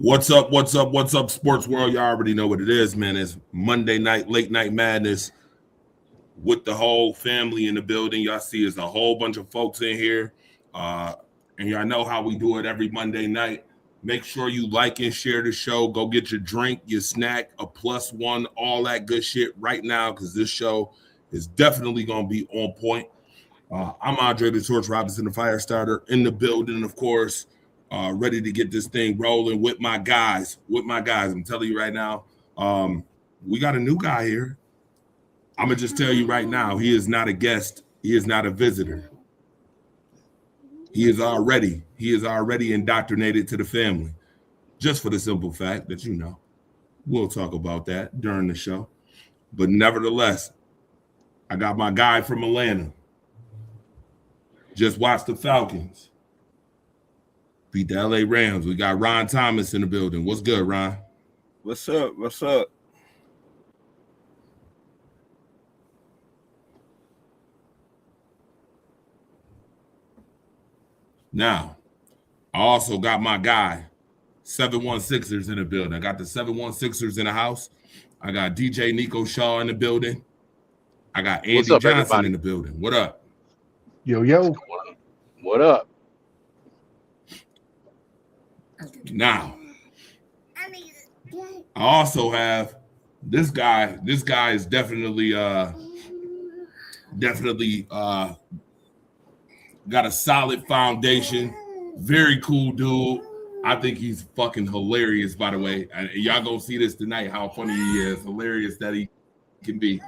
What's up, sports world? Y'all already know what it is, man. It's Monday night, late night madness with the whole family in the building. Y'all see there's a whole bunch of folks in here. And y'all know how we do it every Monday night. Make sure you like and share the show. Go get your drink, your snack, a +1, all that good shit right now, because this show is definitely going to be on point. I'm Andre the Torch Robinson, the fire starter, in the building, of course. Ready to get this thing rolling with my guys. I'm telling you right now, we got a new guy here. I'm going to just tell you right now, he is not a guest. He is not a visitor. He is already indoctrinated to the family, just for the simple fact that, we'll talk about that during the show. But nevertheless, I got my guy from Atlanta. Just watched the Falcons beat the LA Rams. We got Ron Thomas in the building. What's good, Ron? What's up? Now, I also got my guy, 716ers in the building. I got the 716ers in the house. I got DJ Nico Shaw in the building. I got Andy Johnson everybody in the building. What up? Yo. What up? Now, I also have this guy. This guy is definitely got a solid foundation. Very cool dude. I think he's fucking hilarious, by the way. And y'all gonna see this tonight, how funny he is. Hilarious that he can be.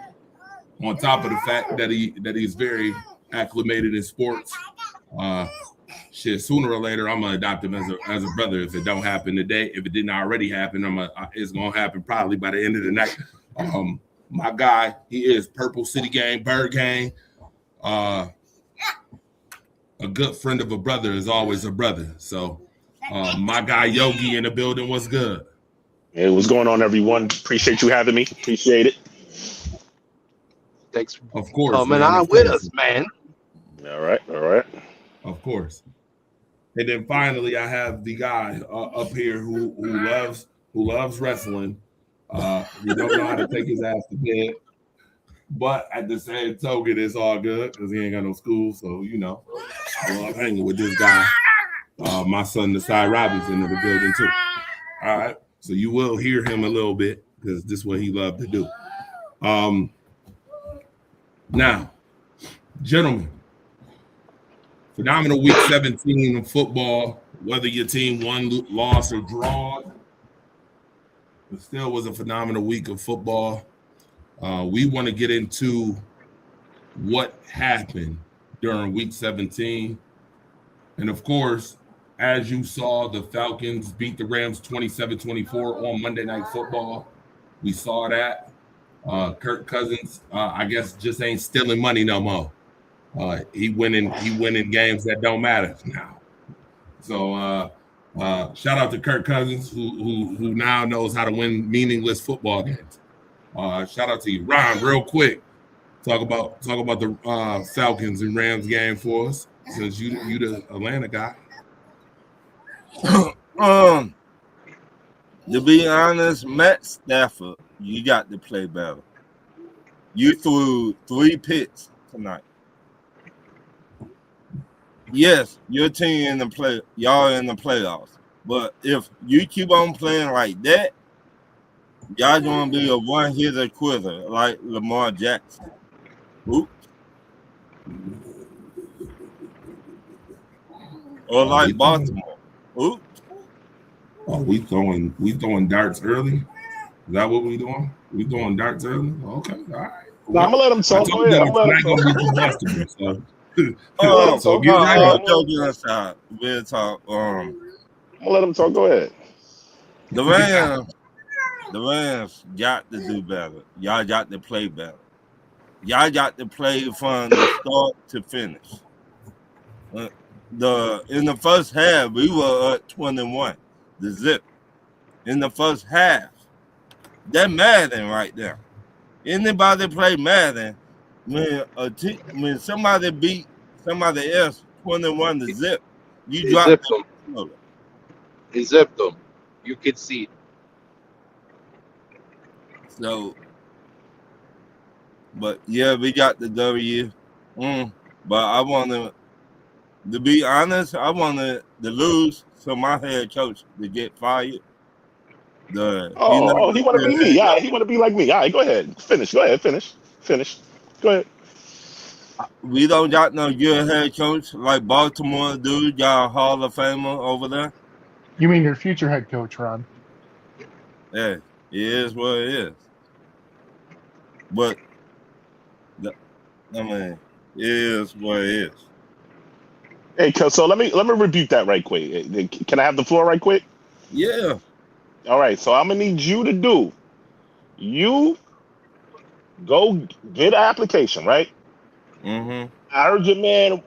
On top of the fact that he's very acclimated in sports. Sooner or later, I'm gonna adopt him as a brother. If it don't happen today, if it didn't already happen, it's gonna happen probably by the end of the night. My guy, he is Purple City Gang, Bird Gang. A good friend of a brother is always a brother. So, my guy Yogi in the building. What's good? Hey, what's going on, everyone? Appreciate you having me. Appreciate it. Thanks. Of course. Coming on with us, man. All right. Of course. And then finally, I have the guy up here who loves wrestling. He don't know how to take his ass to bed, but at the same token, it's all good because he ain't got no school. So I love hanging with this guy. My son, Nasai Robinson, in the building too. All right, so you will hear him a little bit. because this is what he loved to do. Now, gentlemen, phenomenal week 17 of football. Whether your team won, lost, or draw, it still was a phenomenal week of football. We want to get into what happened during week 17. And of course, as you saw, the Falcons beat the Rams 27-24 on Monday Night Football. We saw that. Kirk Cousins, I guess, just ain't stealing money no more. He winning games that don't matter now. So shout out to Kirk Cousins, who now knows how to win meaningless football games. Shout out to you, Ron. Real quick, talk about the Falcons and Rams game for us, since you the Atlanta guy. To be honest, Matt Stafford, you got to play better. You threw 3 picks tonight. Yes, your team y'all in the playoffs. But if you keep on playing like that, y'all gonna be a one-hitter quitter like Lamar Jackson. Oops. Or like Baltimore. Oops. Oh, we throwing darts early? Is that what we doing? We throwing darts early? Okay, all right. No, I'm gonna let him talk. So get ready. Joking aside, we'll talk. I'm gonna let him talk. Go ahead. The Rams got to do better. Y'all got to play better. Y'all got to play from the start to finish. In the first half, we were at 21. The zip. In the first half. That Madden right there. Anybody play Madden, when somebody beat somebody else 21 to zip, you drop them. He zipped them. You could see it. So, but yeah, we got the W. But I want to be honest, I wanted to lose so my head coach to get fired. He want to be me. Yeah, he want to be like me. All right, go ahead. Finish. Go ahead. Finish. Go ahead. We don't got no good head coach like Baltimore do. Y'all Hall of Famer over there. You mean your future head coach, Ron? Yeah, it is what it is. But it is what it is. Hey, so let me rebuke that right quick. Can I have the floor right quick? Yeah. All right, so I'm gonna need you to do. You go get an application, right? Mm-hmm. I heard your man.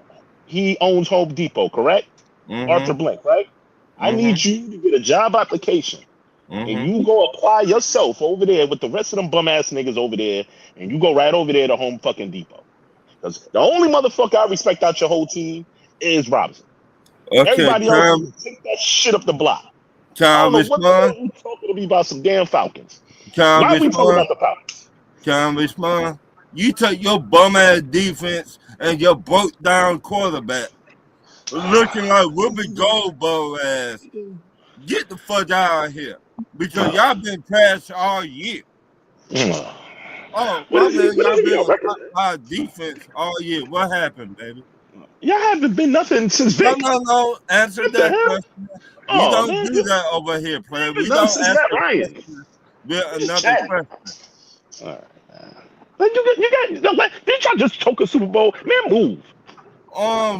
He owns Home Depot, correct? Mm-hmm. Arthur Blank, right? Mm-hmm. I need you to get a job application, and you go apply yourself over there with the rest of them bum ass niggas over there, and you go right over there to Home fucking Depot. Because the only motherfucker I respect out your whole team is Robinson. Okay, everybody else take that shit up the block. I don't know what the hell you talking to me about some damn Falcons. Why are we talking about the Falcons? Can I respond? You take your bum ass defense and your broke down quarterback looking like Whoopi Goldberg ass. Get the fuck out of here. Because y'all been trash all year. Y'all been our defense all year. What happened, baby? Y'all haven't been nothing since Vic. No. Answer that question. We don't do that over here, player. We don't answer that Ryan. With another question. All right. You got. Didn't y'all just choke a Super Bowl? Man, move.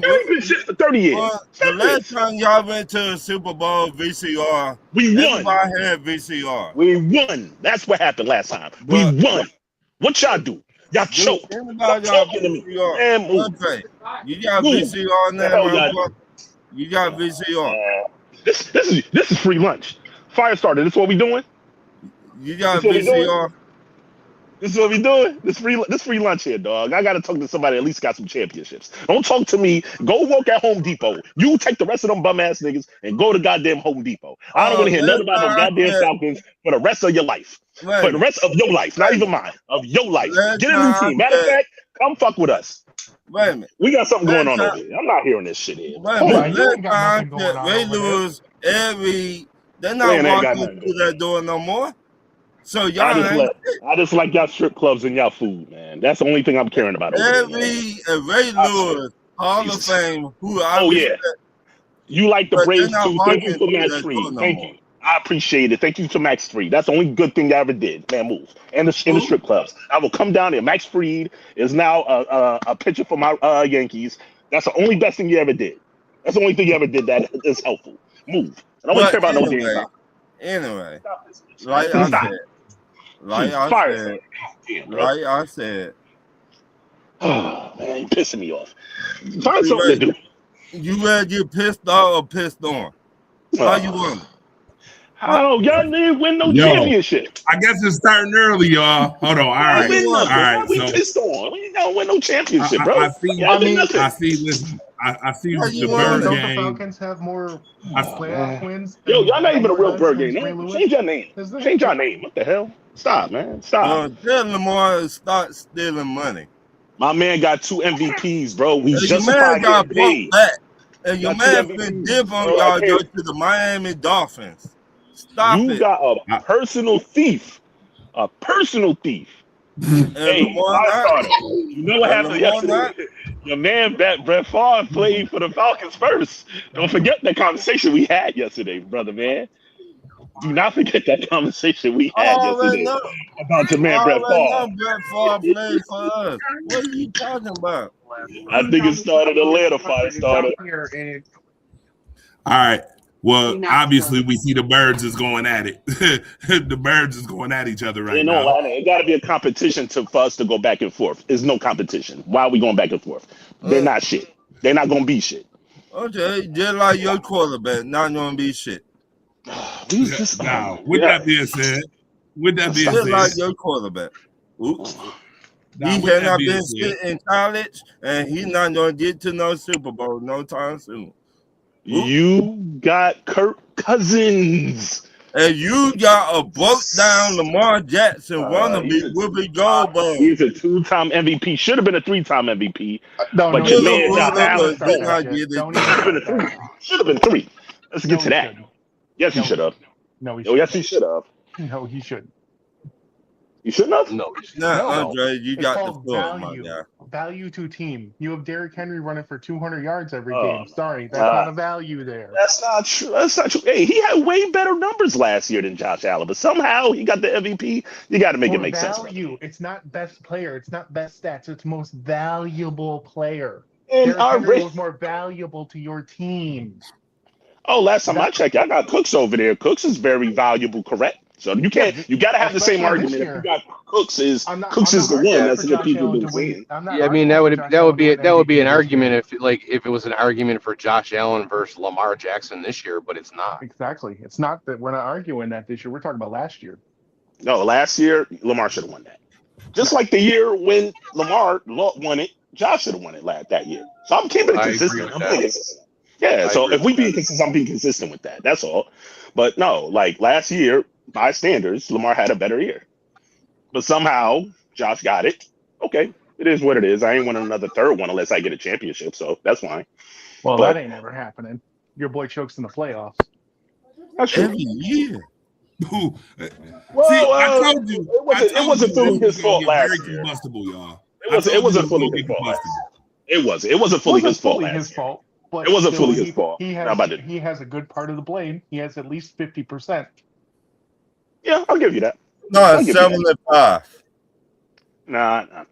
We've been shit for 30 years. The last time y'all went to a Super Bowl VCR, we won. Everybody had VCR. We won. That's what happened last time. We won. What y'all do? Y'all choked. Stop talking to me. Man, move. Okay. You got VCR now. You got VCR. This is free lunch. Firestarter. This is what we doing? You got VCR. This is what we doing. This free lunch here, dog. I gotta talk to somebody at least got some championships. Don't talk to me. Go work at Home Depot. You take the rest of them bum ass niggas and go to goddamn Home Depot. I don't want to hear nothing about no goddamn Falcons for the rest of your life. For the rest of your life, not even mine. Of your life. Get a new team. Matter of fact, come fuck with us. Wait a minute. We got something going on over here. I'm not hearing this shit here. Wait a minute. They lose every. They're not walking through that door no more. So y'all I just like y'all strip clubs and y'all food, man. That's the only thing I'm caring about. Over there, man. Ray Lewis, Hall of Fame, who I respect. You like the But Braves they're not too. Thank you marketing for Max that Fried. good no Thank more. you. I appreciate it. Thank you to Max Fried. That's the only good thing I ever did. Man, move. And the strip clubs. I will come down there. Max Fried is now a pitcher for my Yankees. That's the only best thing you ever did. That's the only thing you ever did that is helpful. Move. I don't care about no damn time. Anyway, Stop this. like I said, oh man, you're pissing me off. Find something to do. You rather get pissed off or pissed on? How you want? Y'all didn't win no championship. I guess it's starting early, y'all. Hold on. All right. We pissed on. We don't win no championship, bro. I see the Bird Don't game. the Falcons have more playoff wins? Yo, y'all not even a real Bird game. Ray Lewis? Change your name. Change your name. What the hell? Stop, man. Stop. Tell Lamar start stealing money. My man got 2 MVPs, bro. We And just your man got paid. back. And your Got man 2 been MVPs, dip on bro. y'all go to the Miami Dolphins. Stop You it. got a personal thief. A personal thief. And Hey, Lamar not. you know what happened yesterday? Your man, Brett Favre, played for the Falcons first. Don't forget that conversation we had yesterday, brother, man. Do not forget that conversation we had yesterday about your man, Brett Favre. Brett Favre played for us. What are you talking about? I think it started Atlanta fight started. All right. Well, obviously, we see the Birds is going at it. The Birds is going at each other right now. It got to be a competition for us to go back and forth. There's no competition. Why are we going back and forth? They're not shit. They're not going to be shit. Okay, just like your quarterback, not going to be shit. Now, with that being said, just like your quarterback. Oops. He had not been shit in college, and he's not going to get to no Super Bowl no time soon. You got Kirk Cousins. And you got a broke down Lamar Jackson wannabe Whoopi Goldberg. He's a 2-time MVP. Should have been a 3-time MVP. But your man Josh Allen should have been 3. Let's get to that. Yes, he should have. No, he yes, he should have. No, he shouldn't. You shouldn't have? No, Andre, you got the floor, my guy. Value to team. You have Derrick Henry running for 200 yards every game. Sorry, that's not a value there. That's not true. Hey, he had way better numbers last year than Josh Allen, but somehow he got the MVP. You got to make it make sense. Value. It's not best player. It's not best stats. It's most valuable player. And Derrick Henry was more valuable to your team. Oh, last time I checked, I got Cooks over there. Cooks is very valuable, correct? So you can't. You got to have the same argument. If you got Cooks is the one. That's what people do. Yeah, I mean that would be an argument if it was an argument for Josh Allen versus Lamar Jackson this year, but it's not. Exactly. It's not that we're not arguing that this year. We're talking about last year. No, last year Lamar should have won that. Just like the year when Lamar won it, Josh should have won it that year. So I'm keeping it consistent. Yeah. So if we being consistent, I'm being consistent with that. That's all. But no, like last year, by standards, Lamar had a better year. But somehow Josh got it. Okay, it is what it is. I ain't winning another third one unless I get a championship, so that's fine. Well, that ain't never happening. Your boy chokes in the playoffs. That's true. Every year. I told you. It wasn't fully his fault last year. Combustible, y'all. It wasn't fully his fault. It wasn't fully his fault. But it wasn't fully his fault. He has a good part of the blame. He has at least 50%. Yeah, I'll give you that. No, 75. Nah.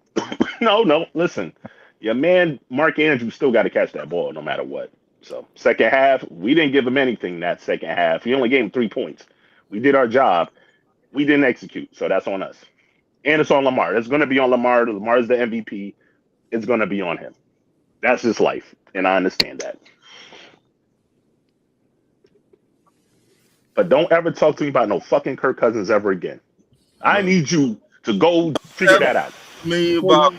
No. Listen, your man Mark Andrews still got to catch that ball no matter what. So second half, we didn't give him anything that second half. We only gave him 3 points. We did our job. We didn't execute, so that's on us. And it's on Lamar. It's going to be on Lamar. Lamar's the MVP. It's going to be on him. That's his life, and I understand that. But don't ever talk to me about no fucking Kirk Cousins ever again. I need you to go figure that out. Me about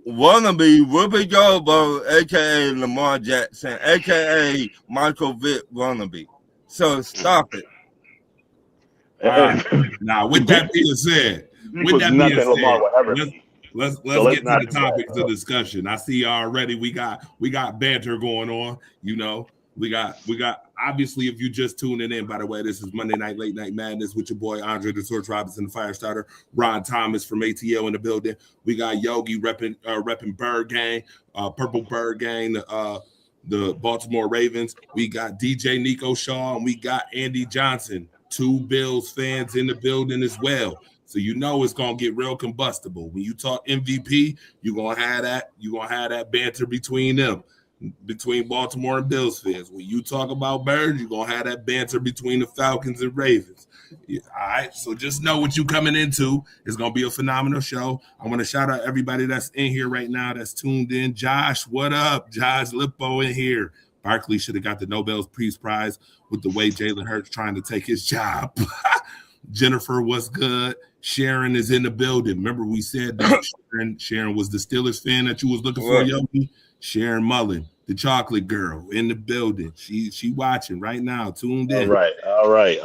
wannabe Whoopi Goldberg, aka Lamar Jackson, aka Michael Vick wannabe. So stop it. Now, with that being said, let's get to the topics of discussion. I see already we got banter going on. You know, We got obviously, if you just tuning in, by the way, this is Monday Night Late Night Madness with your boy Andre the Torch Robinson, the fire starter, Ron Thomas from ATL in the building. We got Yogi repping Bird Gang, Purple Bird Gang, the Baltimore Ravens. We got DJ Nico Shaw, and we got Andy Johnson, 2 Bills fans in the building as well. So you know it's gonna get real combustible. When you talk MVP, you're gonna have that banter between them. Between Baltimore and Bills fans. When you talk about Birds, you're going to have that banter between the Falcons and Ravens. Yeah, all right, so just know what you're coming into. It's going to be a phenomenal show. I want to shout out everybody that's in here right now that's tuned in. Josh, what up? Josh Lippo in here. Barkley should have got the Nobel Peace Prize with the way Jalen Hurts trying to take his job. Jennifer, what's good? Sharon is in the building. Remember we said that Sharon was the Steelers fan that you was looking for, Yogi? Sharon Mullen, the chocolate girl in the building. She watching right now, tuned in. All right.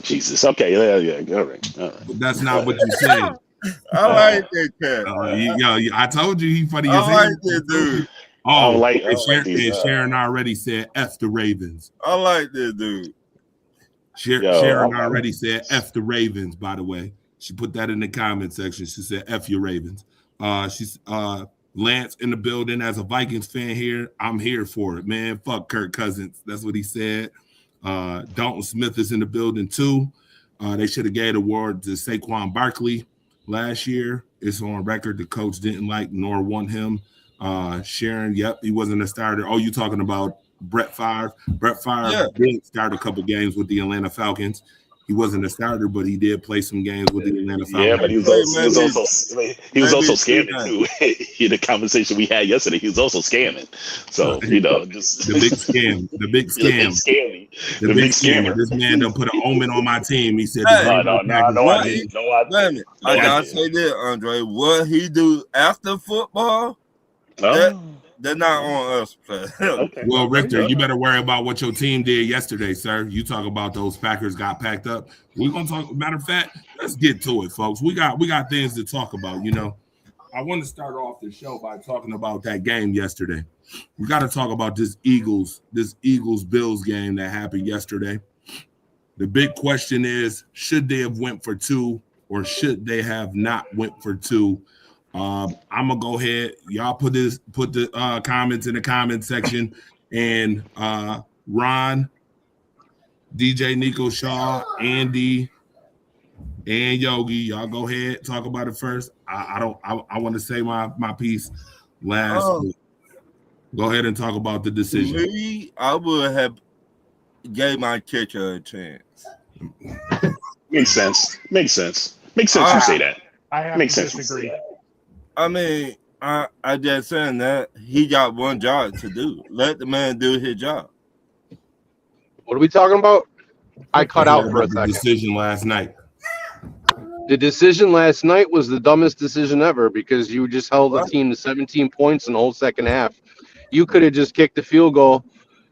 Jesus. Okay. Yeah. All right. But that's not what you said. I like that cat. I told you he funny as I hell. like that dude. Oh, and Sharon already said F the Ravens. I like that dude. Sharon already said F the Ravens, by the way. She put that in the comment section. She said F your Ravens. She's Lance in the building. As a Vikings fan here, I'm here for it, man. Fuck Kirk Cousins. That's what he said. Dalton Smith is in the building too. They should have gave the award to Saquon Barkley last year. It's on record the coach didn't like nor want him. Sharon, yep, he wasn't a starter. Oh, you talking about Brett Favre? Brett Favre did start a couple games with the Atlanta Falcons. He wasn't a starter, but he did play some games with the Atlanta Falcons. Yeah, but he was also scamming too. In the conversation we had yesterday, he was also scamming. So just the big scam, the big scammer. This man done put an omen on my team. He said, I gotta say this, Andre. What he do after football? They're not on us. Okay. Well, Richter, you better worry about what your team did yesterday, sir. You talk about those Packers got packed up. We're gonna talk. Matter of fact, let's get to it, folks. We got things to talk about. I want to start off the show by talking about that game yesterday. We got to talk about this Eagles Bills game that happened yesterday. The big question is, should they have went for 2 or should they have not went for 2? I'm gonna go ahead. Y'all put the comments in the comment section, and Ron, DJ Nico Shaw, Andy, and Yogi, y'all go ahead, talk about it first. I want to say my piece last. Go ahead and talk about the decision. Me, I would have gave my kicker a chance. Makes sense. You say that. I have Makes to sense. disagree. I mean, I just saying that he got one job to do. Let the man do his job. What are we talking about? I cut out for a The second. decision last night. The decision last night was the dumbest decision ever because you just held the team to 17 points in the whole second half. You could have just kicked the field goal,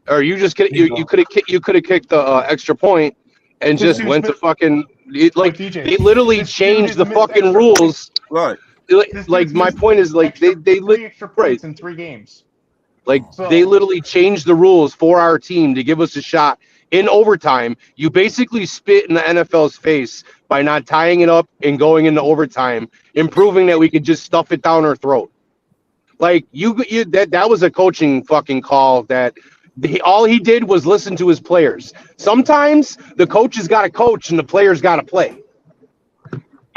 or you could have kicked the extra point and just went to fucking they literally changed the fucking rules. Right. Like my point is like they 3 extra points in 3 games. Like they literally changed the rules for our team to give us a shot in overtime. You basically spit in the NFL's face by not tying it up and going into overtime, and proving that we could just stuff it down our throat. Like that was a coaching fucking call that all he did was listen to his players. Sometimes the coach has got to coach and the players got to play.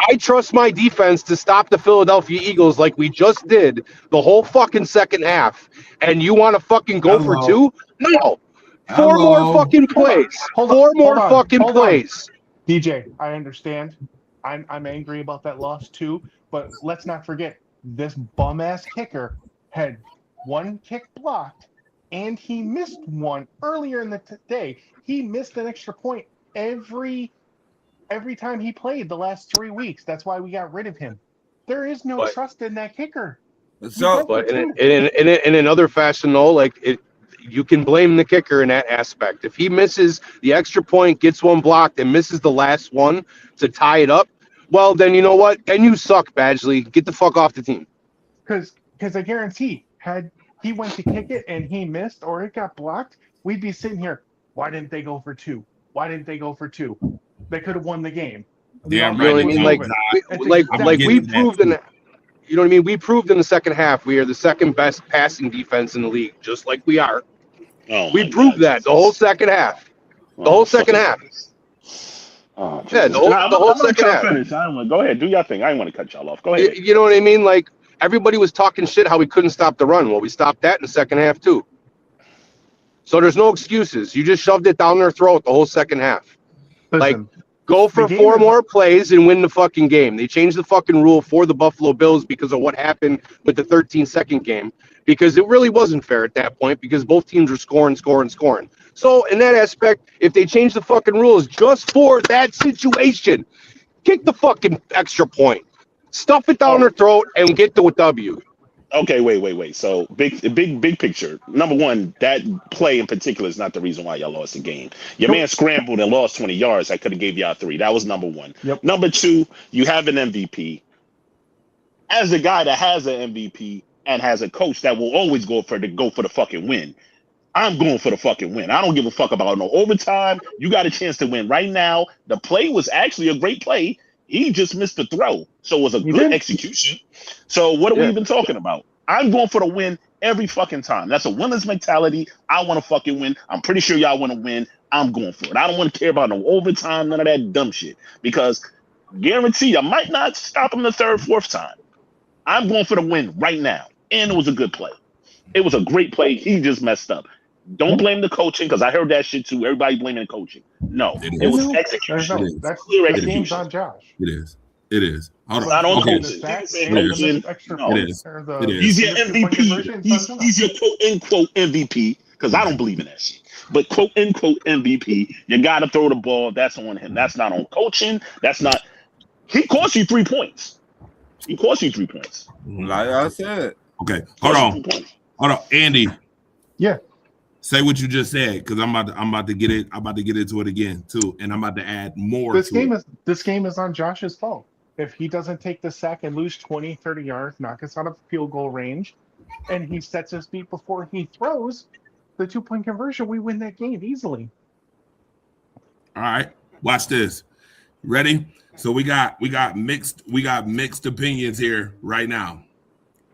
I trust my defense to stop the Philadelphia Eagles like we just did the whole fucking second half. And you want to fucking go for 2? No. 4 more fucking plays. Hold on. 4 more fucking plays. DJ, I understand. I'm angry about that loss too, but let's not forget this bum ass kicker had 1 kick blocked, and he missed one earlier in the day. He missed an extra point every time he played the last 3 weeks. That's why we got rid of him. There is no trust in that kicker. So, But in another fashion, though, like you can blame the kicker in that aspect. If he misses the extra point, gets one blocked, and misses the last one to tie it up, well, then you know what? And you suck, Badgley. Get the fuck off the team. Because I guarantee, had he went to kick it and he missed or it got blocked, we'd be sitting here. Why didn't they go for two? Why didn't they go for two? They could have won the game. Damn You know what I right. mean? they Like, did. like we getting that proved in, you know what I mean? We proved in the second half we are the second best passing defense in the league, just like we are. Oh, We my proved God. that the whole second half. The whole second half. Oh, Yeah, the whole- Nah, the whole I'm gonna second let y'all half. finish. I don't want. Go ahead, do your thing. I didn't want to cut y'all off. Go ahead. You know what I mean? Like everybody was talking shit how we couldn't stop the run. Well, we stopped that in the second half too. So there's no excuses. You just shoved it down their throat the whole second half. Listen, Go for The game 4 is- more plays and win the fucking game. They changed the fucking rule for the Buffalo Bills because of what happened with the 13-second game. Because it really wasn't fair at that point because both teams were scoring. So in that aspect, if they change the fucking rules just for that situation, kick the fucking extra point. Stuff it down their throat and get to a W. Okay, wait. So big picture. Number one, that play in particular is not the reason why y'all lost the game. Your man scrambled and lost 20 yards. I could have gave y'all 3. That was number one. Yep. Number two, you have an MVP. As a guy that has an MVP and has a coach that will always go for the fucking win, I'm going for the fucking win. I don't give a fuck about no overtime. You got a chance to win right now. The play was actually a great play. He just missed the throw. So it was a He good did. execution. So what are we Yeah. even talking about? I'm going for the win every fucking time. That's a winner's mentality. I want to fucking win. I'm pretty sure y'all want to win. I'm going for it. I don't want to care about no overtime, none of that dumb shit. Because guarantee I might not stop him the third, fourth time. I'm going for the win right now. And it was a good play. It was a great play. He just messed up. Don't blame the coaching because I heard that shit too. Everybody blaming the coaching. No, it was There's execution. no, It is. that's Clear the game's execution. on Josh. It is. Hold Not on on. Okay. The coaching. stats It and is. the missed extra No. It points, is. or the- It is. He's your the two-point conversion, MVP. it's on Josh. He's your quote unquote MVP because I don't believe in that shit. But quote unquote MVP, you got to throw the ball. That's on him. That's not on coaching. That's not. He cost you 3 points. He cost you 3 points. Like I said, Okay. Hold Cost you on. 3 points. Hold on. Andy. Yeah. Say what you just said, because I'm about to get it. I'm about to get into it again too, and I'm about to add more. This to game it. is on Josh's fault. If he doesn't take the sack and lose 20, 30 yards, knock us out of field goal range, and he sets his feet before he throws the 2-point conversion, we win that game easily. All right, watch this. Ready? So we got mixed opinions here right now.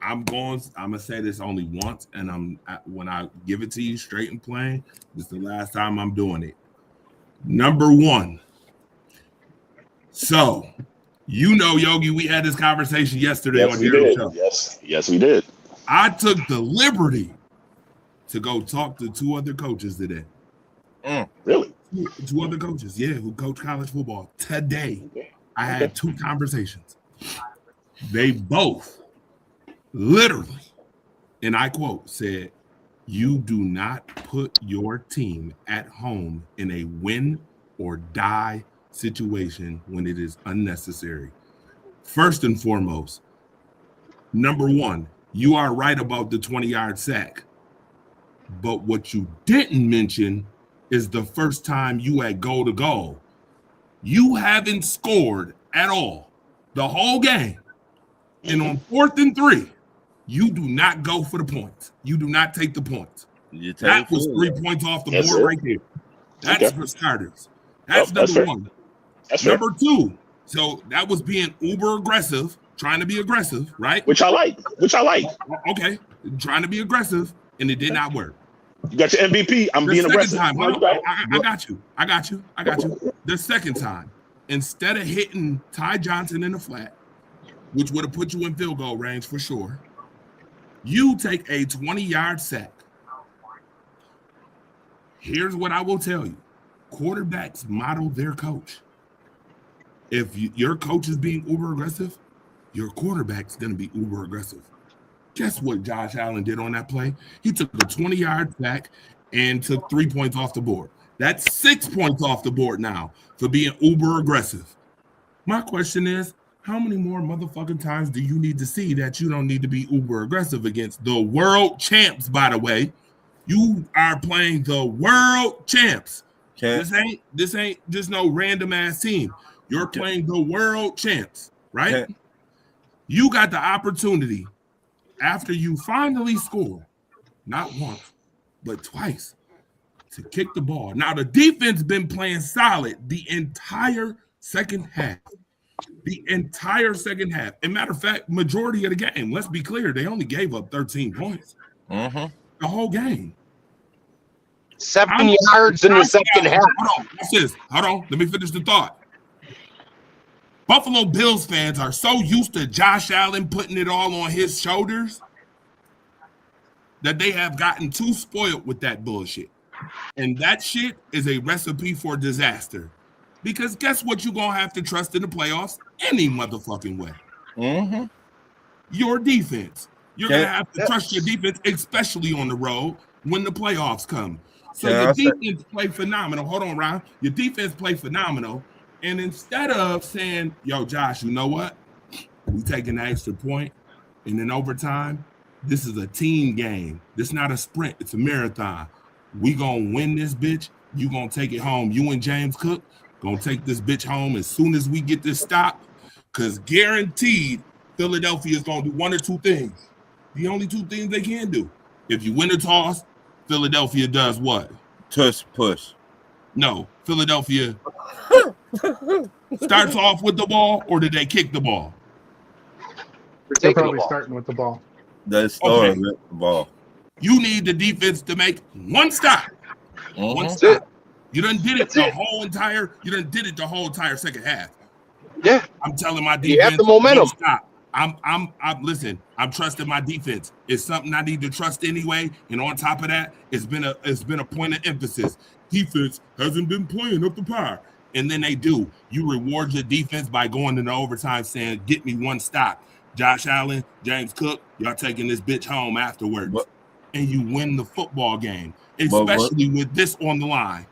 I'm gonna say this only once, and when I give it to you straight and plain, this is the last time I'm doing it. Number one. So, Yogi, we had this conversation yesterday Yes, on we your did. show. Yes, we did. I took the liberty to go talk to 2 other coaches today. Really? 2 other coaches, yeah, who coach college football today. Okay. I had 2 conversations. They both literally, and I quote, said, "You do not put your team at home in a win or die situation when it is unnecessary. First and foremost, number one, you are right about the 20-yard sack. But what you didn't mention is the first time you had goal to goal. You haven't scored at all the whole game. And on 4th and 3, you do not go for the points. You do not take the points. you take That was it. 3 points off the Yes, board sir. right there. That's Okay. for starters. That's That's number fair. 1. That's fair. Number 2, so that was being uber aggressive, trying to be aggressive, right? Which I like. Okay, trying to be aggressive, and it did not work. You got your MVP. I'm The being second aggressive. time, No, hold you on, right. I got you. The second time, instead of hitting Ty Johnson in the flat, which would have put you in field goal range for sure, you take a 20-yard sack. Here's what I will tell you. Quarterbacks model their coach. If your coach is being uber aggressive, your quarterback's going to be uber aggressive. Guess what Josh Allen did on that play? He took a 20-yard sack and took 3 points off the board. That's 6 points off the board now for being uber aggressive. My question is, how many more motherfucking times do you need to see that you don't need to be uber aggressive against the world champs, by the way? You are playing the world champs. Can't, This ain't just no random ass team. You're playing the world champs, right? can't, You got the opportunity after you finally score not once, but twice to kick the ball. Now the defense been playing solid the entire second half. The entire second half. And matter of fact, majority of the game. Let's be clear, they only gave up 13 points. Mm-hmm. The whole game. 7 yards in the second half. Hold on. What's this? Hold on. Let me finish the thought. Buffalo Bills fans are so used to Josh Allen putting it all on his shoulders that they have gotten too spoiled with that bullshit. And that shit is a recipe for disaster. Because guess what you're going to have to trust in the playoffs any motherfucking way? Mm-hmm. Your defense. You're going to have to trust your defense, especially on the road when the playoffs come. So your defense play phenomenal. Hold on, Ryan. Your defense play phenomenal. And instead of saying, yo, Josh, you know what? We taking the extra point. And in overtime, this is a team game. This is not a sprint. It's a marathon. We going to win this bitch. You going to take it home. You and James Cook going to take this bitch home as soon as we get this stop. Because guaranteed, Philadelphia is going to do one or two things. The only two things they can do. If you win a toss, Philadelphia does what? Tush push. No, Philadelphia starts off with the ball, or did they kick the ball? They're probably starting with the ball. They started with the ball. You need the defense to make one stop. Mm-hmm. One stop. You done did it the whole entire. You done did it the whole entire second half. Yeah, I'm telling my defense. you have the momentum. Stop. I'm listen. I'm trusting my defense. It's something I need to trust anyway. And on top of that, it's been a point of emphasis. Defense hasn't been playing up to par. And then they do. You reward your defense by going into overtime saying, get me one stop. Josh Allen, James Cook, y'all taking this bitch home afterwards. And you win the football game, especially with this on the line.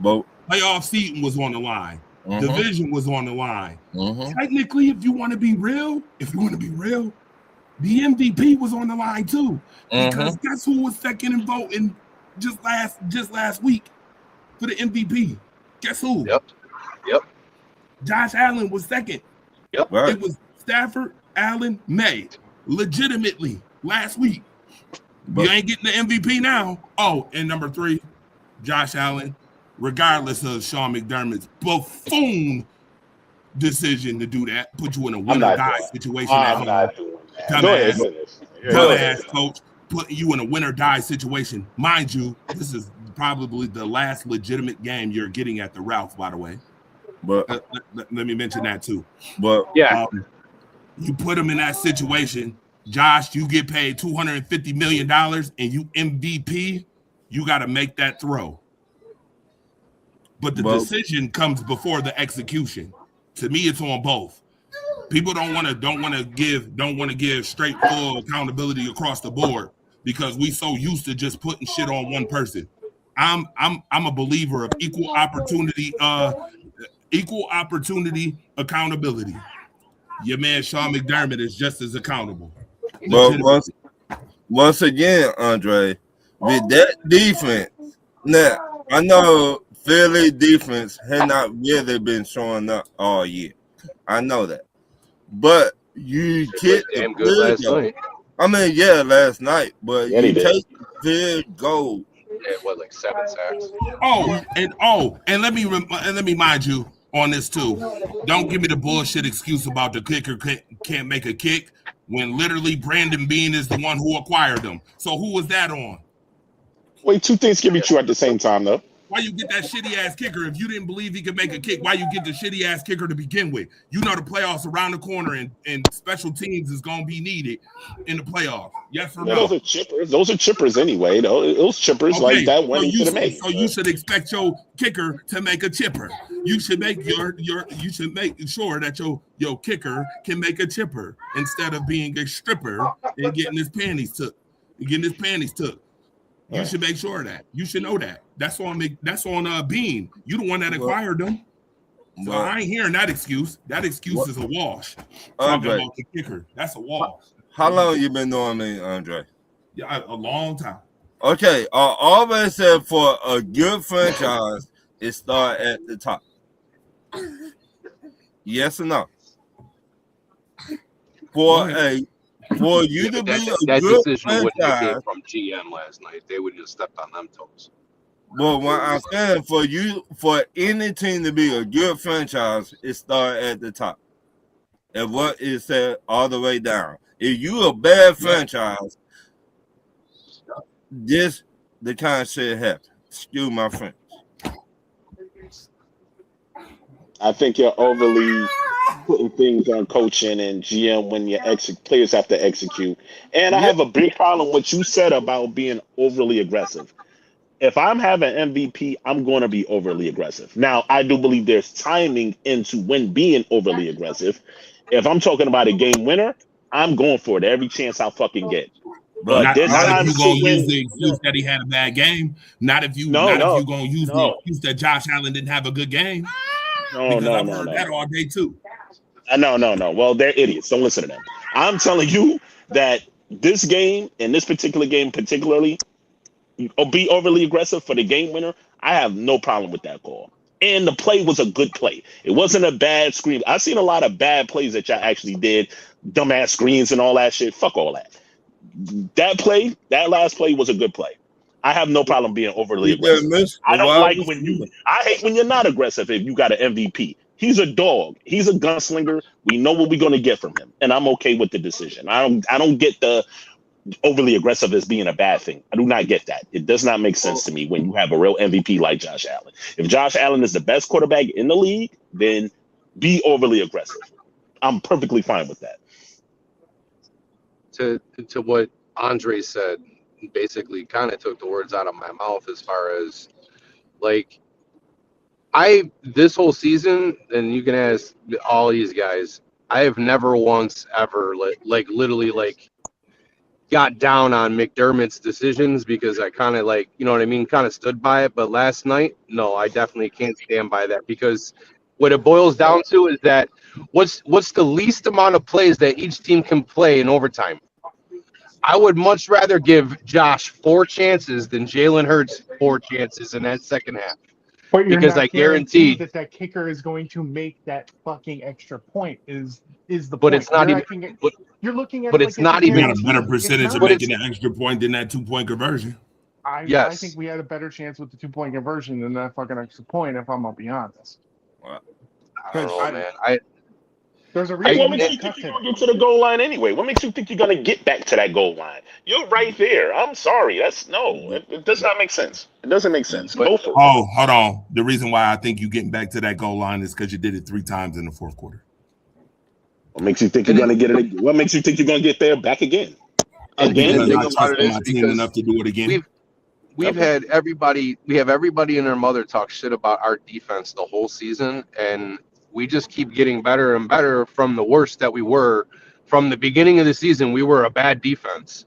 Playoff seating was on the line. Mm-hmm. Division was on the line. Mm-hmm. Technically, if you want to be real, the MVP was on the line too. Because guess who was second in voting just last week for the MVP? Guess who? Yep. Josh Allen was second. Yep. Right. It was Stafford, Allen, May. Legitimately last week. You ain't getting the MVP now. Oh, and number 3, Josh Allen, regardless of Sean McDermott's buffoon decision to do that, put you in a winner-die situation at home. Dumbass coach, putting you in a winner-die situation. Mind you, this is probably the last legitimate game you're getting at the Ralph, by the way. But Let me mention that too. But yeah, you put him in that situation. Josh, you get paid $250 million and you MVP, you got to make that throw. But the decision comes before the execution. To me, it's on both. People don't want to give straight full accountability across the board because we so used to just putting shit on one person. I'm a believer of equal opportunity accountability. Your man Sean McDermott is just as accountable. But once again, Andre, with that defense, now I know Philly defense had not really been showing up all year. I know that. But you get damn good last night. I mean, yeah, last night, but you take the goal. Yeah, what, like 7 sacks? And let me mind you on this too. Don't give me the bullshit excuse about the kicker can't make a kick when literally Brandon Beane is the one who acquired them. So who was that on? Wait, two things can be true at the same time, though. Why you get that shitty ass kicker if you didn't believe he could make a kick? Why you get the shitty ass kicker to begin with? You know the playoffs around the corner and special teams is gonna be needed in the playoffs. Yes or no? Those are chippers. Those are chippers anyway. Those chippers like that went into the make. So you should expect your kicker to make a chipper. You should make you should make sure that your kicker can make a chipper instead of being a stripper and getting his panties took. You should make sure of that. You should know that. That's on Bean. You the one that acquired them. So I ain't hearing that excuse. That excuse is a wash. Talking about the kicker. That's a wash. How long you been knowing me, Andre? Yeah, a long time. Okay, I always said for a good franchise, it start at the top. Yes or no? For For you to be That a good decision wouldn't have franchise, came from GM last night. They would have stepped on them toes. but what I'm saying for any team to be a good franchise, it starts at the top. And what is said all the way down. If you a bad franchise, this the kind of shit happen. Excuse my French. I think you're overly putting things on coaching and GM when your players have to execute. And I have a big problem with what you said about being overly aggressive. If I'm having MVP, I'm going to be overly aggressive. Now, I do believe there's timing into when being overly aggressive. If I'm talking about a game winner, I'm going for it every chance I fucking get. But Not this time, if you're gonna use the excuse that he had a bad game. Not if you're gonna use the excuse that Josh Allen didn't have a good game. Because I've heard that all day too. No. Well, they're idiots. Don't listen to them. I'm telling you that this game, in this particular game particularly, be overly aggressive for the game winner. I have no problem with that call. And the play was a good play. It wasn't a bad screen. I've seen a lot of bad plays that y'all actually did, dumbass screens and all that shit. Fuck all that. That last play was a good play. I have no problem being overly aggressive. I hate when you're not aggressive if you got an MVP. He's a dog. He's a gunslinger. We know what we're going to get from him. And I'm okay with the decision. I don't get the overly aggressive as being a bad thing. I do not get that. It does not make sense to me when you have a real MVP like Josh Allen. If Josh Allen is the best quarterback in the league, then be overly aggressive. I'm perfectly fine with that. To what Andre said, basically kind of took the words out of my mouth as far as like this whole season, and you can ask all these guys, I have never once ever like literally like got down on McDermott's decisions because I kind of like, you know what I mean, kind of stood by it. But last night, no, I definitely can't stand by that because what it boils down to is that what's the least amount of plays that each team can play in overtime? I would much rather give Josh 4 chances than Jalen Hurts 4 chances in that second half. But you're because not I guarantee that kicker is going to make that fucking extra point is the but point. It's not even. You're looking at but it it's like not You even. got a better percentage of making an extra point than that 2-point conversion. I think we had a better chance with the 2-point conversion than that fucking extra point. If I'm gonna be honest. Wow. I don't know, man. There's a reason. What makes you think you're going to get to the goal line anyway? What makes you think you're going to get back to that goal line? You're right there. I'm sorry. It does not make sense. It doesn't make sense. Go for it. Oh, hold on. The reason why I think you getting back to that goal line is because you did it 3 times in the fourth quarter. What makes you think you're going to get it? What makes you think you're going to get there back again? Because I trust my team enough to do it again. We have everybody and their mother talk shit about our defense the whole season, and we just keep getting better and better from the worst that we were from the beginning of the season. We were a bad defense.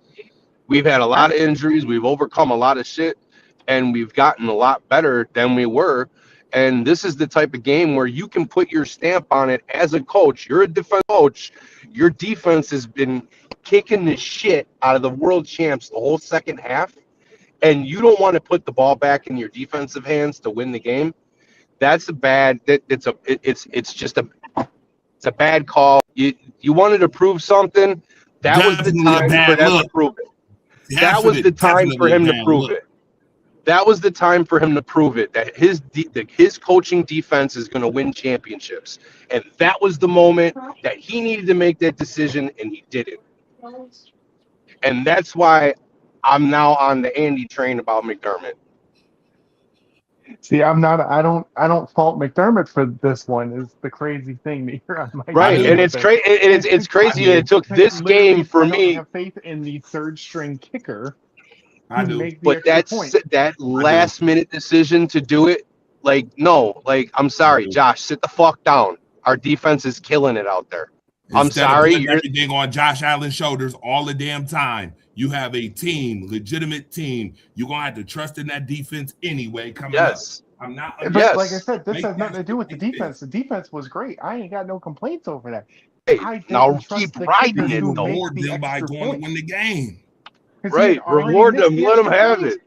We've had a lot of injuries. We've overcome a lot of shit, and we've gotten a lot better than we were. And this is the type of game where you can put your stamp on it as a coach. You're a defense coach. Your defense has been kicking the shit out of the world champs the whole second half, and you don't want to put the ball back in your defensive hands to win the game. That's a bad. It's a bad call. You wanted to prove something. That was the time for them to prove it. That was the time for him to prove it. That was the time for him to prove it. That his coaching defense is going to win championships, and that was the moment that he needed to make that decision, and he did it. And that's why I'm now on the Andy train about McDermott. See, I'm not. I don't fault McDermott for this one. Is the crazy thing that you're on my right, and it's crazy. It's crazy that it took this game for me. I don't have faith in the third string kicker. I do, but that last minute decision to do it. Like, no, like I'm sorry, Josh, sit the fuck down. Our defense is killing it out there. I'm sorry. You're everything on Josh Allen's shoulders all the damn time. You have a team, legitimate team. You're gonna have to trust in that defense anyway. Yes. I'm not. But like I said, this has nothing to do with the defense. The defense was great. I ain't got no complaints over that. Hey, now keep riding it. Reward them by going to win the game. Right, reward them. Let them have it.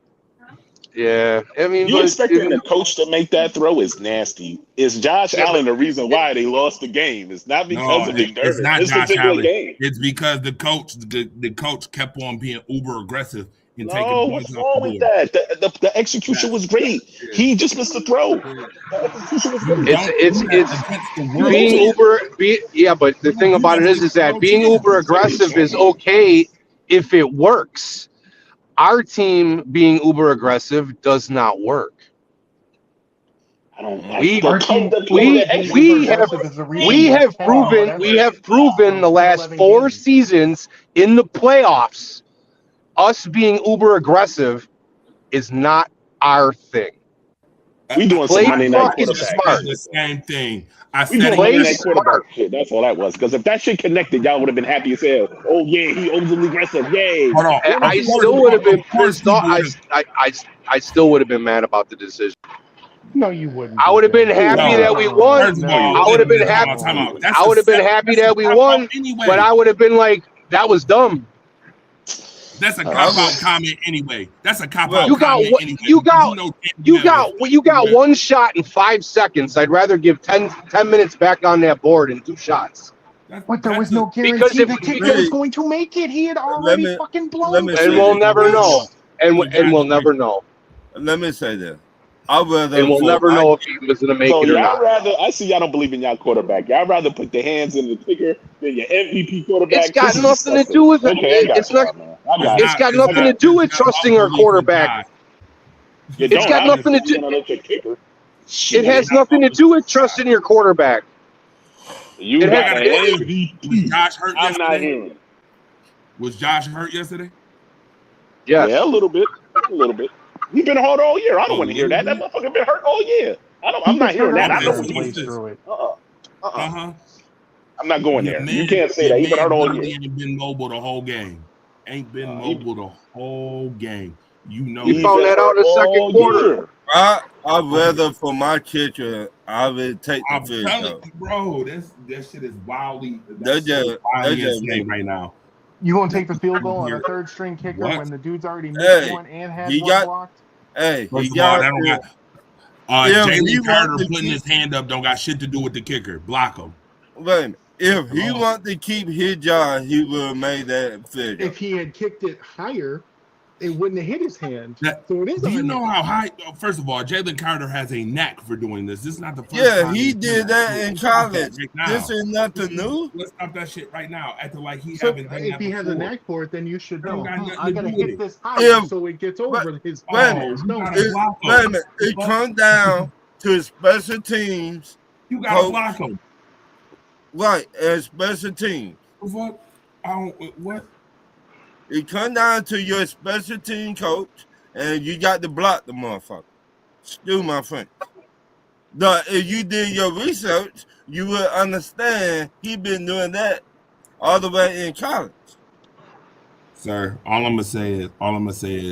Yeah, I mean, You but expecting the coach to make that throw is nasty. Is Josh Allen the reason why they lost the game? It's not because of it's McDermott. not This Josh particular Allen. game. It's because the coach kept on being uber aggressive and No, taking what's points off wrong the with board. that? The execution was great. He just missed the throw. The execution was great. But the thing about it is that being uber aggressive is okay if it works. Our team being uber aggressive does not work. I don't We like we have proven the last 4 seasons in the playoffs, us being uber aggressive is not our thing. We doing some Monday night quarterback. The same thing. We doing Monday night quarterback shit. That's all that was. Because if that shit connected, y'all would have been happy as hell. Oh yeah, he overly aggressive. Yay! Hold on. I still would have been pissed off. I still would have been mad about the decision. No, you wouldn't. I would have been happy that we won. I would have been happy. I would have been happy that we won, but I would have been like, that was dumb. That's a cop-out comment anyway. That's a cop-out You got comment anyway. you got one shot in 5 seconds. I'd rather give 10 minutes back on that board in 2 shots. But there was no guarantee the kicker was going to make it. He had already fucking blown it. And we'll never know. And we'll never know. Let me say this. And we'll never know if he was going to make it or not. I see y'all don't believe in y'all quarterback. Y'all rather put the hands in the kicker than your MVP quarterback. It's got nothing to do with it. It's got nothing to do with trusting our quarterback. It's got nothing to do. It has nothing to do with trusting your quarterback. You got an MVP. Was Josh hurt I'm not yesterday? hearing. Was Josh hurt yesterday? Yes. Yeah, a little bit. He's been hurt all year. I don't want to hear that. That motherfucker been hurt all year. I'm not hearing that. I know what you through it. Uh-huh. I'm not going there. You can't say that. He's been hurt all year. Ain't been mobile the whole game. Ain't been mobile the whole game. You know He found that out in the second quarter. I'd rather for my kicker, I would take the I'm field telling goal. you, bro, that shit is wildly. That's just insane right now. You gonna take the field goal on a third string kicker What? when the dude's already missed one and had one blocked? Hey, First he of all, got that don't got. Yeah, he Jalen Carter want to putting his hand up don't got shit to do with the kicker. Block him. Wait, if he wanted to keep his job, he would have made that field goal. If he had kicked it higher, it wouldn't have hit his hand. So it is. Do you know how high? First of all, Jalen Carter has a knack for doing this. This is not the first Yeah, time he he's did done that in Let's stop that college. right now. This is nothing new. Let's stop that shit right now. Acting like he So haven't done if that he has a before. knack for it, then you should Don't know. got nothing I to gotta do with hit it. this higher If- so it gets over his. Wait a minute. No, gotta block him. Wait a minute. It comes down to special teams. You gotta Coach. block him. Right, and special teams. What? I don't. What? It comes down to your special team coach, and you got to block the motherfucker. Excuse my French. If you did your research, you would understand he been doing that all the way in college. Sir, all I'm gonna say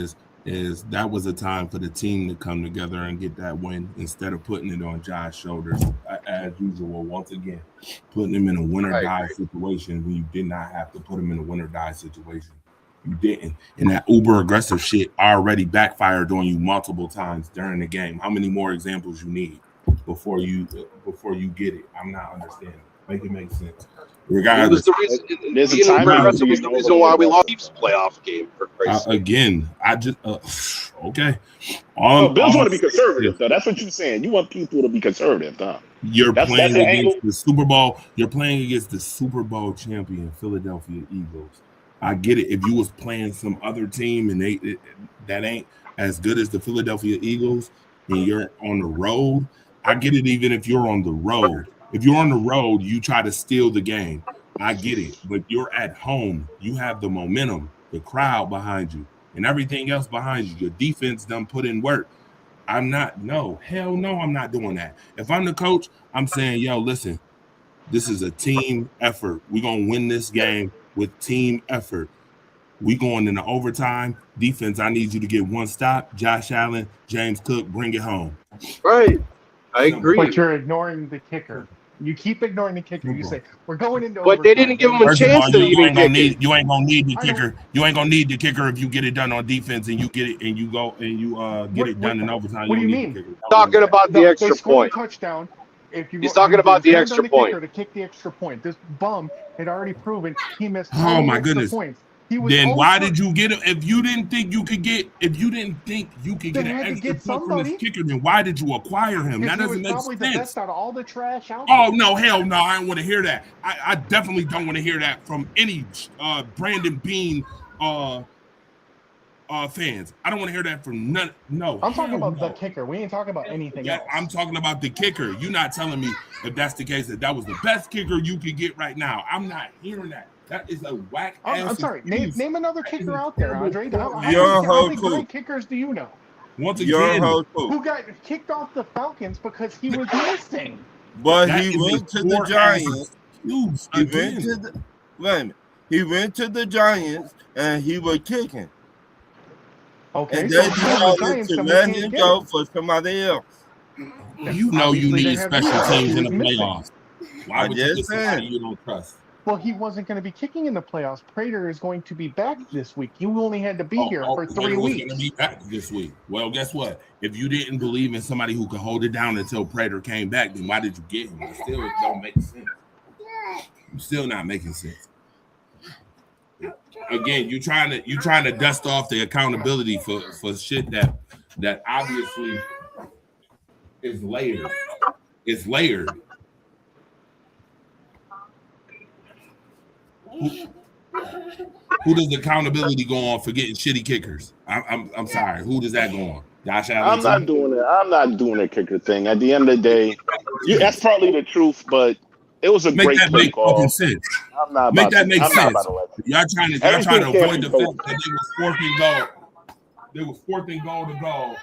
is that was a time for the team to come together and get that win instead of putting it on Josh's shoulders as usual. Once again, putting him in a win or die situation when you did not have to put him in a win or die situation. You didn't, and that uber aggressive shit already backfired on you multiple times during the game. How many more examples you need before you get it? I'm not understanding. Make it make sense. Regardless, there's a time was the reason why we lost the playoff game. For Christ's sake. again, I just okay. Bills want to be conservative, though. That's what you're saying. You want people to be conservative, huh? You're That's playing the against angle. the Super Bowl. You're playing against the Super Bowl champion Philadelphia Eagles. I get it. If you was playing some other team and that ain't as good as the Philadelphia Eagles, and you're on the road, I get it. Even if you're on the road, if you're on the road, you try to steal the game. I get it. But you're at home. You have the momentum, the crowd behind you, and everything else behind you. Your defense done put in work. I'm not doing that. If I'm the coach, I'm saying, yo, listen, this is a team effort. We're going to win this game with team effort. We going into overtime. Defense, I need you to get one stop. Josh Allen, James Cook, bring it home. Right. I agree. But you're ignoring the kicker. You keep ignoring the kicker. You say we're going into. But they overtime. didn't give him a First of chance all, to you even ain't gonna kick need it. you ain't gonna need the I don't- kicker. You ain't gonna need the kicker if you get it done on defense and you get it and you go and you get it done in overtime. what do don't you need mean? the kicker. Talking about the They extra scored point. a touchdown. If you He's talking about the extra point. to kick the extra point. This bum had already proven he missed Oh, how many my extra goodness. points. He was Then 0 why for- did you get it? If you didn't think you could get They an had to extra get point from this somebody. kicker, then why did you acquire him? Because That he was doesn't make probably the sense. best out of all the trash out Oh there. no, hell no! I don't want to hear that. I definitely don't want to hear that from any Brandon Bean fans. I don't want to hear that from none. No, I'm talking hell about no. the kicker. We ain't talking about anything Yeah, else. I'm talking about the kicker. You're not telling me if that's the case that was the best kicker you could get right now. I'm not hearing that. That is a whack ass. I'm sorry. Name another kicker out there, Andre. How Young many Ho great kickers do you know? Once Young again, Ho too. Who got kicked off the Falcons because he was missing? But that he is a went to the poor Giants. excuse He again. went to the wait a minute. He went to the Giants and he was kicking. Okay, And so they if you're the decided Giants, to then we let can't him get go it. for somebody else. You know you Obviously, they need have special defense. teams He in the was missing. playoffs. Why I would you just get somebody said. you don't trust? Well, he wasn't going to be kicking in the playoffs. Prater is going to be back this week. You only had to be here for 3 Prater was weeks. going to be back this week. Well, guess what? If you didn't believe in somebody who could hold it down until Prater came back, then why did you get him? It still don't make sense. You're still not making sense. Again, you trying to dust off the accountability for shit that obviously is layered. It's layered. Who does accountability go on for getting shitty kickers? I'm sorry. Who does that go on? Josh Allen. I'm not doing it. I'm not doing a kicker thing. At the end of the day, that's probably the truth, but it was a Make great that play make call. fucking sense. I'm not Make about that to, make I'm not sense. about to let you. Y'all trying to Everything avoid can't the be fact that they was fourth and goal. They was fourth and goal to go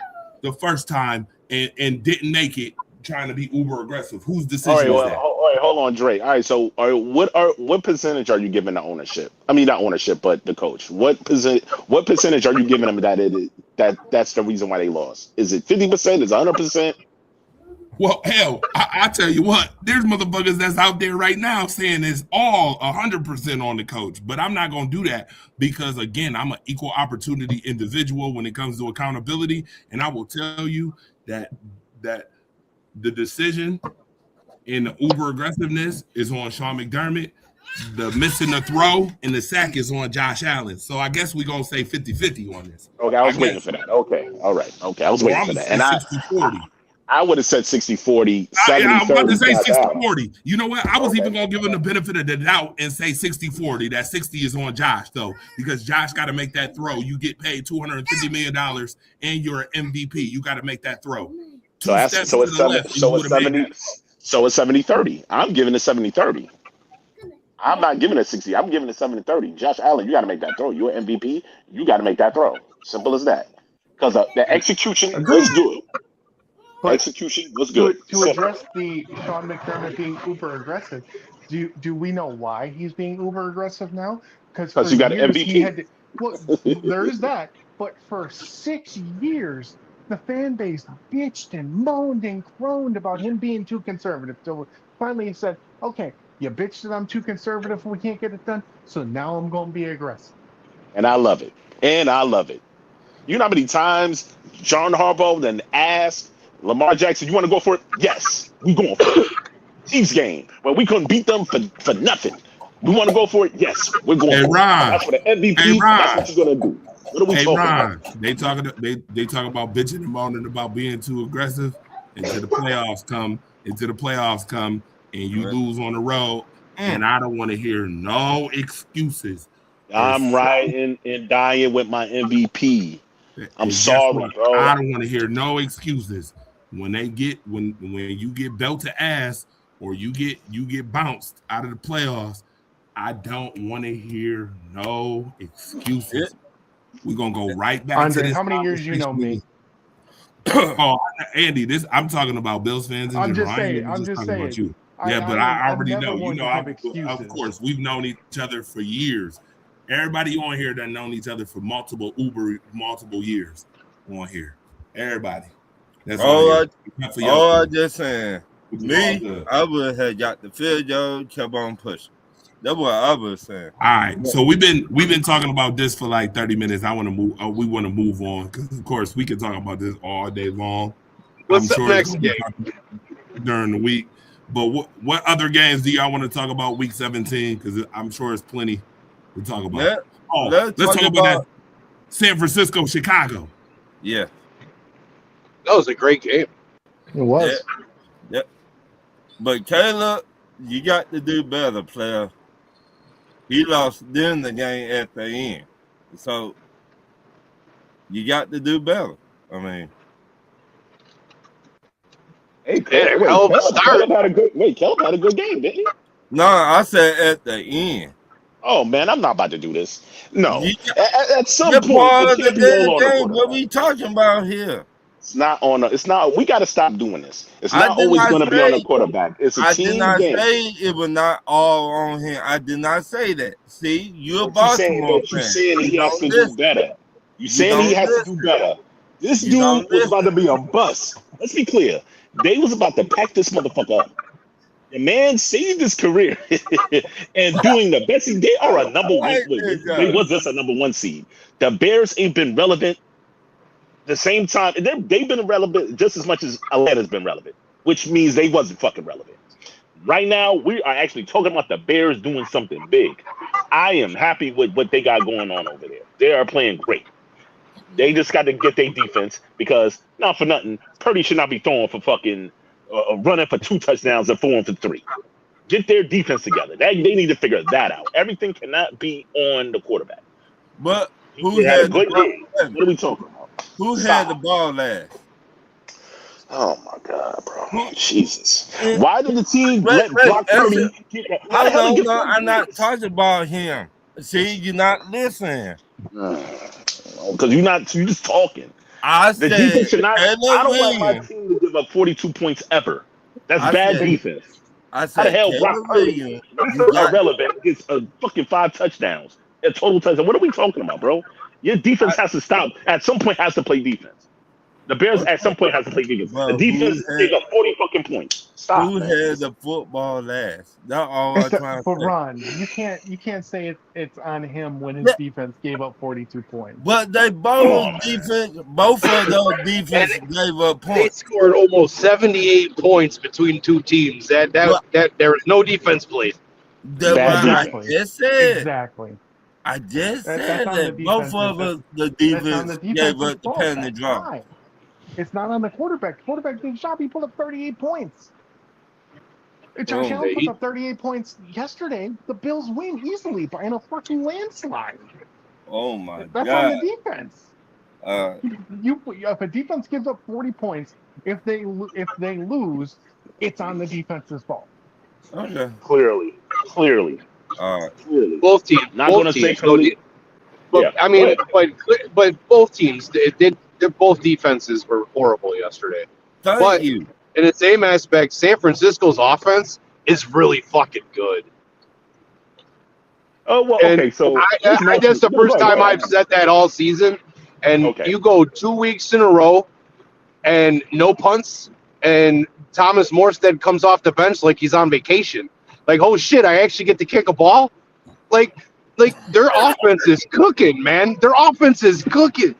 the first time and didn't make it, trying to be uber aggressive. Whose decision All right, is well, that? all right, hold on, Dre. All right, so what percentage are you giving the ownership? I mean, not ownership, but the coach. What percentage are you giving them that's the reason why they lost? Is it 50%? Is it 100%? Well, hell, I tell you what, there's motherfuckers that's out there right now saying it's all 100% on the coach, but I'm not going to do that because, again, I'm an equal opportunity individual when it comes to accountability, and I will tell you that the decision in the uber aggressiveness is on Sean McDermott. The missing the throw and the sack is on Josh Allen. So I guess we're going to say 50-50 on this. Okay, I was waiting for that. Okay, all right. Okay, I was waiting for that. And I 60-40. I would have said 60-40, I was about to 70-30. say Josh Allen. 60-40. You know what? I was Okay. even going to give him the benefit of the doubt and say 60-40. That 60 is on Josh, though, because Josh got to make that throw. You get paid $250 million and you're an MVP. You got to make that throw. So it's 70-30. I'm giving it 70-30. I'm not giving it 60. I'm giving it 70-30. Josh Allen, you got to make that throw. You're an MVP. You got to make that throw. Simple as that. Because the execution was good. But Execution was good. to address the Sean McDermott being uber aggressive, do we know why he's being uber aggressive now? Because you got an MVP. He had to, well, there is that. But for 6 years, the fan base bitched and moaned and groaned about him being too conservative. So finally he said, okay, you bitched that I'm too conservative and we can't get it done, so now I'm going to be aggressive. And I love it. You know how many times John Harbaugh then asked Lamar Jackson, you want to go for it? Yes, we going for it. Chiefs game, where we couldn't beat them for nothing. We want to go for it? Yes, we're going for it. That's what an MVP, that's what you're going to do. What are we talking about? They talk about bitching and moaning about being too aggressive until the playoffs come, and you lose on the road. And I don't want to hear no excuses. I'm riding and dying with my MVP. I'm sorry, bro. I don't want to hear no excuses. When you get belt to ass or you get bounced out of the playoffs, I don't want to hear no excuses. We're gonna go right back Andre, to this. how many years you know me? Oh, Andy, I'm talking about Bills fans in I'm general. just saying. I'm just saying. about you. Yeah, but I already know. You know, of course, we've known each other for years. Everybody on here done known each other for multiple years on here. Everybody. That's all I I just saying. Me, I would have got the field goal, kept on pushing. That's what I was saying. All right, so we've been talking about this for like 30 minutes. I want to move. We want to move on because, of course, we can talk about this all day long. What's I'm up sure next it's game? during the week. But what other games do y'all want to talk about week 17? Because I'm sure it's plenty to talk about. Let's talk about that San Francisco, Chicago. Yeah. That was a great game. It was. Yeah. But Caleb, you got to do better, player. He lost them the game at the end. So you got to do better. I mean, Hey, Yeah, hell of a start. Caleb had a good game, didn't he? no, I said at the end. Oh man, I'm not about to do this. No, You- at some The point, part it of can't the be all on the game, what quarterback. we talking about here? It's not on. It's not. We got to stop doing this. It's I not did always not going to be on the say- quarterback. It's a I team did not game. say it was not all on him. I did not say that. See, you're a But you saying, Baltimore but you fan. saying he You has don't to do listen. better. You saying he don't has to listen. do better. This You dude don't was about to be a bust. Let's be clear. They was about to pack this motherfucker up. The man saved his career and doing the best. They are a number one. They was just a number one seed. The Bears ain't been relevant. The same time, they've been relevant just as much as Atlanta's been relevant, which means they wasn't fucking relevant. Right now, we are actually talking about the Bears doing something big. I am happy with what they got going on over there. They are playing great. They just got to get their defense because, not for nothing, Purdy should not be throwing for fucking running for 2 touchdowns and 4 for 3. Get their defense together. They need to figure that out. Everything cannot be on the quarterback. But who They had a had good the game. ball? What are we talking about? Who Stop. had the ball last? Oh my God, bro! Jesus! Why did the team Wait, let wait, Brock Purdy? How the hell No, did no, Brock I'm not Purdy- talking about him. See, you're not listening. Because you just talking. I The said, defense should not. I Caleb don't want my Williams. team to give up 42 points ever. That's I bad said- defense. I How the said, hell Brock Caleb Purdy Williams. is irrelevant? Gets a fucking 5 touchdowns, a total touchdown. What are we talking about, bro? Your defense has to stop. At some point, has to play defense. The Bears at some point has to play defense. Bro, The defense who gave up 40 fucking points. Stop, Who man. had the football last? That's all I'm trying But to say. Ron, you can't say it's on him when his Yeah. defense gave up 42 points. But they Come both on, man. both of those defense gave up They points. scored almost 78 points between two teams. That there was no defense played. That's Bad what I defense. just said. Exactly. I just That's said on that the both defense. of us, the That's on defense the gave defense's up the fault. penalty That's drop. fine. It's not on the quarterback. Quarterback did his job. He put up 38 points. Josh Oh, Allen he- put up 38 points yesterday. The Bills win easily by a fucking landslide. Oh my That's god! on the defense. If a defense gives up 40 points, if they lose, it's on the defense's fault. Okay. Clearly. All right. Both teams. Not both gonna say teams. complete- But Yeah. I mean, but both teams. Their both defenses were horrible yesterday. Thank But- you. In the same aspect, San Francisco's offense is really fucking good. Oh well. And Okay. So That's the first time I've said that all season. And Okay. you go 2 weeks in a row and no punts, and Thomas Morstead comes off the bench like he's on vacation. Like, oh shit, I actually get to kick a ball? Like their offense is cooking, man. Their offense is cooking.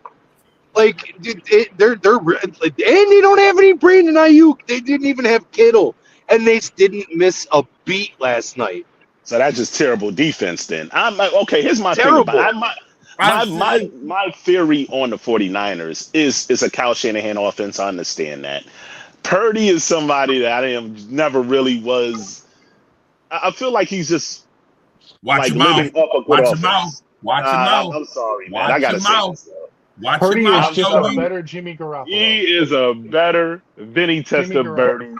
Like they're and they don't have any Brandon Ayuk. They didn't even have Kittle, and they didn't miss a beat last night. So that's just terrible defense. Then I'm like, okay. Here's my Terrible. thing. My theory on the 49ers is a Kyle Shanahan offense. I understand that. Purdy is somebody that I never really was. I feel like he's just Watch like your mouth. living up a good Watch your offense. mouth. Watch your mouth. I'm sorry, man. Watch I gotta your say mouth. this, though. Watch Purdy your is mouth, just a Joey. better Jimmy Garoppolo. He is a better Vinny Testaverde. Garoppolo.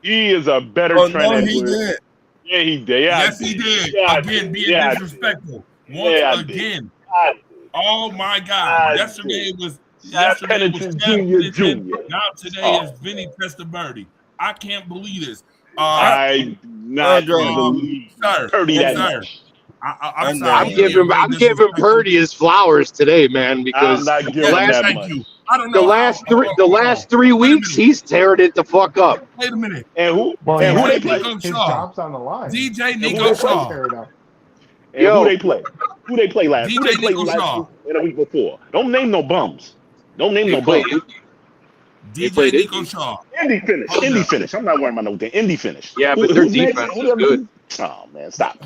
He is a better Oh Trent no, he Edwards. did. Yeah, he did. Yeah, Yes, he did. Yeah, I Again, did. being Yeah, I did. disrespectful. Yeah, I Once did. again. I did. Oh my I God. Yesterday was Chad Pennington Jr. Now today Oh. is Vinny Testaverde. I can't believe this. I not Andrew. believe Sir, Purdy that sir. much. I'm I'm sorry. I'm giving Purdy his flowers today, man, because I'm not giving last that Thank much. you. I don't know. The last 3 weeks, he's tearing it the fuck up. Wait a minute. And who? Well, and yeah, who they his play? his Shaw. job's on the line. DJ who Nico they Shaw. Fair enough. And Yo. who they play? Who they play last? Who DJ they play Nico last Shaw. week and a week before? Don't name no bums. Don't name no Play bums. DJ played Nico Indy. Shaw. Indy finish. Hold Indy up. finish. I'm not worrying about no thing. Indy finish. Yeah, but their who's next? defense Who is the- good. Oh man, stop.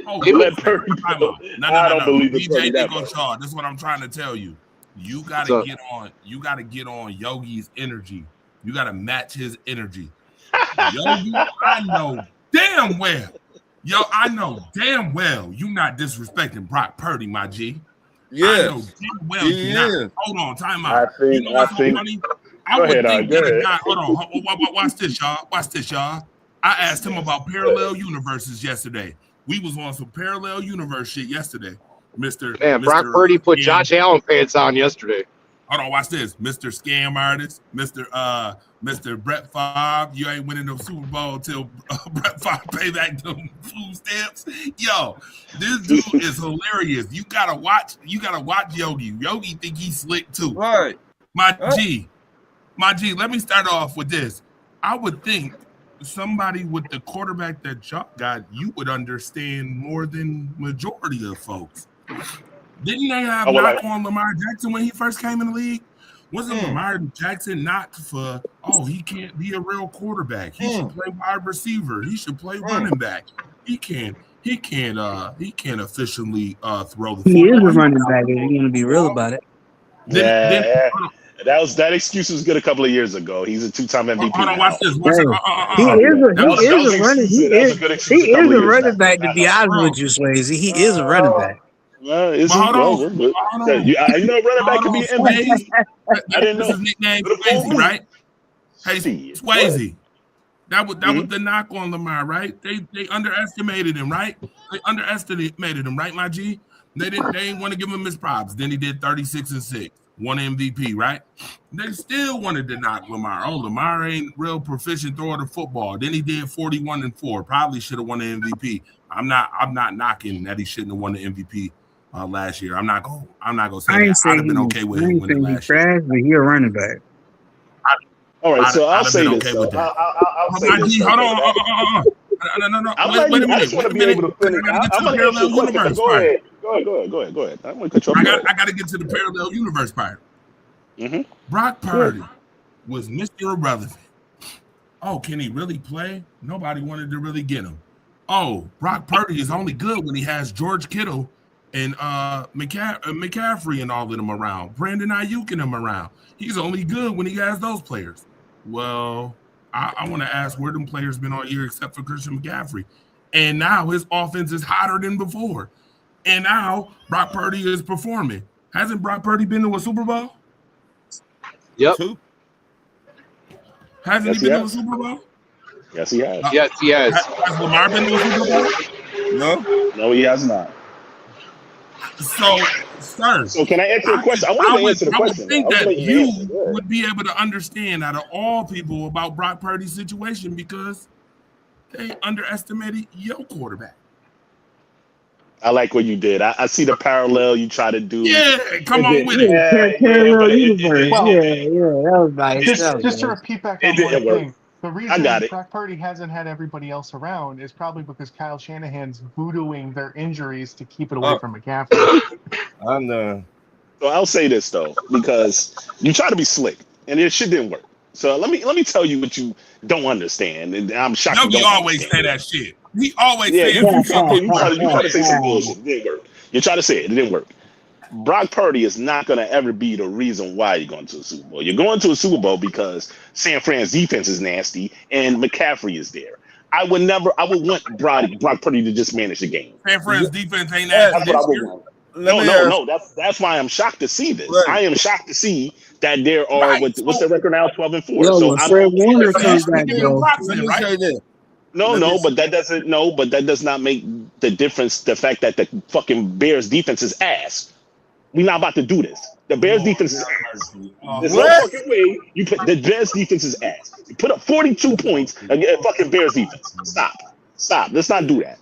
Hold You on. let Purdy Time go. out. No, I don't no. believe it's Purdy DJ that Nico much. Shaw. This is what I'm trying to tell you. You gotta So- get on. You gotta get on Yogi's energy. You gotta match his energy. Yogi, I know damn well. Yo, I know damn well you not disrespecting Brock Purdy, my G. I know Yes, damn well he you not. is. Hold on, time I out. think- You know what's I so think- funny? I Go would ahead, think go that a ahead. guy. Hold on, watch this, y'all. Watch this, y'all. I asked him about parallel universes yesterday. We was on some parallel universe shit yesterday, Mister. Man, Brock Purdy put Josh Allen pants on yesterday. Hold on, watch this, Mr. Scam Artist, Mr. Brett Favre. You ain't winning no Super Bowl till Brett Favre pay back them food stamps. Yo, this dude is hilarious. You gotta watch Yogi. Yogi think he's slick too. Right. My G. Let me start off with this. I would think somebody with the quarterback that Chuck got, you would understand more than majority of folks. Didn't they have knock on Lamar Jackson when he first came in the league? Wasn't Lamar Jackson knocked for, he can't be a real quarterback. He should play wide receiver. He should play running back. He can't efficiently throw the football. He is a running back if you're gonna be real about it. That excuse was good a couple of years ago. He's a two-time MVP. Hold on, watch this. He is a running back. To be honest with you, Swayze, he is a running back. You know, running back could be an MVP. I didn't know. His nickname Swayze, right? Hey, Swayze. That was the knock on Lamar, right? They underestimated him, right? They underestimated him, right, my G? They didn't want to give him his props. Then he did 36-6, won MVP, right? They still wanted to knock Lamar. Oh, Lamar ain't real proficient throwing the football. Then he did 41-4. Probably should have won the MVP. I'm not knocking that he shouldn't have won the MVP last year. I'm not gonna say that. I'd have been okay with him winning last year. But he a running back. All right, so I'll say this. Okay with that. I'll say this. Hold on. No. Wait a minute. I just want to be able to finish. I'm going to answer the question. Go ahead. I'm going to control. I got to get to the parallel universe part. Brock Purdy was Mr. Irrelevant. Oh, can he really play? Nobody wanted to really get him. Oh, Brock Purdy is only good when he has George Kittle and McCaffrey and all of them around. Brandon Ayuk and them around. He's only good when he has those players. Well, I want to ask where them players been all year except for Christian McCaffrey. And now his offense is hotter than before. And now Brock Purdy is performing. Hasn't Brock Purdy been to a Super Bowl? Yep. Hasn't he been to a Super Bowl? Yes, he has. Yes, he has. Has Lamar been to a Super Bowl? No, he has not. So, sir. So can I answer your question? I want to answer the question. I would think that you would be able to understand out of all people about Brock Purdy's situation because they underestimated your quarterback. I like what you did. I see the parallel you try to do. Yeah, come on with it. Parallel universe. That was nice. Just to repeat back on one thing. The reason Brock Purdy hasn't had everybody else around is probably because Kyle Shanahan's voodooing their injuries to keep it away from McCaffrey. I know. So I'll say this though, because you try to be slick, and this shit didn't work. So let me tell you what you don't understand, and I'm shocked. No, you always say that shit. He always say you try to say some bullshit. It didn't work. You try to say it didn't work. Brock Purdy is not going to ever be the reason why you're going to a Super Bowl. You're going to a Super Bowl because San Fran's defense is nasty and McCaffrey is there. I would want Brock Purdy to just manage the game. San Fran's defense ain't nasty this year. No. That's why I'm shocked to see this. Right. I am shocked to see that there are what's their record now, 12-4. So Fred Warner comes back, but that does not make the difference. The fact that the fucking Bears defense is ass. We're not about to do this. The Bears defense is ass. There's no fucking way you put the Bears defense is ass. You put up 42 points against fucking Bears defense. Stop. Let's not do that.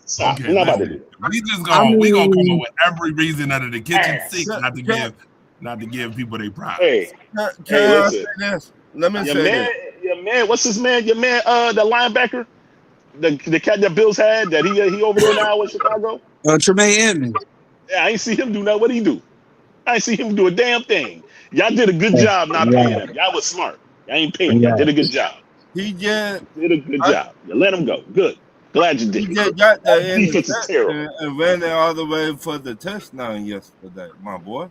Stop. Okay, we're not about to do that. We gonna come up with every reason under the kitchen sink not to give not to give people their props. Hey, Can Hey, I listen. say this? Let me your say man, this. your man, what's his man? Your man, the linebacker, the cat that Bills had that he over there now in Chicago. Tremaine Edmonds. Yeah, I ain't see him do nothing. What did he do? I ain't see him do a damn thing. Y'all did a good job not paying him. Y'all was smart. Y'all ain't paying him. Y'all did a good job. He just Did a good job. You let him go. Good. Glad you he did. just got the That defense is terrible. interception and ran it all the way for the touchdown yesterday, my boy.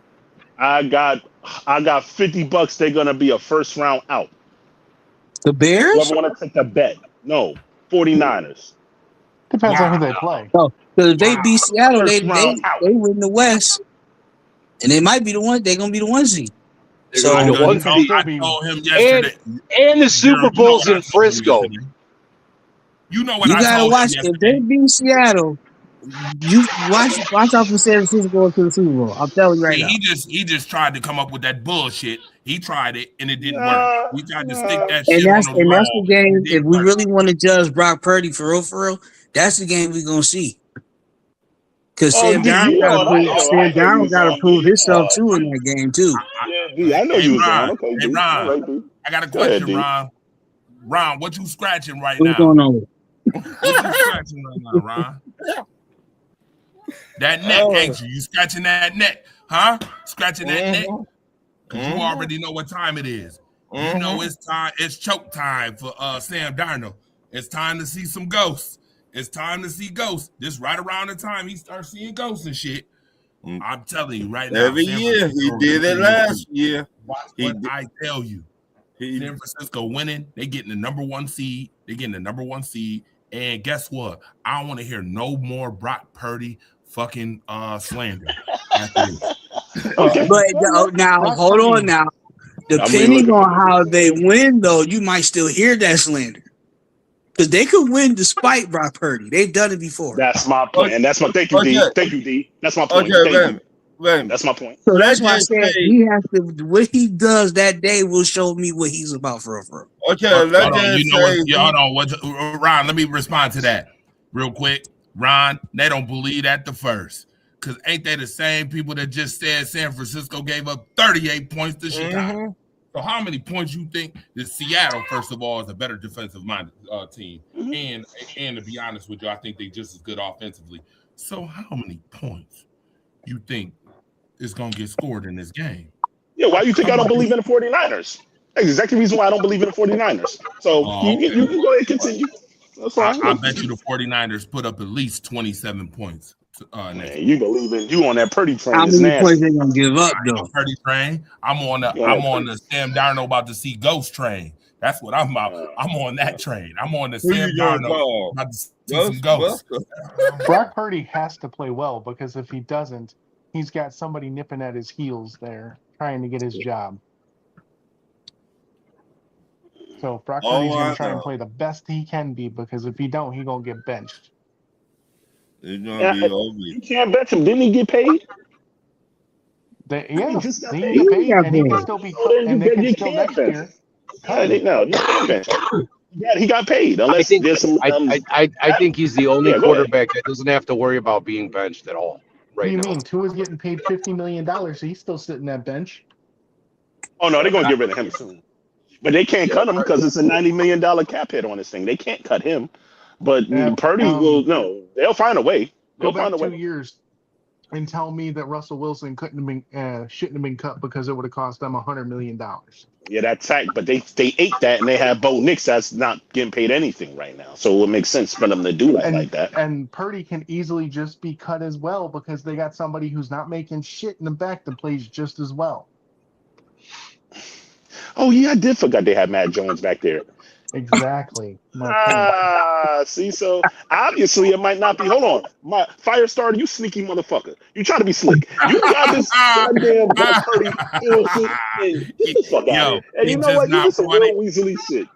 I got $50. They're gonna be a first round out. The Bears? Whoever want to take a bet? No, 49ers. Depends on who they play. No, because if they beat Seattle, they First round out. win the West, and they might be the one. They're gonna be the 1 seed. They're So gonna be the one can seed. still I be- told him yesterday. And the Super You know Bowl's what I in told him Frisco. yesterday. You know what you I gotta told watch. him If they yesterday. beat Seattle, you watch out for San Francisco going to the Super Bowl. I'm telling you right See, now. he just tried to come up with that bullshit. He tried it and it didn't work. He tried to stick that And shit on that's the the wall. game. and it If didn't we work. really want to judge Brock Purdy for real, that's the game we're gonna see. Because Sam Darnold got to prove himself too in that game too. Yeah, D, I know Hey, you was Ron, on. Okay, hey, D. Ron. All right, D. I got a Go ahead, question, D. Ron. Ron, what you scratching right What's now? going on? What you scratching right now, Ron? That neck, ain't you? You scratching that neck, huh? Scratching that neck? Because you already know what time it is. You know it's time. It's choke time for Sam Darnold. It's time to see some ghosts. It's time to see ghosts. This right around the time he starts seeing ghosts and shit. I'm telling you right now. Every San year he Francisco did it is- last year. Watch He what did- I tell you. San Francisco winning. They getting the number 1 seed. They getting the number 1 seed. And guess what? I don't want to hear no more Brock Purdy fucking slander. After this. Okay. But now, Brock hold Purdy- on now. really Depending looking on for how this. they win, though, you might still hear that slander. Because they could win despite Brock Purdy. They've done it before. That's my point, and that's my thank you, D. Okay. Thank you, D. That's my point. Okay, Thank you. wait. That's my point. So that's why I Let's said just say- he has to. What he does that day will show me what he's about for real. Okay, Hold let's on, just you know what? say Yeah, hold on. Ron, let me respond to that real quick. Ron, they don't believe that the first. Because ain't they the same people that just said San Francisco gave up 38 points to Chicago? So how many points you think that Seattle, first of all, is a better defensive-minded team? And to be honest with you, I think they just as good offensively. So how many points you think is going to get scored in this game? Yeah, why you think I don't believe in the 49ers? That's exactly the reason why I don't believe in the 49ers. So you can go ahead and continue. That's fine. I bet you the 49ers put up at least 27 points. Man, you believe in you on that Purdy train. How It's many points nasty. they gonna give up though? Purdy train. I'm on the Sam Darnold about to see ghost train. That's what I'm about. I'm on that train. I'm on the Who Sam you gonna Darnold call? about to see some ghosts. Brock Purdy has to play well because if he doesn't, he's got somebody nipping at his heels there trying to get his job. So if Brock Purdy's going to try and play the best he can be because if he don't, he's going to get benched. It's gonna be over. You can't bet him. Didn't he get paid? He just got he paid. can get paid, He got and he can paid. still be, Oh, then and you they can you still can't next bet year. No, you can't bet him. Yeah, he got paid unless there's some. I think he's the only Yeah, go ahead. quarterback that doesn't have to worry about being benched at all What do right you now. mean? Tua's getting paid $50 million, so he's still sitting that bench. Oh no, they're gonna get rid of him soon. But they can't cut him because it's a $90 million cap hit on this thing. They can't cut him. But Purdy will no. They'll find a way. Go They'll find back a 2 way. years and tell me that Russell Wilson shouldn't have been cut because it would have cost them $100 million. Yeah, that's fact. But they ate that, and they have Bo Nix that's not getting paid anything right now. So it would make sense for them to do that like that. And Purdy can easily just be cut as well because they got somebody who's not making shit in the back that plays just as well. Oh yeah, I did forget they had Matt Jones back there. Exactly. See, so obviously it might not be. Hold on, my fire starter, you sneaky motherfucker. You try to be slick. You got this goddamn Brock Purdy bullshit. And get the fuck out of here. And you know what? You did some real weaselly shit.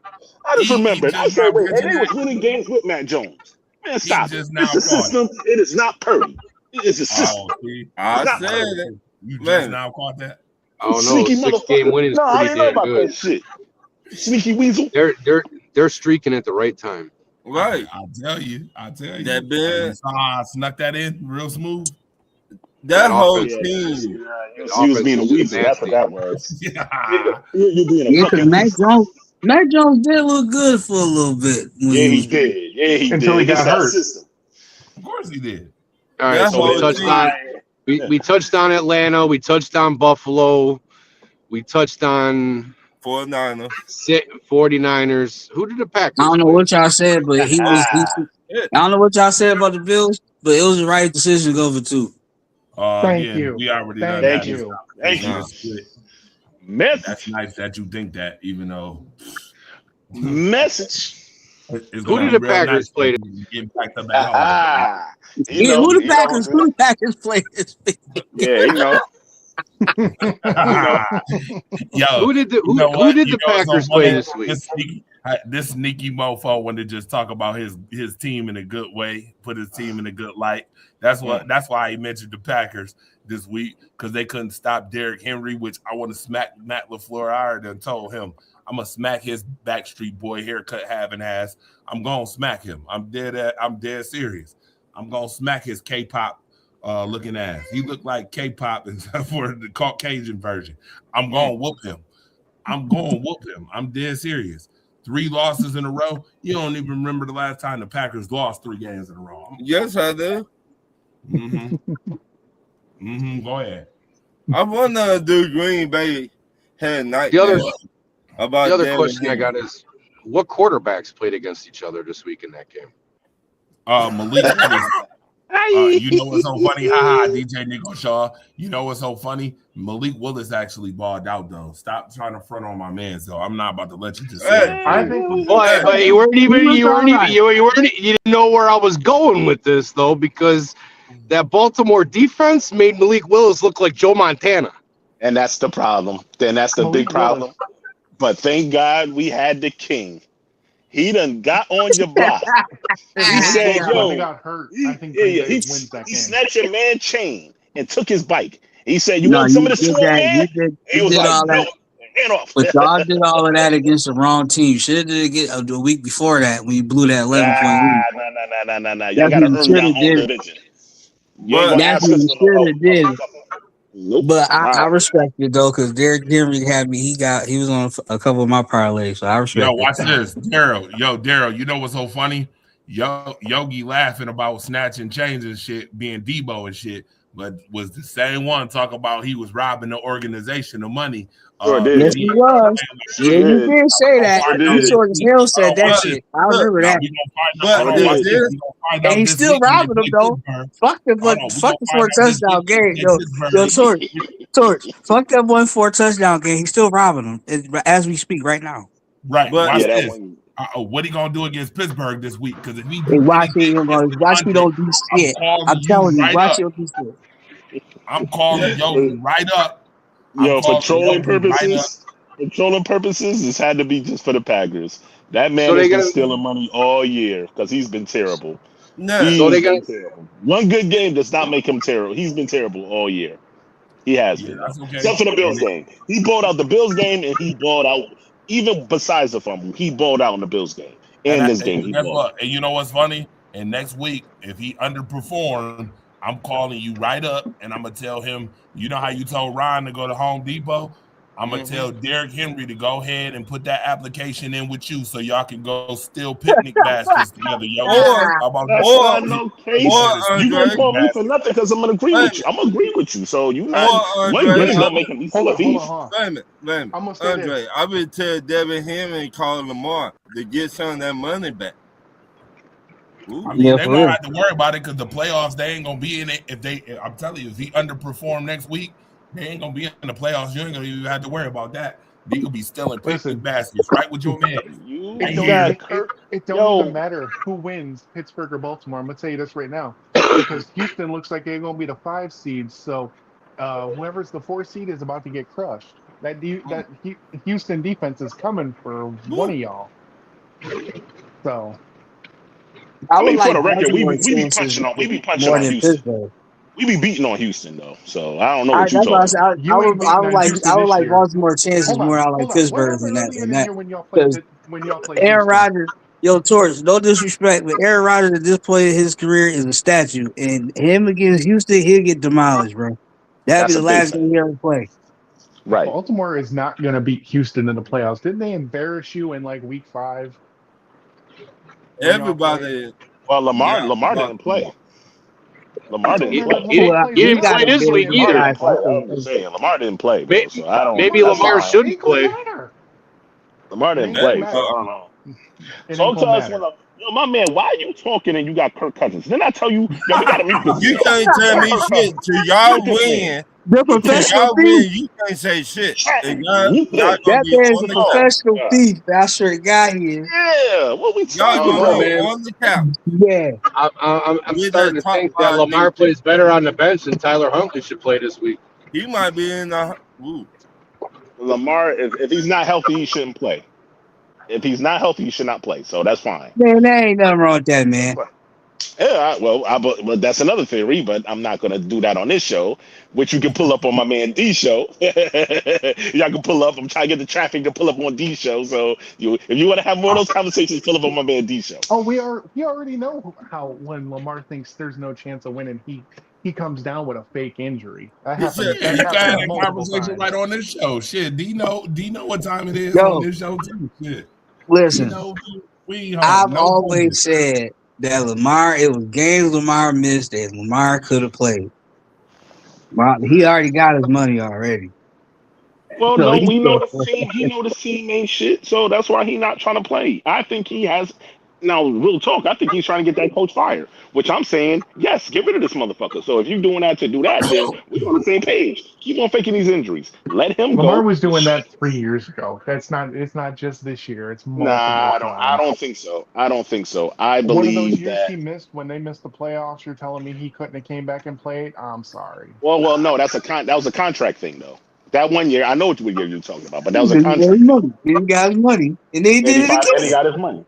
I just remembered. I said, wait, and they was winning games with Matt Jones. Man, stop it. It's a system. It is not Purdy. It is a system. I said it. You just now caught that? I don't know. Sneaky 6-game winning is No, I pretty didn't know damn about good. that shit. Sneaky weasel. They're streaking at the right time. Right. I tell you. That bad. I snuck that in real smooth. That whole offense- team. You was being a weasel. That's what that was. Yeah. You being a Yeah, because fucking Mac Jones did look good for a little bit. When Yeah, he was- did. Yeah, he Until did. he got It's that hurt. system. Of course he did. All right, That so we whole touched team. on we touched on Atlanta, we touched on Buffalo, we touched on 49ers. 49ers. Who did the Packers? I don't know play? what y'all said, but he was. I don't know what y'all said about the Bills, but it was the right decision to go for 2. Thank Yeah, you. we already Thank done that. you. Thank you. That's Message. nice that you think that, even though Message. it's Who gonna did be the real Packers nice play? getting backed up at home. Yeah, who the Packers play this week? Yeah, you know. Yo, Who did the you know who what? did You the know what's so Packers play funny? this week? This sneaky mofo wanted to just talk about his team in a good way, put his team in a good light. That's why he mentioned the Packers this week, because they couldn't stop Derrick Henry, which I want to smack Matt LaFleur. I already told him I'm gonna smack his Backstreet Boy haircut having ass. I'm gonna smack him. I'm dead serious. I'm gonna smack his K-pop looking ass. He looked like K-pop except for the Caucasian version. I'm gonna whoop him. I'm dead serious. 3 losses in a row. You don't even remember the last time the Packers lost 3 games in a row. Yes, I do. Go ahead. I wonder do Green Bay had night. The other Devin question I Henry. got is, what quarterbacks played against each other this week in that game? Malik Willis. You know what's so funny? Haha, DJ Nico Shaw. You know what's so funny? Malik Willis actually balled out though. Stop trying to front on my man. So I'm not about to let you just say Hey. that. I think But you didn't know where I was going with this though, because that Baltimore defense made Malik Willis look like Joe Montana. And that's the problem. Then that's the big problem. But thank God we had the king. He done got on your block. He said, when yo, they got hurt, I think he Green Bay wins that he game. snatched your man chain and took his bike. He said, you No, want some you of the did straw, that. man? You He was did like, all no, that. hand off. But y'all did all of that against the wrong team. You should have did it the week before that when you blew that 11-point lead. Nah. Y'all got to earn your own division. You ain't gonna That's ask what us you for should no have did. Nope. But I respect it though, because Derrick Henry had me. He was on a couple of my parlays, so I respect Yo, it. watch this. Daryl, you know what's so funny? Yogi laughing about snatching chains and shit, being Debo and shit, but was the same one talking about he was robbing the organization of money. Sure did. Yes, he was. Yeah, you did say that. Sure You did. short as hell said that shit. I remember that. And he's still robbing them though. Fuck the 4 touchdown game. Yo, Torch. Fuck that 1-4 touchdown game. He's still robbing them as we speak right now. Right. But- Watch Yeah, that this. one. What he gonna do against Pittsburgh this week? Because if he Hey, watch he don't do shit. I'm telling you, watch you. him do shit. I'm calling Yogi right up. Yo, I'm calling patrolling Yogi right purposes, this had to be just for the Packers. That man So they has been gotta- stealing money all year because he's been terrible. No. He's So they been got- terrible. One good game does not make him terrible. He's been terrible all year. He has Yeah, been. that's okay. Except for the Bills game. He balled out the Bills game and he balled out, even besides the fumble, he balled out in the Bills game. And this game, he guess balled. what? And you know what's funny? And next week, if he underperformed, I'm calling you right up and I'm gonna tell him, you know how you told Ryan to go to Home Depot? I'm gonna tell Derrick Henry to go ahead and put that application in with you so y'all can go steal picnic baskets together. Yo, Or- how about That's that? not no case. or You gonna Andre- call me for nothing because I'm gonna agree with you. I'm gonna agree with you. So you not Or one Andre- game not making me Hold feel on. Wait a minute. I'm gonna say Andre, this. I would tell Devin Henry and call Lamar to get some of that money back. Ooh. I mean, Yeah, they for won't real. have to worry about it because the playoffs, they ain't gonna be in it. I'm telling you, if he underperform next week, they ain't gonna be in the playoffs. You ain't gonna even have to worry about that. They could be stealing picnic Listen. baskets right with your man. You It got don't even matter who wins, Pittsburgh or Baltimore. I'm gonna tell you this right now, because Houston looks like they're gonna be the 5 seed. So whoever's the 4 seed is about to get crushed. That Houston defense is coming for one of y'all. So I mean, for the like record, we Baltimore be chances punching more on than Houston. Pittsburgh. We be beating on Houston though. So I don't know what That's you why I talking said about. You ain't beating on Houston I would this like year. Baltimore chances hold on, more. I like hold on. Pittsburgh What than happened earlier in the that. year when y'all played Aaron Houston? Yo, Torch, no disrespect, but Aaron Rodgers at this point in his career is a statue, and him against Houston, he'll get demolished, bro. That'd be That's the a big last fact. game he ever play. Right. Baltimore is not going to beat Houston in the playoffs. Didn't they embarrass you in like week 5? Everybody. Well, Lamar Yeah, Lamar but- didn't play. Lamar didn't play. He didn't play this week Lamar either. didn't play. I'm just saying, Lamar didn't play, bro. Maybe- So I don't. maybe that's Lamar fine. shouldn't play. Lamar didn't It play. ain't So I don't know. Talk to us when yo, my man. Why are you talking and you got Kirk Cousins? Didn't I tell you? Yo, we gotta meet this. You can't tell me shit till y'all win. The Till professional y'all win, thief. you can't say shit. And That y'all gonna That be man's on a the couch. professional Yeah. thief. I sure to God he is. Yeah, what we Y'all talking gonna be about? on the couch. Yeah. I'm With starting that to think top that five Lamar defense. plays better on the bench and Tyler Huntley should play this week. He might be in the. Ooh. Lamar, if he's not healthy, he shouldn't play. If he's not healthy, he should not play. So that's fine. Man, there ain't nothing wrong with that, man. Yeah, but that's another theory, but I'm not gonna do that on this show, which you can pull up on my man D show. Y'all can pull up. I'm trying to get the traffic to pull up on D show. So if you want to have more of those conversations, pull up on my man D show. Oh, we already know how when Lamar thinks there's no chance of winning, he comes down with a fake injury. That He said- happened. Yeah, That you can have happened that multiple conversation times. right on this show. Shit, D know what time it is Yo. on this show too. Shit. Listen, We I've no always bullshit. said that Lamar, it was games Lamar missed that Lamar could have played. Well, he already got his money already. Well, So no, he we know can't the team. He know the team ain't shit, so that's why he not trying to play. I think he has. Now, real talk. I think he's trying to get that coach fired. Which I'm saying, yes, get rid of this motherfucker. So if you're doing that to do that, then we're on the same page. Keep on faking these injuries. Let him Lamar go. was doing that 3 years ago. It's not just this year. It's multiple Nah, I times. don't think so. I don't think so. I One of those believe years that. he missed when they missed the playoffs. You're telling me he couldn't have came back and played? I'm sorry. Well, no, that was a contract thing though. That 1 year, I know what year you're talking about, but that was a He got his contract. money. He got his money. And they did it And he again. got his money.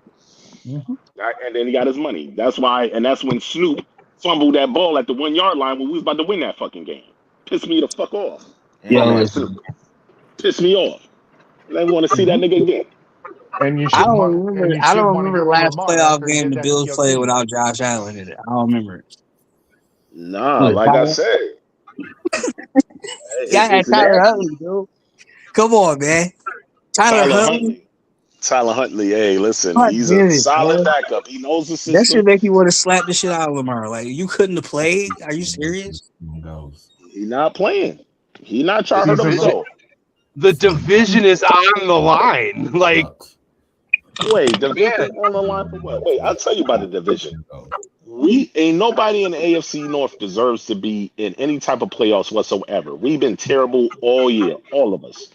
Mhm. And then he got his money. That's why, and that's when Snoop fumbled that ball at the 1 yard line when we was about to win that fucking game. Pissed me the fuck off. Yo, Man, listen. Snoop. Pissed me off. I want to see that nigga again. And you should I don't want- remember. and you I should don't want to remember hear the from last Lamar playoff after he game did the that Bills to played your without Josh Allen in it. I don't remember it. Nah, Look, like I Tyler- said. Yeah, I had it's Tyler nasty. Huntley, dude. Come on, man. Tyler Huntley. Tyler Huntley, hey, listen, God he's damn a it, solid man. backup. He knows the That system. should make you want to slap the shit out of Lamar. Like, you couldn't have played? Are you serious? Goes. He's not playing. He not trying to hurt He's a- himself. The division is on the line. Like, Wait, division on the line for what? Wait, I'll tell you about the division. We ain't nobody in the AFC North deserves to be in any type of playoffs whatsoever. We've been terrible all year, all of us.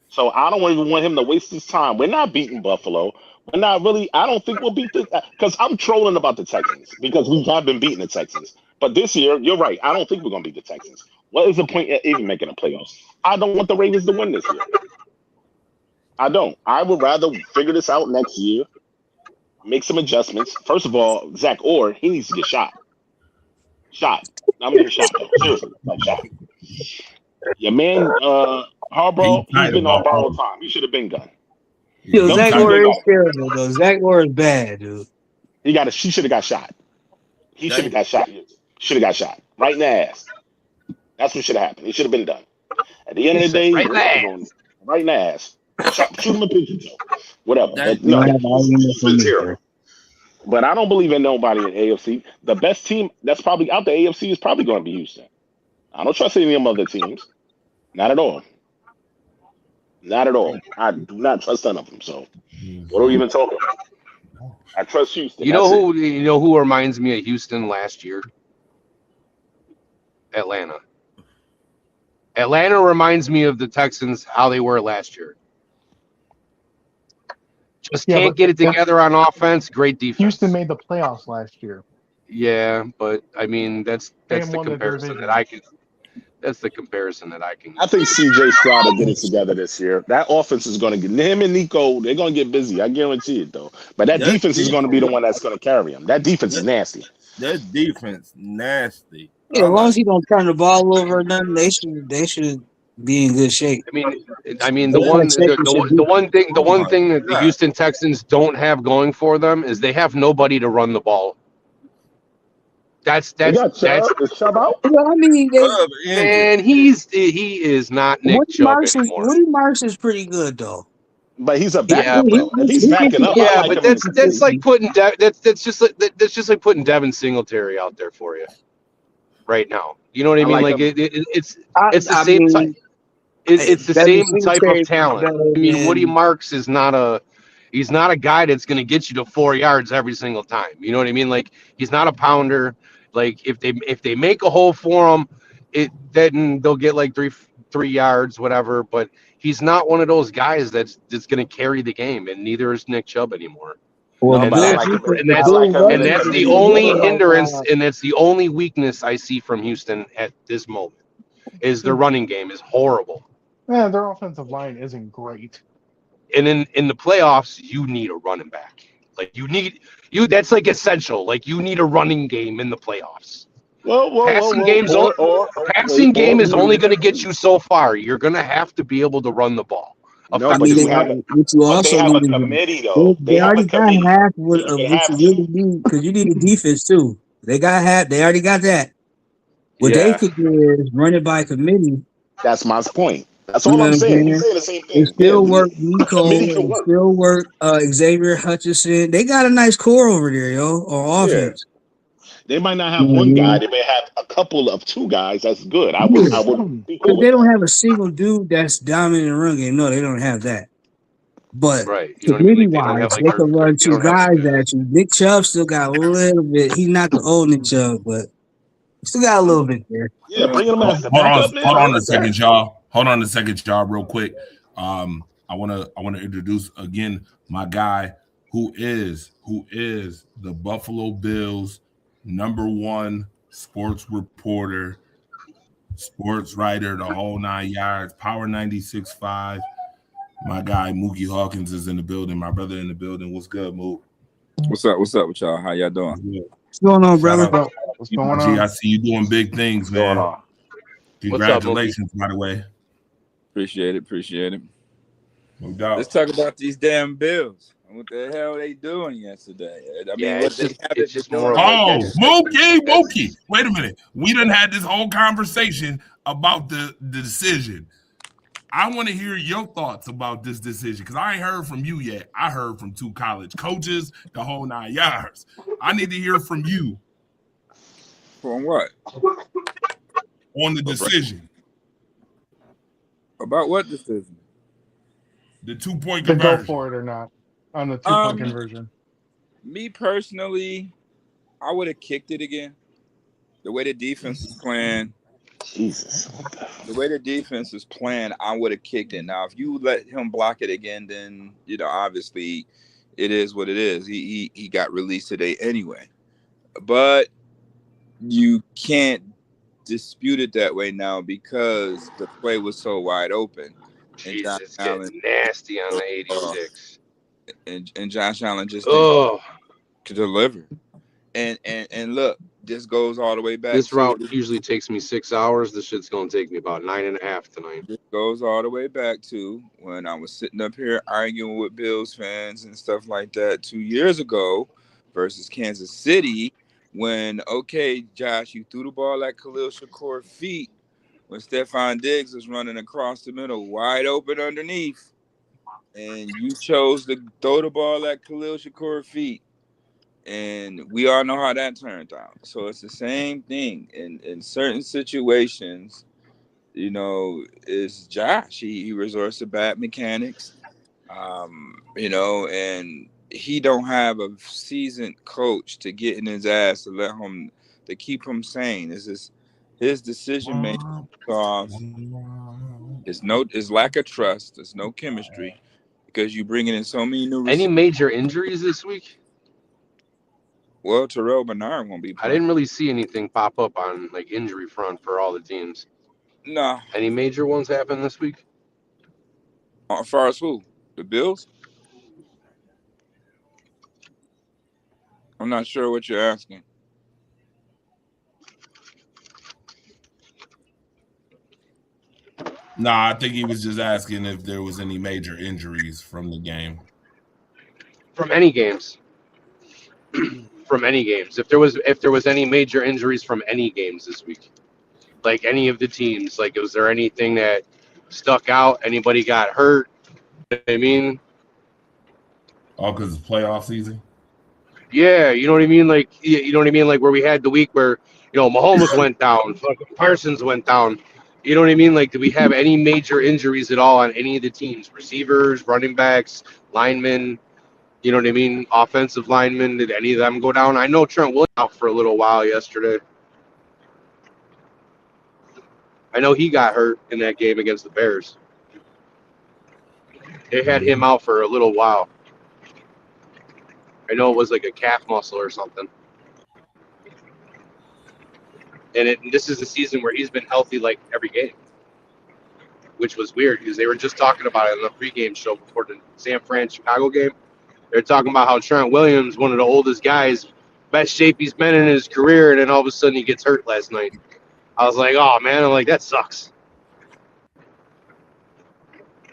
So I don't even want him to waste his time. We're not beating Buffalo. We're not really. I don't think we'll beat the. Because I'm trolling about the Texans because we have been beating the Texans. But this year, you're right. I don't think we're gonna beat the Texans. What is the point of even making the playoffs? I don't want the Ravens to win this year. I don't. I would rather figure this out next year. Make some adjustments. First of all, Zach Orr, he needs to get shot. I'm getting shot though. Seriously, like shot. Your man, Harbaugh, he's been on borrowed time. He should have been gone. Yo, No, Zach time Orr they is terrible, though. Zach Orr is bad, dude. He should have got shot. He should have got shot. Should have got shot right in the ass. That's what should have happened. It should have been done. At the end of the day, Right in the ass. right in the ass. Shoot him a picture, Joe. Whatever. That- But no, You have an argument for he's me, terrible. sir. But I don't believe in nobody in AFC. The best team that's probably out the AFC is probably going to be Houston. I don't trust any of them other teams. Not at all. Not at all. I do not trust none of them. So what are we even talking about? I trust Houston. you know who reminds me of Houston last year? Atlanta. Atlanta reminds me of the Texans, how they were last year. Just Yeah, can't but get it together on offense. Great defense. Houston made the playoffs last year. Yeah, but I mean that's They the won the comparison division. that I can. That's the comparison that I can. I think CJ Stroud will get it together this year. That offense is going to get him and Nico. They're going to get busy. I guarantee it, though. But that That's defense is going to be the one that's going to carry him. That defense is nasty. That defense nasty. Yeah, as long as he don't turn the ball over or nothing, they should be in good shape. I mean, the one thing that the Houston Texans don't have going for them is they have nobody to run the ball. That's They got Chubb. Is Chubb out? Well, I mean, and he is not Nick Chubb anymore. Woody Marks is pretty good though. But he's a Yeah, backup. If he's backing up, I Yeah, like but him in that's like putting that's just like putting Devin Singletary out there for you right now. You know what I mean? like Like him. it's the same type. It's the Devin same type of Singletary talent. better I mean, than- Woody Marks is not a guy that's going to get you to 4 yards every single time. You know what I mean? Like he's not a pounder. Like if they make a hole for him, then they'll get like three yards, whatever. But he's not one of those guys that's going to carry the game, and neither is Nick Chubb anymore. Well, And good that's defense- and that's good and that's defense- the only hindrance, and that's the only weakness I see from Houston at this moment. Is their running game is horrible. Yeah, their offensive line isn't great. And in the playoffs, you need a running back. Like that's like essential. Like you need a running game in the playoffs. Passing game is only going to get you so far. You're going to have to be able to run the ball. No, I but mean, you have a, what you but also they have a need to do- committee though. They have already a got committee. half of what They you have really need because you need a defense too. They got half. They already got that. What they Yeah. could do is run it by committee. That's my point. That's You all know I'm what I'm saying. saying? He's saying the same thing. It still Yeah, work Nico. committee could It work. still work Xavier Hutchinson. They got a nice core over there, yo, on Yeah. offense. They might not have one guy. They may have a couple of two guys. That's good. I would be cool. But they don't have a single dude that's dominant in the run game. No, they don't have that. But Right. You know what I mean? committee Like, they don't have wise, like they can run they two don't have guys like at you. Nick Chubb still got a little bit. He's not the old Nick Chubb, but he still got a little bit there. Yeah, bring him as the Hold backup. on, man. hold I on a like second, that. y'all. Hold on a second, y'all, real quick. I wanna introduce again my guy who is the Buffalo Bills #1 sports reporter, sports writer, the whole 9 yards, Power 96.5. My guy Mookie Hawkins is in the building. My brother in the building. What's good, Mook? What's up? What's up with y'all? How y'all doing? What's going on, brother? Shout out. What's going G, on? I see you doing big things, man. What's up, Mookie? Congratulations, by the way. Appreciate it. No doubt. Let's talk about these damn Bills. What the hell they doing yesterday? I mean, Yeah, what it's they just- haven't it's just been more doing. of Oh, Mookie. Wait a minute. We done had this whole conversation about the decision. I want to hear your thoughts about this decision because I ain't heard from you yet. I heard from 2 college coaches, the whole 9 yards. I need to hear from you From what? on the decision. About what decision? The 2-point To go conversion. for it or not on the 2-point Um, conversion. Me personally, I would have kicked it again. The way the defense is playing, Jesus. I would have kicked it. Now, if you let him block it again, then obviously, it is what it is. He got released today anyway, but you can't dispute it that way now because the play was so wide open. And Jesus, Josh it's Allen getting nasty on the 86. and Josh Allen just Oh, to deliver. And look, this goes all the way back. this to- route usually takes me 6 hours. This shit's gonna take me about 9.5 tonight. This goes all the way back to when I was sitting up here arguing with Bills fans and stuff like that 2 years ago versus Kansas City. When, okay, Josh, you threw the ball at Khalil Shakur's feet when Stephon Diggs was running across the middle, wide open underneath, and you chose to throw the ball at Khalil Shakur's feet. And we all know how that turned out. So it's the same thing in certain situations. Is Josh. He resorts to bad mechanics, and he don't have a seasoned coach to get in his ass to keep him sane. This is his decision making off. It's lack of trust. There's no chemistry because you bringing in so many new. Any major injuries this week? Well, Terrell Bernard won't be I playing. didn't really see anything pop up on like injury front for all the teams. No. Any major ones happen this week? As far as who? The Bills? I'm not sure what you're asking. Nah, I think he was just asking if there was any major injuries from the game. From any games. From any games. If there was any major injuries from any games this week. Like any of the teams. Like, was there anything that stuck out? Anybody got hurt? You know what I mean? Oh, because it's playoff season? Yeah, you know what I mean? Like, you know what I mean? Like where we had the week where, Mahomes went down, fucking Parsons went down. You know what I mean? Like, did we have any major injuries at all on any of the teams? Receivers, running backs, linemen, you know what I mean? Offensive linemen, did any of them go down? I know Trent Williams out for a little while yesterday. I know he got hurt in that game against the Bears. They had him out for a little while. I know it was like a calf muscle or something. And this is the season where he's been healthy like every game, which was weird because they were just talking about it in the pregame show before the San Fran Chicago game. They're talking about how Trent Williams, one of the oldest guys, best shape he's been in his career, and then all of a sudden he gets hurt last night. I was like, oh man, I'm like, that sucks.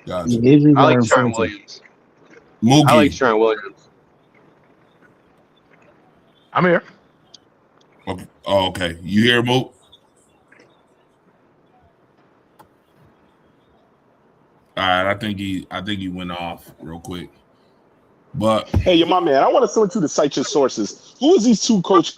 Gotcha. I like Trent Williams. Mookie. I like Trent Williams. I'm here. Okay. Oh, okay. You hear Mook? All right, I think he went off real quick. But hey, my man, I want to want you to cite your sources. Who is these two coaching?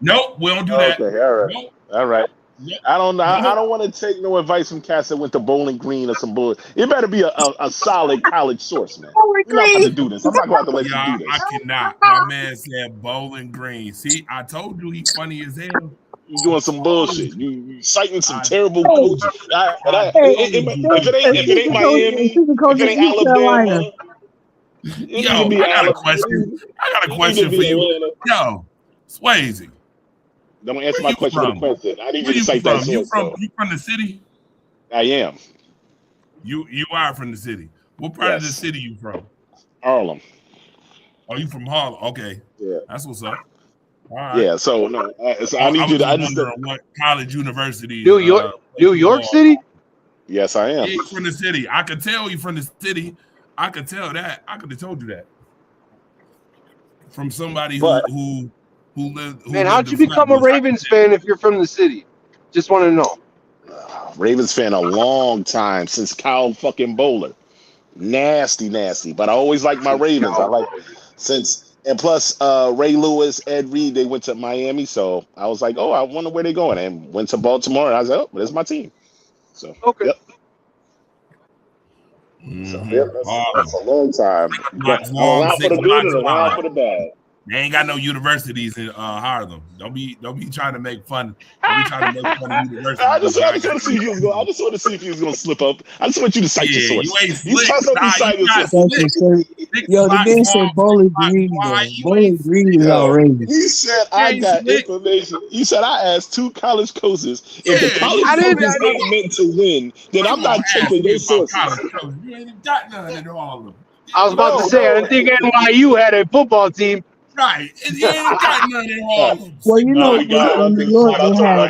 Nope, we don't do that. Okay, all right, Nope. all right. Yep. I don't want to take no advice from cats that went to Bowling Green or some bull. It better be a solid college source, man. We're not going to do this. I'm not going to let Yeah, you do this. I cannot. My man said Bowling Green. See, I told you he's funny as hell. You doing some bullshit. You citing some terrible coaches. If it ain't Miami, if it ain't Alabama, Yo, I got a question. I got a question for you. Yo, Swayze. Don't answer my question with a question. I need you to cite from? that You source. You from the city? I am. You are from the city. What part of the city you from? Harlem. Oh, you from Harlem? Okay. Yeah. That's what's up. All right. Yeah, so no, so I need you to. I just wondering what college university. New York City. Yes, I am. He's from the city. I could tell you from the city. I could tell that. I could have told you that from somebody who lived. Man, how'd you become a Ravens fan if you're from the city? Just want to know. Ravens fan a long time since Kyle fucking Bowler. Nasty. But I always like my Ravens. I like and plus Ray Lewis, Ed Reed, they went to Miami, so I was like, oh, I wonder where they're going, and went to Baltimore, and I was like, oh, there's my team. So okay. Yep. So, that's a long time. Around for the good and around for the bad. They ain't got no universities in Harlem. Don't be trying to make fun. Don't be trying to make fun of universities. I just want to see if he was going. I just want to see if he was going to slip up. I just want you to cite your source. You ain't Yo, the man said Bowling Green. Bowling Green is outrageous. He said I got information. He said I asked two college coaches. If the college coach is not meant to win, then I'm not checking their sources. You ain't got none in Harlem. I was about to say, I didn't think NYU had a football team. Right. You ain't got none in Harlem. Well, in New York, they have,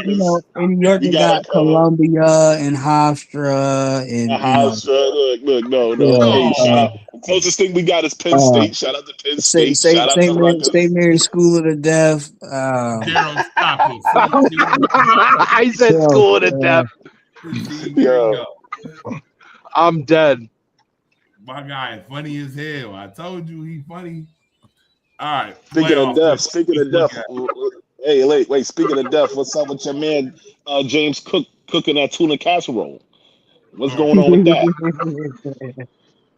in New York, they got Columbia and Hofstra. And Hofstra, look, no. Hey, shout out. The closest thing we got is Penn State. Shout out to Penn State. St. Mary's School of the Deaf. I said School of the Deaf. Yo. I'm dead. My guy, funny as hell. I told you he funny. All right. Speaking of deaf. Hey, wait. Speaking of deaf, what's up with your man James Cook cooking that tuna casserole? What's going on with that?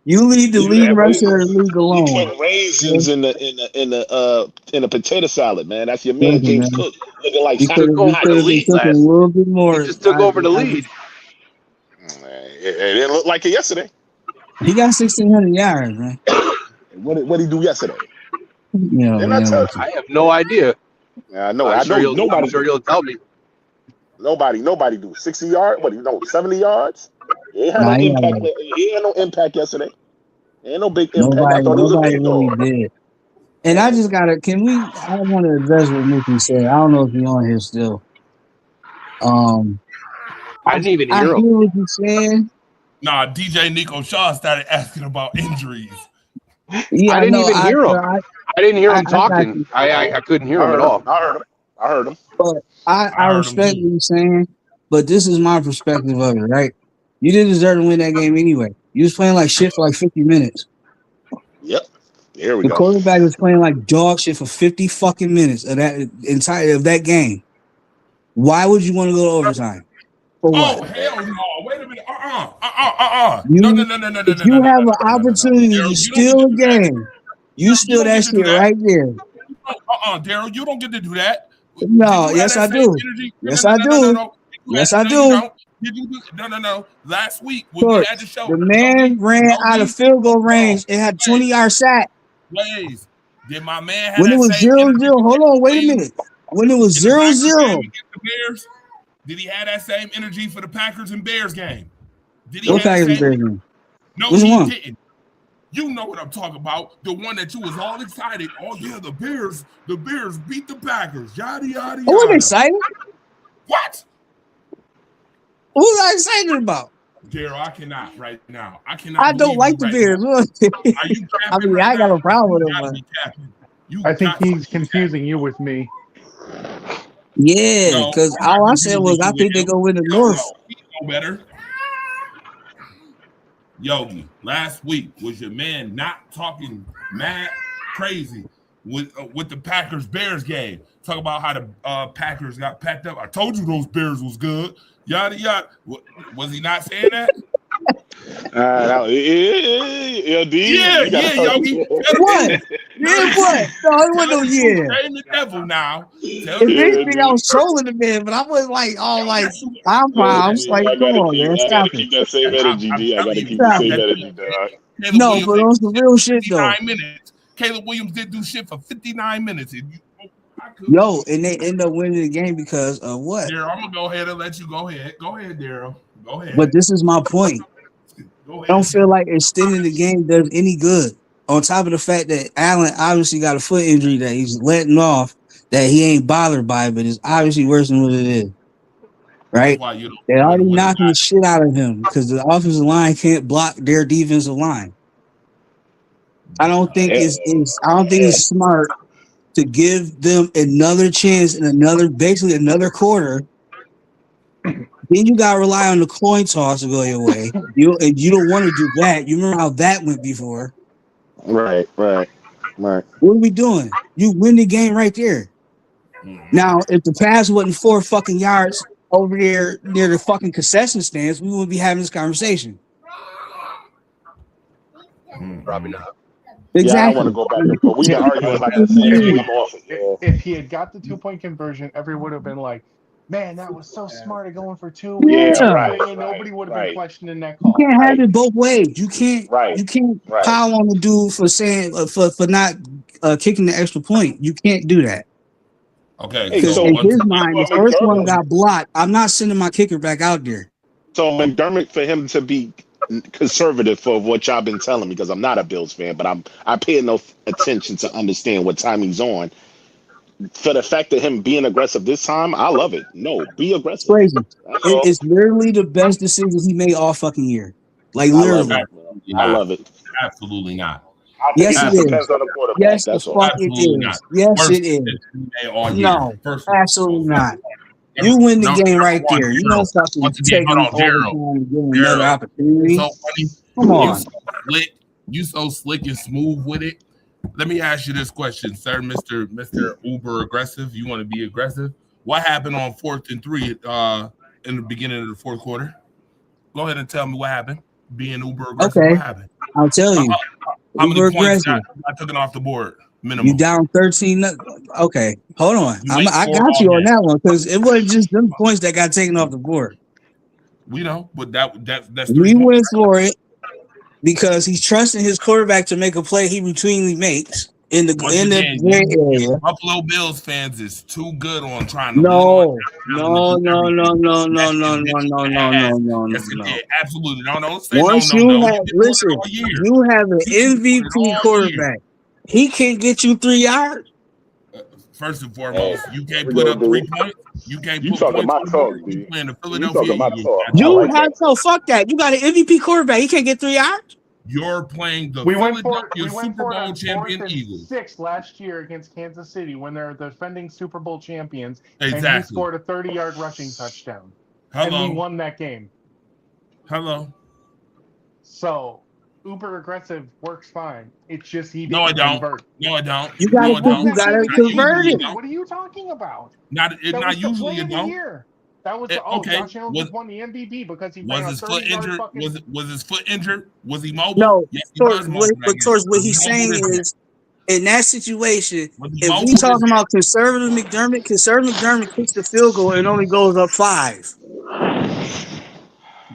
You leave the league wrestler league alone. He put raisins in the potato salad, man. That's your man James Cook looking like he took over the lead. He just took over the lead. It didn't look like it yesterday. He got 1,600 yards, man. What did he do yesterday? I have no idea. I know. Nobody. I'm sure you'll tell me. Nobody do 60 yards. 70 yards? He had no impact yesterday. Ain't no big impact. I thought it was a big dog. Did. And I just gotta. I want to address what Mookie said. I don't know if he's on here still. I didn't even I hear hear him. what you're saying. Nah, DJ Nico Shaw started asking about injuries. Yeah, I didn't even hear him. I didn't hear him got talking. you. I couldn't hear I him at heard all. him. I heard him. But I I heard respect him what you're saying, but this is my perspective of it, right? You didn't deserve to win that game anyway. You was playing like shit for like 50 minutes. Yep. Here we The go. quarterback was playing like dog shit for 50 fucking minutes of that game. Why would you want to go to overtime? For Oh what? hell no! Wait a minute. You, No. if you have an opportunity to steal a game, you steal that shit right there. Daryl, you don't get to do that. No, yes I do. Yes I do. Yes I do. Did you do? No. Last week when we Torch, had the show, the man ran out of field goal range and had 20-yard sack. Blaze. Did my man have When it that was same 0-0, energy hold on, wait a minute. When it was in the Packers 0-0, game against the Bears? Did he have that same energy for the Packers and Bears game? Did he no have the Packers same? Bears game. No, Which he one? didn't. You know what I'm talking about. The one that you was all excited. Oh yeah, the Bears beat the Packers. Yada yada I wasn't yada. excited. What? What was I excited about? Daryl, I cannot right now. I cannot. I don't believe like you the right Bears. now. Are you I capping mean, right I ain't got now? no problem with You it, gotta but be capping. You I think got to he's be confusing you with me. yeah, No, because I'm not all I said was confusing I you think they with go win the him. North. No, he know better. Yogi, last week was your man not talking mad crazy with the Packers Bears game. Talk about how the Packers got packed up. I told you those Bears was good. Yada yada. Was he not saying that? Yogi. What? Yeah, what? No, it wasn't no yeah. Saying the devil now. If anything, I was trolling the man, but I was like, all like, I'm fine. I was like, come on, man, I stop gotta it. keep that same energy, G. I gotta keep the Stop same it. energy, dog. No, but on some real shit though. 59 minutes. Caleb Williams did do shit for 59 minutes. Yo, and they end up winning the game because of what? Daryl, I'm gonna go ahead and let you go ahead. Go ahead, Daryl. Go ahead. But this is my point. Go I don't feel like extending the game does any good. On top of the fact that Allen obviously got a foot injury that he's letting off, that he ain't bothered by, but it's obviously worse than what it is. Right? They're already knocking the shit out of him because the offensive line can't block their defensive line. I don't think it's smart to give them another chance in basically another quarter. Then you gotta rely on the coin toss to go your way. You don't want to do that. You remember how that went before. Right. What are we doing? You win the game right there. Now, if the pass wasn't 4 fucking yards over there near the fucking concession stands, we wouldn't be having this conversation. Probably not. Exactly. Yeah, I want to go back and forth. We can argue about the same thing. I'm off it. If he had got the 2-point conversion, everyone would have been like, man, that was so smart at going for 2. Yeah, right, And nobody would have been questioning that You call. can't have it both ways. You can't pile on the dude for saying for not kicking the extra point. You can't do that. Okay. Because in his mind, the first one got blocked. I'm not sending my kicker back out there. So McDermott, for him to be conservative for what y'all been telling me, because I'm not a Bills fan, but I pay enough attention to understand what time he's on. For the fact of him being aggressive this time, I love it. No, be aggressive. Crazy. It's literally the best decision he made all fucking year. Like literally. I love it. Absolutely not. Yes, it is. Depends on the quarterback. Yes, That's the all. fuck it is. Yes, it is. No, absolutely not. You win the game right there. You don't fucking take him overtime and give him another opportunity. So funny. Come on. You so slick and smooth with it. Let me ask you this question, sir, Mr. Uber aggressive. You want to be aggressive? What happened on 4th and 3 in the beginning of the fourth quarter? Go ahead and tell me what happened. Being Uber aggressive, Okay. what happened? I'll tell you. How many Uber points aggressive. I took it off the board? Minimum. You down 13. Okay, hold on. I got you on that one because it wasn't just them points that got taken off the board. We know, but that's we went for it because he's trusting his quarterback to make a play he routinely makes in the area. Buffalo Bills fans is too good on trying to No. Yes, it did. Absolutely. No. Once you have an MVP quarterback. He can't get you 3 yards. First and foremost, you can't we put gonna up do 3 it. points. You can't You put talking points my on the talk, board. You B. playing the You Philadelphia talking my Eagles. talk. I I You like have that. no fuck that. You got an MVP quarterback. He can't get 3 yards. You're playing the We went for it. Philadelphia We went Super for it Bowl on 4th champion and Eagles. 6 last year against Kansas City when they're the defending Super Bowl champions, and he Exactly. scored a 30-yard rushing touchdown, and we Hello. won that game. Hello. So uber aggressive works fine. It's just he No, I didn't don't. convert. No, I don't. You No, I gotta don't. you gotta Not convert usually it. don't. What are you talking about? Not That not was the usually play it of the don't. year. That was the Okay. Josh Allen Was just won the MVP because he was ran a his foot 30-yard injured? fucking. Was his foot injured? Was he mobile? No, Yes, he Torch, was mobile. but Torch, what Was he he's mobile saying this year? is, in that situation, Was he if mobile we this talking year? about conservative McDermott kicks the field goal and only goes up 5.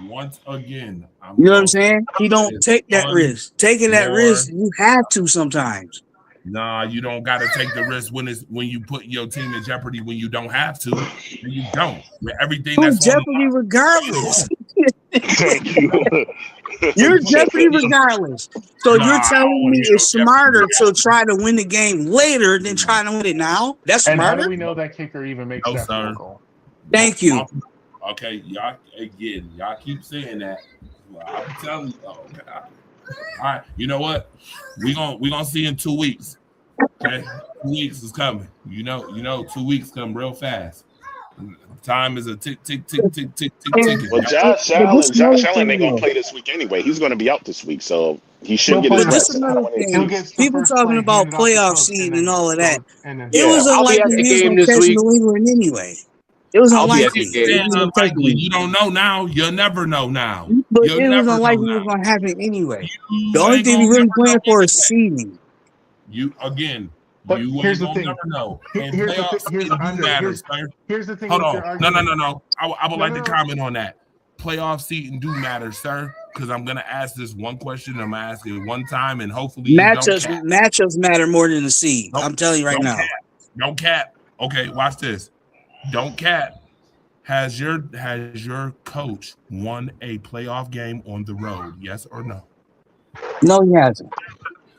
Once again, You know what I'm saying? He don't take that on risk. Taking that your- risk, you have to sometimes. Nah, you don't got to take the risk when you put your team in jeopardy when you don't have to. And you don't. With everything You're that's on the jeopardy regardless. Thank you. You're jeopardy regardless. So Nah, you're I don't telling wanna me hear it's no smarter jeopardy. to try to win the game later than trying to win it now? That's And how do smarter. we know that kicker even makes No, that sir. field goal? Thank you. Okay, y'all again. Y'all keep saying that. Well, I'm telling you. Oh, God. All right, you know what? We gonna see in 2 weeks. Okay, 2 weeks is coming. You know, 2 weeks come real fast. Time is a tick, tick, tick, tick, tick, tick, ticking. Well, Josh Allen ain't gonna play this week anyway. He's gonna be out this week, so he should He'll get play his But this next is rest. I another don't want to He'll thing. get the People first talking play about handed off the playoff coach, seed and and all of that. and then It was I'll be unlikely at the he was game going this to catch week. New England anyway. It was I'll be at unlikely. the He game. was going to catch Unlikely. New You England. don't know now. You'll never know now. But You'll it was never unlikely know it was now. going to happen anyway. You The only ain't thing we gonna really never playing know for is anyway. seeding. You again. But You here's ain't the gonna thing. never know. And Here's the playoff thing. Here's seeding do Andre. matter, sir. Here's the thing Hold with on. your argument. No. I would like to No. comment on that. Playoff seating do matter, sir. Because I'm gonna ask this one question. I'm gonna ask it one time, and hopefully you don't cap. Matchups matter more than the seed. Don't- I'm telling you right don't now. cap. Don't cap. Okay, watch this. Don't cap. Has your coach won a playoff game on the road? Yes or no? No, he hasn't.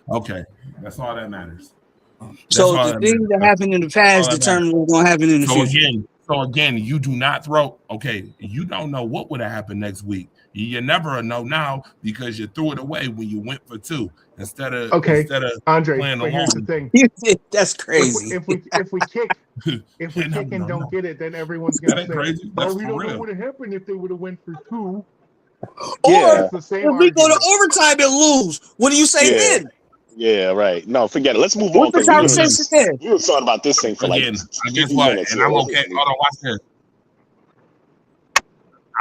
Okay, that's all that matters. So all the that things matters. that happened in the past that determine what's going to happen in the So future. again, you do not throw. Okay, you don't know what would have happened next week. You never know now because you threw it away when you went for 2 instead of Andre, playing but here's the along. thing. That's crazy. If we kick and don't get it, then everyone's That gonna ain't say, crazy. "Well, That's we for don't know real. what would have happened if they would have went for 2." Or It's the same if we go to argument. overtime and lose, what do you say Yeah. then? Yeah, right. No, forget it. Let's move on. What's the 'Cause we was conversation just- there? We was talking about this thing for like Again, 50 guess what? minutes. And here. I'm Let's okay. just move Hold on, on. watch this.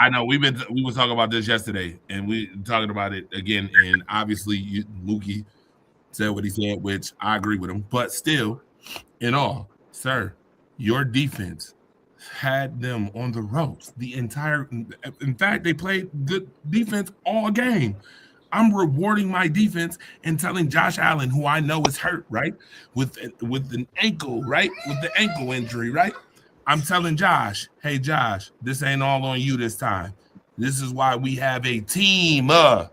I know we were talking about this yesterday, and we talking about it again. And obviously, Mookie said what he said, which I agree with him. But still, in all, sir, your defense had them on the ropes the entire. In fact, they played good defense all game. I'm rewarding my defense and telling Josh Allen, who I know is hurt, right, with an ankle, right, with the ankle injury, right. I'm telling Josh, hey, Josh, this ain't all on you this time. This is why we have a team. And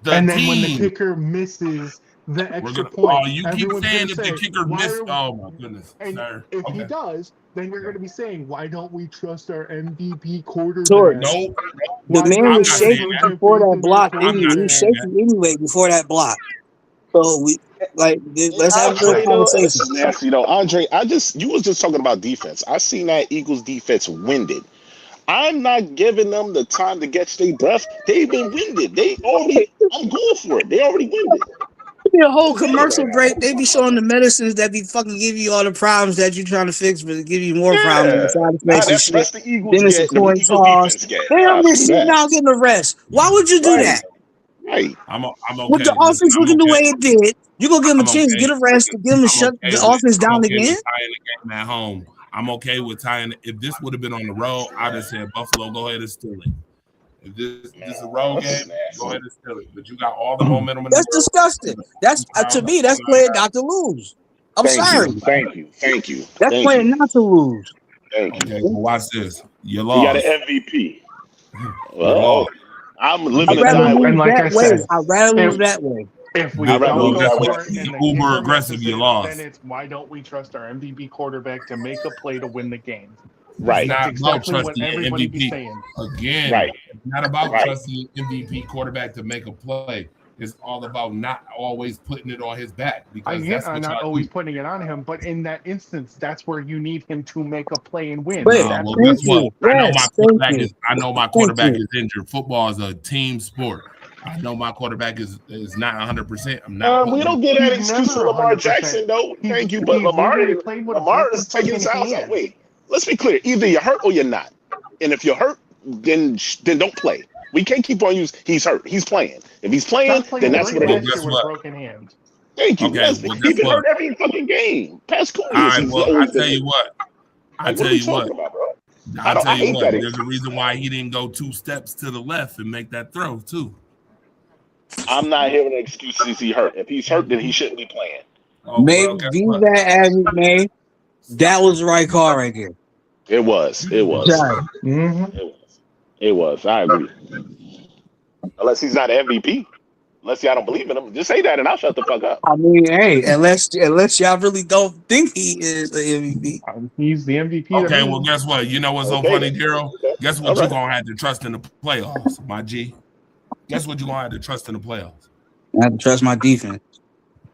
then team. when the kicker misses the We're extra gonna, point, you keep everyone's saying gonna if say, the kicker "Why missed, are oh my goodness, And sir. if he Okay. does, then you're going to be saying, "Why don't we trust our MVP quarterback?" Torch. No, The Why man doesn't was not shaking saying that. before that block I'm anyway. not He was saying shaking anyway before that block. So let's have a Andre, good though, this conversation. is nasty though. Andre, you was just talking about defense. I seen that Eagles defense winded. I'm not giving them the time to catch their breath. They've been winded. I'm going for it. They already winded. Be a whole They're winded commercial right now. break. They be showing the medicines that be fucking give you all the problems that you're trying to fix, but give you more problems. The side Nah, effects and shit. that's the Eagles Then it's a get. The coin Eagles toss. defense get. They Nah, don't been screw sitting that. down getting a rest. Why would you do Right. that? Right. I'm okay. With the Listen, offense I'm looking the okay. way it did, you gonna give them a I'm chance to okay. get a rest to give them to shut okay the offense I'm down okay again. with tying the game at home. I'm okay with tying. If this would have been on the road, I'd have said Buffalo, go ahead and steal it. If this is a road game, go ahead and steal it. But you got all the momentum in That's the world. disgusting. That's to me, that's playing not to lose. I'm sorry. Thank you. That's Thank playing you. not to lose. Thank you. Okay, well, watch this. You You got lost. an MVP. You Well, lost. I'm I'd living and rather dying with And lose like that I way. said, I'd rather lose if- that way. If we I'd rather don't lose go that for way. it and the Uber kicker aggressive, misses you it, lost. then it's why don't we trust our MVP quarterback to make a play to win the game? Right. It's not That's about exactly what trusting your everybody be MVP. saying. Again, Right. it's not about Right. trusting your MVP quarterback to make a play. It's all about not always putting it on his back I because get that's what not y'all always do. putting it on him, but in that instance, that's where you need him to make a play and win. Wait, That's Well, what guess thank what? you. I know my Yes, thank quarterback you. is. I know my Thank quarterback you. is injured. Football is a team sport. I know my quarterback is not 100%. I'm not. We putting don't him. get that He's excuse for never Lamar 100%. Jackson, though. He's- Thank you, but he's Lamar literally played with a Lamar broken is taking his fucking house out. hand. Wait, let's be clear. Either you're hurt or you're not. And if you're hurt, then don't play. We can't keep on using. He's hurt. He's playing. If he's playing, Josh played then that's great what it last is. year Guess with a what? broken hand. Thank you. Okay, Yes, well, he's guess been what? hurt every fucking game. Past All right. Cooley, Well, I always tell been you hurt. what. I Like, what tell are we you what. talking about, bro? I tell I you hate what. that There's a excuse. reason why he didn't go 2 steps to the left and make that throw too. I'm not hearing excuses. He hurt. If he's hurt, then he shouldn't be playing. Oh Maybe well, guess be what? that as it may, that was the right call right there. It was. It was. Sorry. Mm-hmm. It was. It was. I agree. Unless he's not an MVP. Unless y'all don't believe in him, just say that and I'll shut the fuck up. I mean, hey, unless y'all really don't think he is the MVP. He's the MVP. to Okay, me. well, guess what? You know what's so Okay, funny, then. Daryl? Okay. Guess what All you're right. gonna have to trust in the playoffs, my G. Guess what you're gonna have to trust in the playoffs. I have to trust my defense.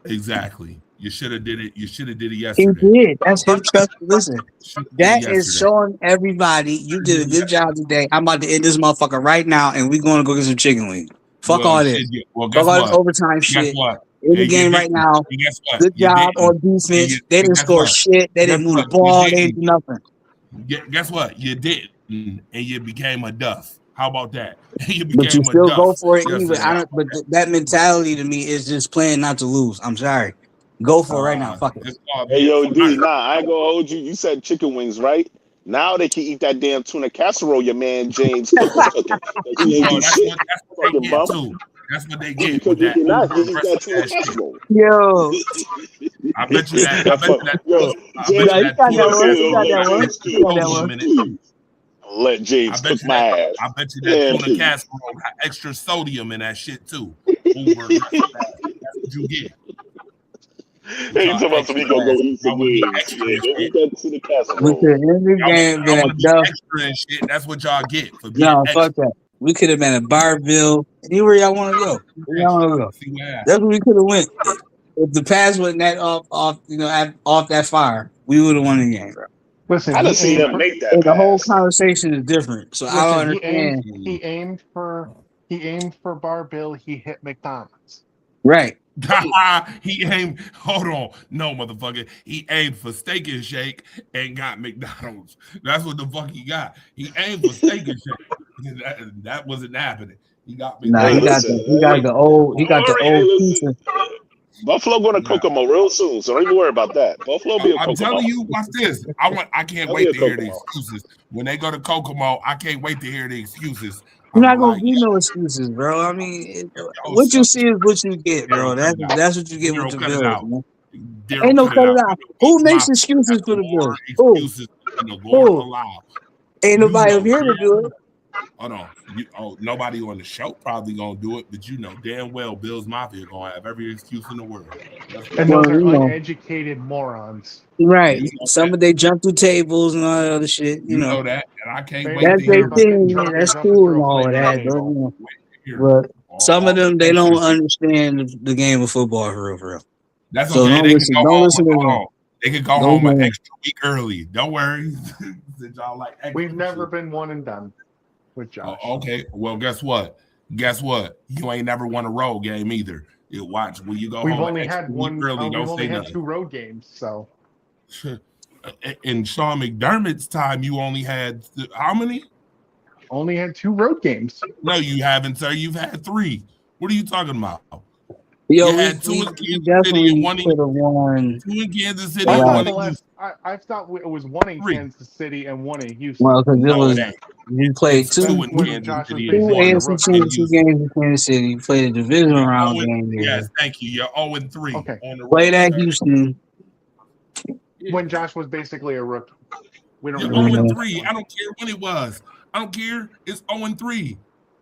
Exactly. You should have did it. You should have did it He yesterday. did. That's him trust. Listen, Should've did it that is yesterday. showing everybody you did a good job today. I'm about to end this motherfucker right now, and we're going to go get some chicken wings. Fuck Well, all shit, this. well, guess Fuck all this what? overtime Guess shit. what? In the And you game right didn't. now. And guess what? Good You job didn't. on defense. And you- They and didn't guess score what? shit. They didn't Guess move the what? You ball. They didn't do didn't. nothing. Guess what? You didn't, and you became a duff. How about that? You But you became a still go duff for it anyway. yesterday. I don't. But that mentality to me is just playing not to lose. I'm sorry. Go for it right now. Fuck it. It's called Hey, being yo, D, smart. nah, I ain't gonna hold you. You said chicken wings, right? Now they can eat that damn tuna casserole your man James Cook was cooking. He ain't Well, do that's shit. what they Fucking get bum. too. That's what they get Because with you that cannot uber eat that aggressive tuna ass shit. casserole. Yo. I bet you that. I That bet you fuck, that. yo, I bet James, you Yeah, you that got tuna that one. let You got that one. James You got cook. that Hold on a one. minute. Let James I bet cook you my that. ass. I bet you that Yeah, tuna please. casserole got extra sodium in that shit too. Uber aggressive ass. That's what you get. Hey, you Y'all talking about extra some he gonna go ass. eat Y'all some want to be wings. extra Yeah, and go eat shit. that tuna We casserole. could end the game been Y'all a want to be duff. extra and shit. That's what y'all get for being No, extra. fuck that. We could have been at Barville. Anywhere y'all want to go. Where y'all want to go. See what happens. That's where we could have went. If the pass wasn't that off, off that fire, we would have won the game, bro. Listen, I he done seen aimed him for. make that And the whole pass. conversation is different. So I don't Listen, understand. he aimed for Bar-Bill. He hit McDonald's. Right. He aimed. Hold on, no motherfucker. He aimed for Steak and Shake and got McDonald's. That's what the fuck he got. He aimed for Steak and Shake. That wasn't happening. He got Nah, Hey, McDonald's. he got the old Hey, listen. pizza. Buffalo going to Kokomo real soon, so don't even worry about that. Buffalo be a I'm Kokomo. telling you, watch this. I can't They'll wait be to a hear the Kokomo. excuses when they go to Kokomo. I can't wait to hear the excuses. You're I'm not gonna like, be no excuses, bro. I mean, yo, what you suck. see is what you get, bro. Daryl, cut it out. That's what you get with Daryl, the cut it Bills, out. man. Daryl, Ain't no cut cut it it out. out. Who makes My excuses for the more Bills? Who? excuses than the Lord Who? allow. Ain't You nobody know up here to do it. Hold on. Nobody on the show probably gonna do it, but you know damn well Bills Mafia gonna have every excuse in the world. And Well, those are you know. uneducated morons. Right. You know Some that. of they jump through tables and all that other shit. You know that, and I can't They wait That's to don't care their hear about getting thing, drunk man. and That's jumping cool through and a all of flaming that. table. Don't, you know. wait to hear But some of all them, they extra don't shit. understand the game of football for real, for real. That's So okay. don't They listen. can go Don't home. listen to Hold them. on. They can go Go home an home. extra week early. Don't worry. Since y'all like extra We've never shit. been one and done with Josh. Okay. Well, guess what? You ain't never won a road game either. You watch when you go We've home an only extra had week one. early. We've Don't only say had nothing. 2 road games. So In Sean McDermott's time, you only had how many? only had 2 road games. No, you haven't, sir. You've had 3. What are you talking about? Yo, You had 2 we in Kansas City and definitely 1 could have won. 2 in Kansas City I and thought 1 the in last. Houston. I thought it was 1 in 3. Kansas City and 1 in Houston. Well, because it No, was it ain't. you played It's 2 two in when Kansas Josh was City and 1 basically a AFC rookie. in Championship Houston. games in Kansas City. You played a divisional You're round 0 game there. yes, thank you. You're 0-3 Okay. on the Played road, at sir. Houston. When Josh was basically a rookie. We don't You're really know 0-3. that I one. don't care when it was. I don't care. It's 0-3.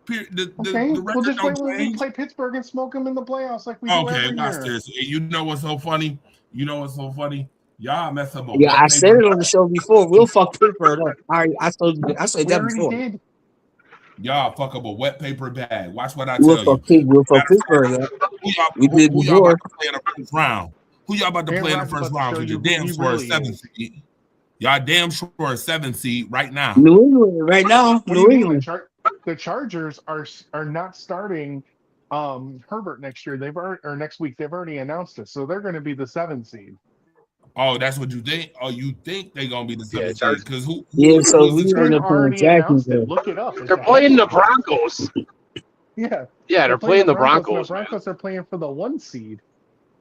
The Okay, we'll record just wait don't when we change. play Pittsburgh and smoke them in the playoffs like we do Okay, every watch year. this. And you know what's so funny? Y'all mess up a Yeah, wet I said paper. it on the show before. We'll fuck Pittsburgh up. I told you. I said We that already before. did. Y'all fuck up a wet paper bag. Watch what I We'll tell fuck you. Pittsburgh up. We did Who y'all about before. to play in the first round? Who y'all about to Aaron play in the Rodgers first about to round? show Because you you're who damn he sure a really 7th is. seed. Y'all damn sure a 7th seed right now. New England right now. What do New you mean? England. The Chargers are not starting Herbert next year. Or next week. They've already announced it, so they're going to be the 7th seed. Oh, that's what you think? Oh, you think they're gonna be the 7th seed? Because who Yeah, so was we the end They've up playing already announced it. Jacksonville. Look it up. It's They're a playing the headline. Broncos. Yeah. Yeah, they're playing the Broncos. And the Broncos are playing for the 1 seed.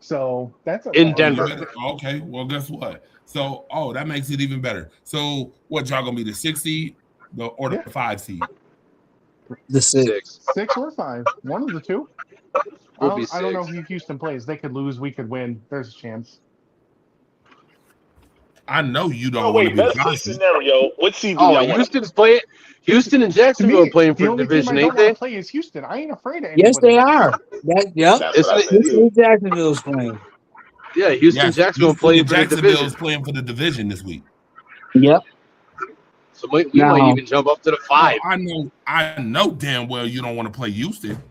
So that's In Oh, Denver. okay, well, guess what? So, that makes it even better. So, what y'all gonna be the 6th seed, or the 5 seed? The 6. 6 or 5. One of the two. We'll be I don't know 6. who Houston plays. They could lose. We could win. There's a chance. I know you don't Oh want to wait, be best case Johnson. scenario. What seed do Oh, y'all want? Houston's playing. Houston and To Jacksonville me, are playing the for only division, team I ain't don't want they? to play is Houston. I ain't afraid of anybody. Yes, they are. Yep. That's Isn't what I it? said Houston too. and Jacksonville's playing. Yeah, Houston, Yes, Jacksonville Houston playing and for the Jacksonville division. is playing for the division this week. Yep. So we might Now- even jump up to the 5. I know damn well you don't want to play Houston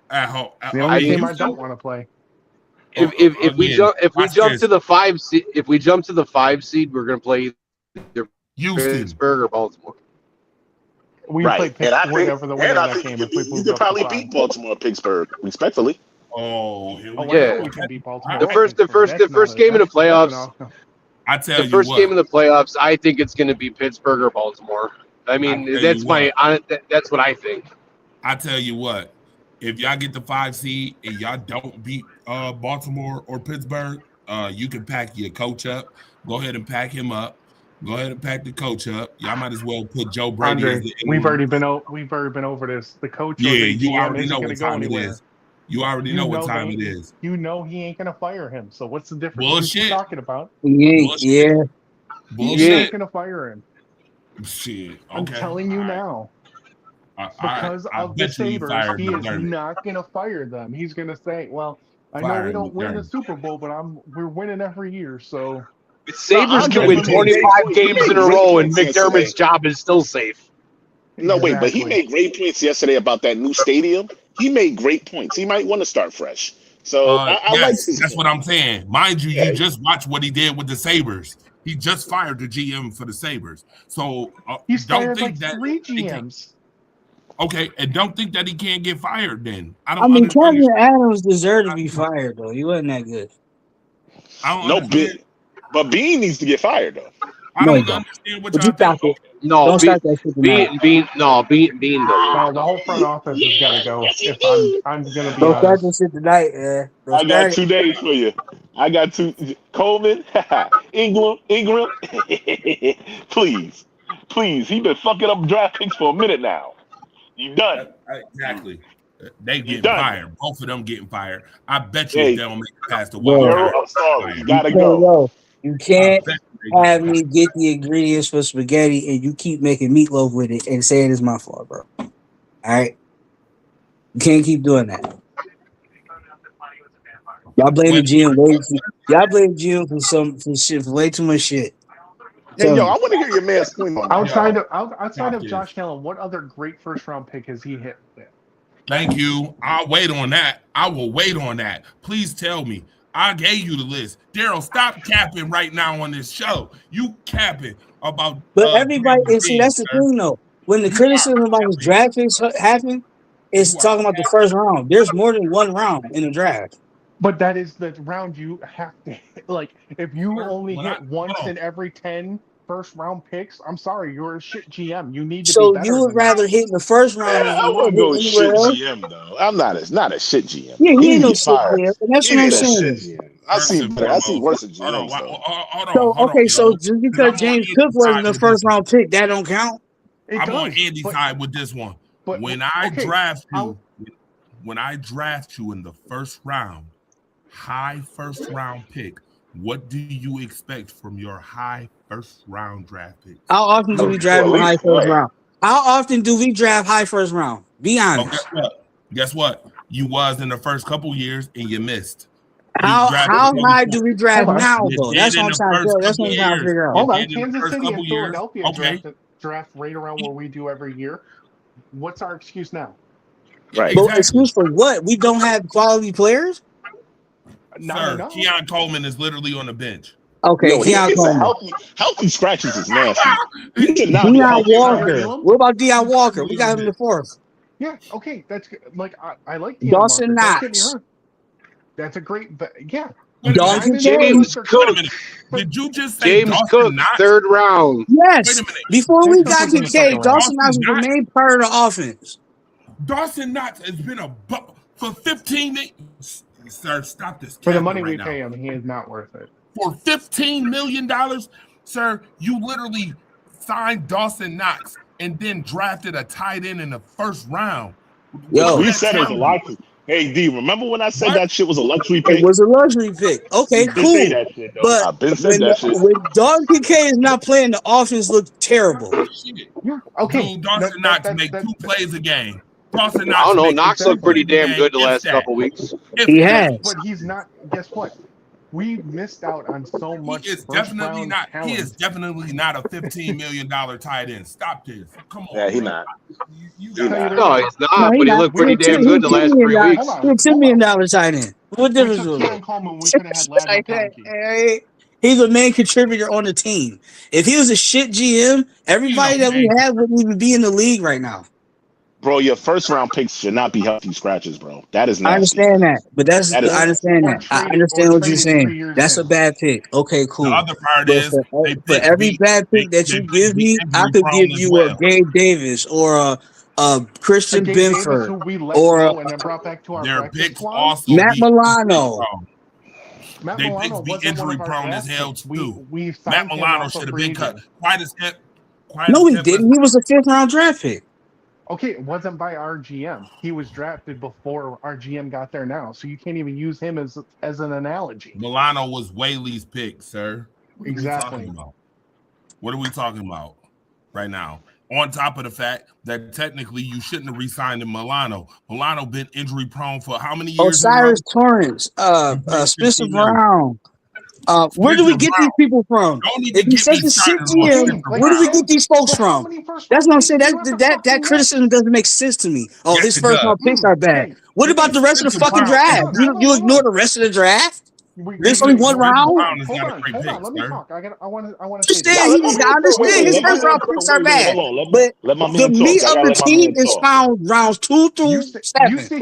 at home. The only team I don't want to play. If we Again, jump watch to this. the 5 seed, if we jump to the 5 seed, we're gonna play either Houston. Pittsburgh or Baltimore. We Right. play And I Pittsburgh, think, whatever the winner and of I that think game. you If we could, moved you could up to probably 5. beat Baltimore or Pittsburgh, respectfully. Oh, here we Oh, I go. know we can beat Baltimore. The or first Pittsburgh. That's first not game in the that's playoffs. I tell The you first what. game in the playoffs, I think it's going to be Pittsburgh or Baltimore. I mean, tell that's you that's what I think. I tell you what. If y'all get the 5 seed and y'all don't beat Baltimore or Pittsburgh, you can pack your coach up. Go ahead and pack him up. Go ahead and pack the coach up. Y'all might as well put Joe Brady Andre, as the we've already been over this. The coach Yeah, or the you GM already isn't know going to what go time it anywhere. is. You already know what time it is. You know he ain't going to fire him. So what's the difference? Bullshit. What you talking about? Yeah. Bullshit. He's not Bullshit. going to fire him. Shit. I'm Okay. telling you All right. now. I Because I of the bet you he Sabres, fired he is McDermott. not going to fire them. He's going to say, well, I know we Firing don't win the McDermott. Super Bowl, but we're winning every year. So Sabres Andre, can win you made great 25 points. You games made in a great row, and points yesterday. McDermott's job is still safe. No, wait, but he Exactly. made great points yesterday about that new stadium. He made great points. He might want to start fresh. So I like Yes, his that's what I'm saying. Mind you, Yeah. you just watch what he did with the Sabres. He just fired the GM for the Sabres. So he's don't fired think like that 3 he can- GMs. Okay, and don't think that he can't get fired. Then I don't. I mean, understand. Kevin Adams deserved to be fired though. He wasn't that good. I don't no understand. bit. But Bean needs to get fired though. I No, don't he don't. understand what But y'all you stop think. it. No, Don't start that shit tonight. Bean doesn't. No, the whole front office has got to go. If I'm going to be Don't start honest. this shit tonight, man. Don't I got start 2 days for you. I got 2. Coleman, Ingram. Please. He been fucking up draft picks for a minute now. You done. Exactly. They getting done. fired. Both of them getting fired. I bet you Hey. if they don't make it past the Bro. wild Gerald, card. I'm sorry. You You gotta can't, go. yo, you I can't bet they get have fired. me get the ingredients for spaghetti and you keep making meatloaf with it and saying it's my fault, bro. All right? You can't keep doing that. Y'all blame the GM for shit, for way too much shit. Hey, yo, I want to hear your man's point on that. Outside Stop of this. Josh Allen, what other great first round pick has he hit with? Thank you. I'll wait on that. I will wait on that. Please tell me. I gave you the list. Daryl, stop capping right now on this show. You capping about. But everybody, Brandon and see, Reed, that's the sir. thing, though. When the You criticism are about his capping. draft picks happen, it's You are talking about the first round. There's more than one round in the draft. But that is the round you have to hit. Like, if you When only I- hit once hold on. in every 10 first round picks, I'm sorry, you're a shit GM. You need to So be better you would than rather hit in the first round Man, than I you wouldn't hit go shit anywhere else? GM though. I'm not a shit GM. Yeah, he ain't no needs shit to be GM, and that's He what I'm ain't a saying. shit GM. I First see and better. I see foremost, worse than hold on, GMs though. hold on, So hold okay, on, so yo. just I'm because on James Andy's Cook wasn't side the with first this round pick, that don't count. It I'm on does, Andy's but- side with this one. but- When I okay, draft you, I'll- when I draft you in the first round, high first round pick, what do you expect from your high first round draft pick? How often do we draft Well, in at high least first one. round? How often do we draft high first round? Be Oh, honest. guess what? You was in the first couple years and you missed. How high do we draft Hold on. now, You though? did That's in what I'm the trying to first figure. That's what couple I'm trying to years. figure out. Hold on. did in the Kansas first City and couple years. Philadelphia Okay. draft right around what we do every year. What's our excuse now? Right. But Exactly. excuse for what? We don't have quality players? Not Sir, enough. Keon Coleman is literally on the bench. Okay, Yo, Keon he's a Coleman. healthy scratches is nasty. He should not be Deion healthy. Walker. What about Deion Walker? We got him in the fourth. Yeah, okay, that's good. Like I like Deion Dawson Walker. Don't get me Knox. wrong. That's a great, but yeah. Wait a Dalton minute. James Wait a Cook. minute. Did you just say James Dawson Cook, Knox? 3rd round. Yes. Wait a minute. Before we James got Cook was in the Kincaid, second Dawson round. Knox was the main part of the offense. Dawson Knox has been for 15 minutes. Sir, stop this. For the capping money right we now. pay him, he is not worth it. For $15 million, sir, you literally signed Dawson Knox and then drafted a tight end in the first round. Yo. We said it was a luxury. Hey D, remember when I said What? that shit was a luxury pick? It was a luxury pick. Okay, I've been saying cool. that shit, though. But I've been saying that shit. when Dalton Kincaid is not playing, the offense looks terrible. Shit. Yeah, okay. Dude, Dawson Knox make 2 plays a game. Dawson Knox I don't know. make Knox two looked pretty plays a damn game, good the if last that. couple weeks. If He that. has. But he's not. Guess what? We missed out on so much. He is first definitely round not. talent. He is definitely not a $15 million tight end. Stop this. Come on. Yeah, he bro. not. You He got not. No, he's not, No, he but he not. looked pretty He damn good the $10 last 3 million. weeks. Hold He on, $10 million tight end. What We difference took does it Keon make? Coleman. We could have had Lad McConkey. He's a main contributor on the team. If he was a shit GM, everybody that we have wouldn't even be in the league right now. Bro, your first round picks should not be healthy scratches, bro. That is nasty. I understand that, but that's That is- I understand Or that. I trade- understand or what you're trading 3 saying. years That's in. a bad pick. Okay, cool. The other part But is they for pick every me. bad pick that They you pick give me me, I injury could prone give as you well. a Gabe Davis or a Christian Gabe Davis, who Benford, we let or go and then brought back to our Their practice picks squad. also Matt be Milano. injury prone. Matt They Milano picks be wasn't one injury of our prone draft as hell picks. too. We Matt signed him Milano off should of have free been cut. agent. No, he didn't. He was a 5th round draft pick. Okay, it wasn't by our GM. He was drafted before our GM got there now, so you can't even use him as an analogy. Milano was Whaley's pick, sir. What Exactly. Are we talking about? What are we talking about right now? On top of the fact that technically you shouldn't have re-signed him Milano. Milano been injury prone for how many years? Osiris Torrance, Spencer Brown. Where do we get these people from? Don't even If he's get me such a shit started on GM, Spencer where do we get these folks But how from? many first That's round what I'm picks saying. do you have to That fucking criticism doesn't make sense to me. Oh, Yes, his it first does. round picks are bad. Hey, What about the rest of the Spencer fucking Brown. draft? You ignore the rest of the draft? There's only one round? Brown is Hold not a on, great hold pick, on. Let me sir. talk. I want to say this. Understand? I understand his Let my first round man picks talk. are bad. Hold on, But let my the man talk. meat I of gotta the let my team man is talk. found rounds 2 You through sit 7.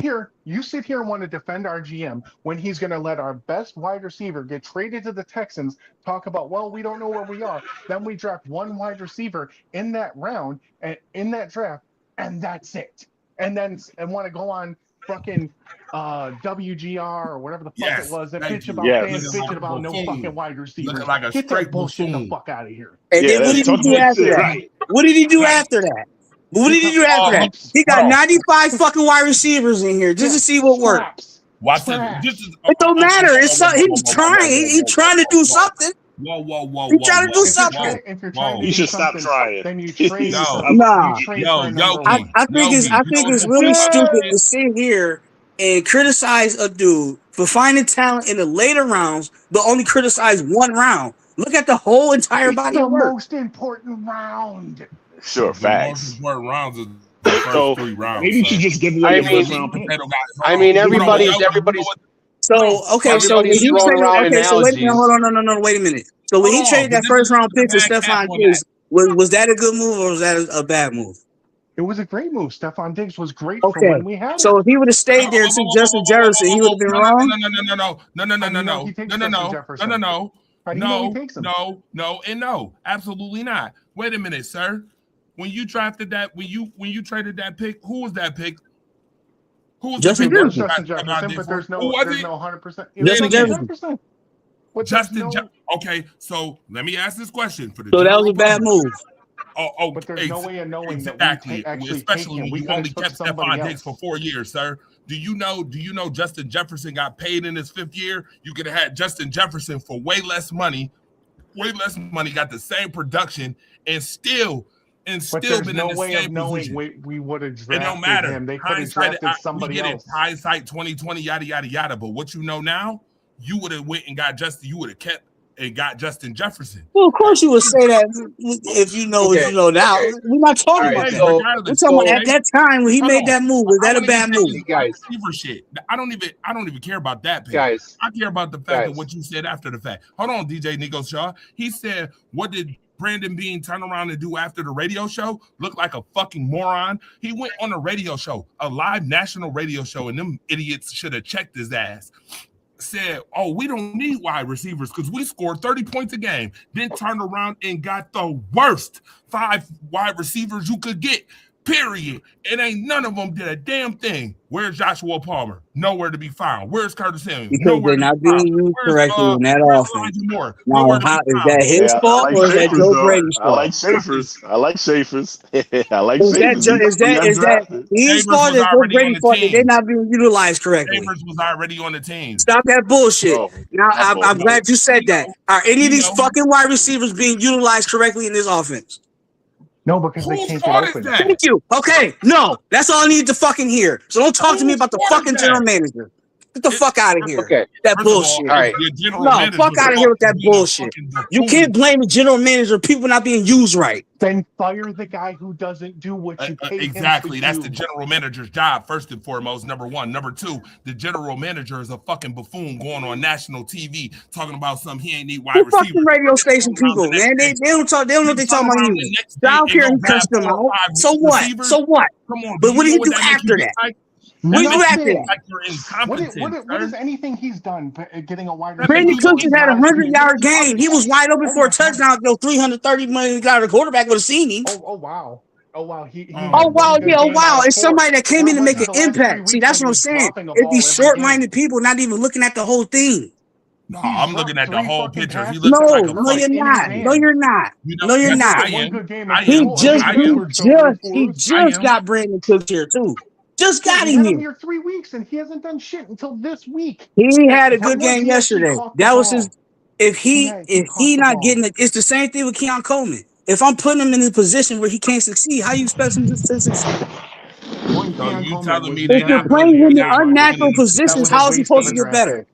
here and want to defend our GM when he's going to let our best wide receiver get traded to the Texans. Talk about, well, we don't know where we are. Then we draft one wide receiver in that round and in that draft, and that's it. And want to go on fucking WGR or whatever the fuck Yes, it was and thank bitch you. about Yes. fans bitching about no Buffoon. fucking wide receivers. Looking like a Get straight that bullshit buffoon. the fuck out of here. And Yeah, then what did he talk do that after shit, that? right. What did he do after that? What did he do after that? He got 95 fucking wide receivers in here just to see what worked. Scraps. Watch this. Trash. This is, It don't matter. It's he's trying. He's trying to do something. Whoa. He trying to do If you're something. trying, if you're trying to He do should stop something, trying. then you He trade. should for- stop. Nah. you trade Yo, for a number Yogi. one. I think Yogi, it's you know really what? stupid to sit here and criticize a dude for finding talent in the later rounds, but only criticize one round. Look at the whole entire It's body the of work. most important round. Sure, The facts. most important rounds is the first So 3 rounds. maybe you should just give away I your mean- first round pick. everybody's So okay, so when Everybody's he throwing traded, around okay, so wait a minute, analogies. hold on, no, wait a minute. So when he Hold on, traded that but first this round is pick to the bad Stephon cap on Diggs, was that a good move or was that a bad move? It was a great move. Stephon Diggs was great Okay, for when we had so him. if he would have stayed there to Justin Jefferson, he would have been wrong. No. How do you know he takes him? No, absolutely not. Wait a minute, sir. When you drafted that, when you traded that pick, who was that pick? Who was Justin the pick? Jefferson. Justin Jefferson, but there's no Who was 100%. Justin Jefferson. But Justin. Okay, so let me ask this question for the. So that was a general bad public. move. Oh, But there's no way of knowing that exactly. we actually Especially take him. when We you guys only took kept somebody Stephon Diggs else. for 4 years, sir. Do you know Justin Jefferson got paid in his 5th year? You could have had Justin Jefferson for way less money, got the same production, and still and But still there's been no in the way same of knowing position. we would have It don't drafted matter. him. They could have Hindsight, drafted we somebody get it. else. Hindsight 2020, yada yada yada. But what you know now, you would have went and got Justin. You would have kept and got Justin Jefferson. Well, of course you would say that if you know what Okay. you know now. We're not talking All right, about that. so- Regardless, We're talking about at okay? that time when he Hold made on. that move. Was that I a don't bad even move? think it's Guys. receiver shit. I don't even care about that pick. Guys, I care about the fact that Guys. what you said after the fact. Hold on, DJ Nico Shaw. He said, what did Brandon Bean turn around and do after the radio show? Look like a fucking moron. He went on a radio show, a live national radio show, and them idiots should have checked his ass. Said, oh, we don't need wide receivers because we scored 30 points a game. Then turned around and got the worst 5 wide receivers you could get. Period. It ain't none of them did a damn thing. Where's Joshua Palmer? Nowhere to be found. Where's Curtis Samuel? Because Nowhere they're to not be found. being used Where's, correctly in that where's offense. Elijah Moore? Now, Nowhere to how, be is found. that his Yeah, fault or is that Schaefer's, Joe though. Brady's I fault? like Schaefer's. I like Schaefer's. I like Is that Schaefer's. is that Undrafted. his Shavers fault? was Is Joe already on Brady's the fault that they're team. not being utilized correctly? Shavers was already on the team. Stop that bullshit. Oh, Now, that's I'm bull. glad you said that. Are any of these You know. fucking wide receivers being utilized correctly in this offense? No, because they Whose can't fault get is open. that? Thank you. Okay, no, that's all I need to fucking hear. So don't talk to me about the Whose fault fucking is general that? manager. Get the fuck out of here. okay. That First of bullshit. All right. your general No, manager fuck was out of here with that fucking being a bullshit. fucking You buffoon. can't blame the general manager. People not being used right. Then fire the guy who doesn't do what you pay Exactly. him to That's do. the general manager's job, first and foremost. Number one. Number two, the general manager is a fucking buffoon going on national TV talking about something he ain't need wide Who receivers. fucking radio station people, man? They don't talk. They don't know what they talking about anyway. I don't care who cussed them out. So what? So what? Come on, But what do you do that makes after you that? like? What do you do Nothing. after that? Like you're incompetent. What is sir. anything he's done getting a wide receiver? Brandon Cooks has had a 100-yard game. game. He was wide open for a touchdown. Yo, $330 million quarterback would have seen him. Oh wow. Oh wow. He Oh, had Oh one wow, good yeah, oh game wow. out of It's four. somebody that came in to make an The last 3 impact. See, weeks that's when what I'm he's saying. dropping a It's ball these every short-minded people not even looking at the whole thing. No, He's I'm looking at dropped the whole 3 fucking picture. He passes. looks No, like a no, fucking you're not. man. No, you're not. You know, No, you're yes, not. I One am. good game I against He am. Florida. just, I he am. just got Brandon Cooks here too. Just got He him had him here. here 3 weeks and he hasn't done shit until this week. He had a How good was game he actually yesterday. caught the That was ball? his. If he He if caught he the not ball. getting it, it's the same thing with Keon Coleman. If I'm putting him in a position where he can't succeed, how you expect him to succeed? One So Keon you Coleman telling was me they If you're not not playing putting him in him down, unnatural winning the That positions, was how a is he waste of supposed a to get draft better? pick.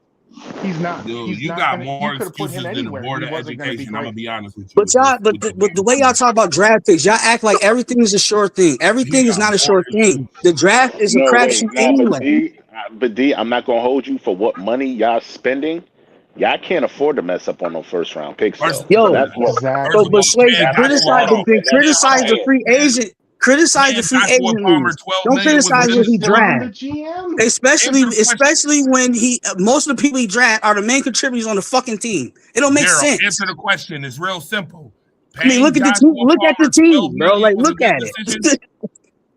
He's not. Dude, He's you not got gonna, more you could have put excuses him than the anywhere. board He of wasn't going to be education. I'm gonna great. be honest with you. But y'all, but the way y'all talk about draft picks, y'all act like everything is a sure thing. Everything is not a sure thing. The draft is a No, wait, crapshoot nah, anyway. but D, I'm not gonna hold you for what money y'all spending. Y'all can't afford to mess up on those first round picks. First, Though. Yo, That's what. Exactly. but Sway, man, criticize hold on. the free agent. Criticize the free Joshua agent Palmer, moves. 12 Don't million was criticize good what he decision. Blame the draft. GM. Especially when he most of the people he draft are the main contributors on the fucking team. It don't make Daryl, sense. answer the question. It's real simple. I mean, look at the team. Look at the team, bro. Like, look at it.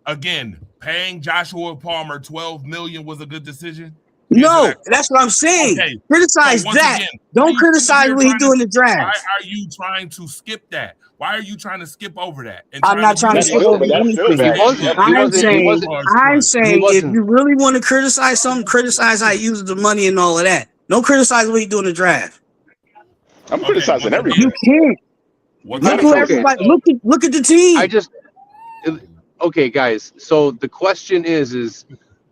Again, paying Joshua Palmer $12 million was a good decision. No, that's what I'm saying. Okay. Criticize So once that. again, Don't you criticize here what he trying do in the Why draft. are you trying to skip that? Why are you trying to skip over that? And I'm not trying to That's skip still- over that's still anything. bad. I'm He saying if wasn't. you really want to criticize something, criticize how he uses the money and all of that. Don't criticize what he do in the draft. I'm criticizing what's everything. You can't. What's Look up? who Okay. everybody look at the team. Okay, guys. So the question is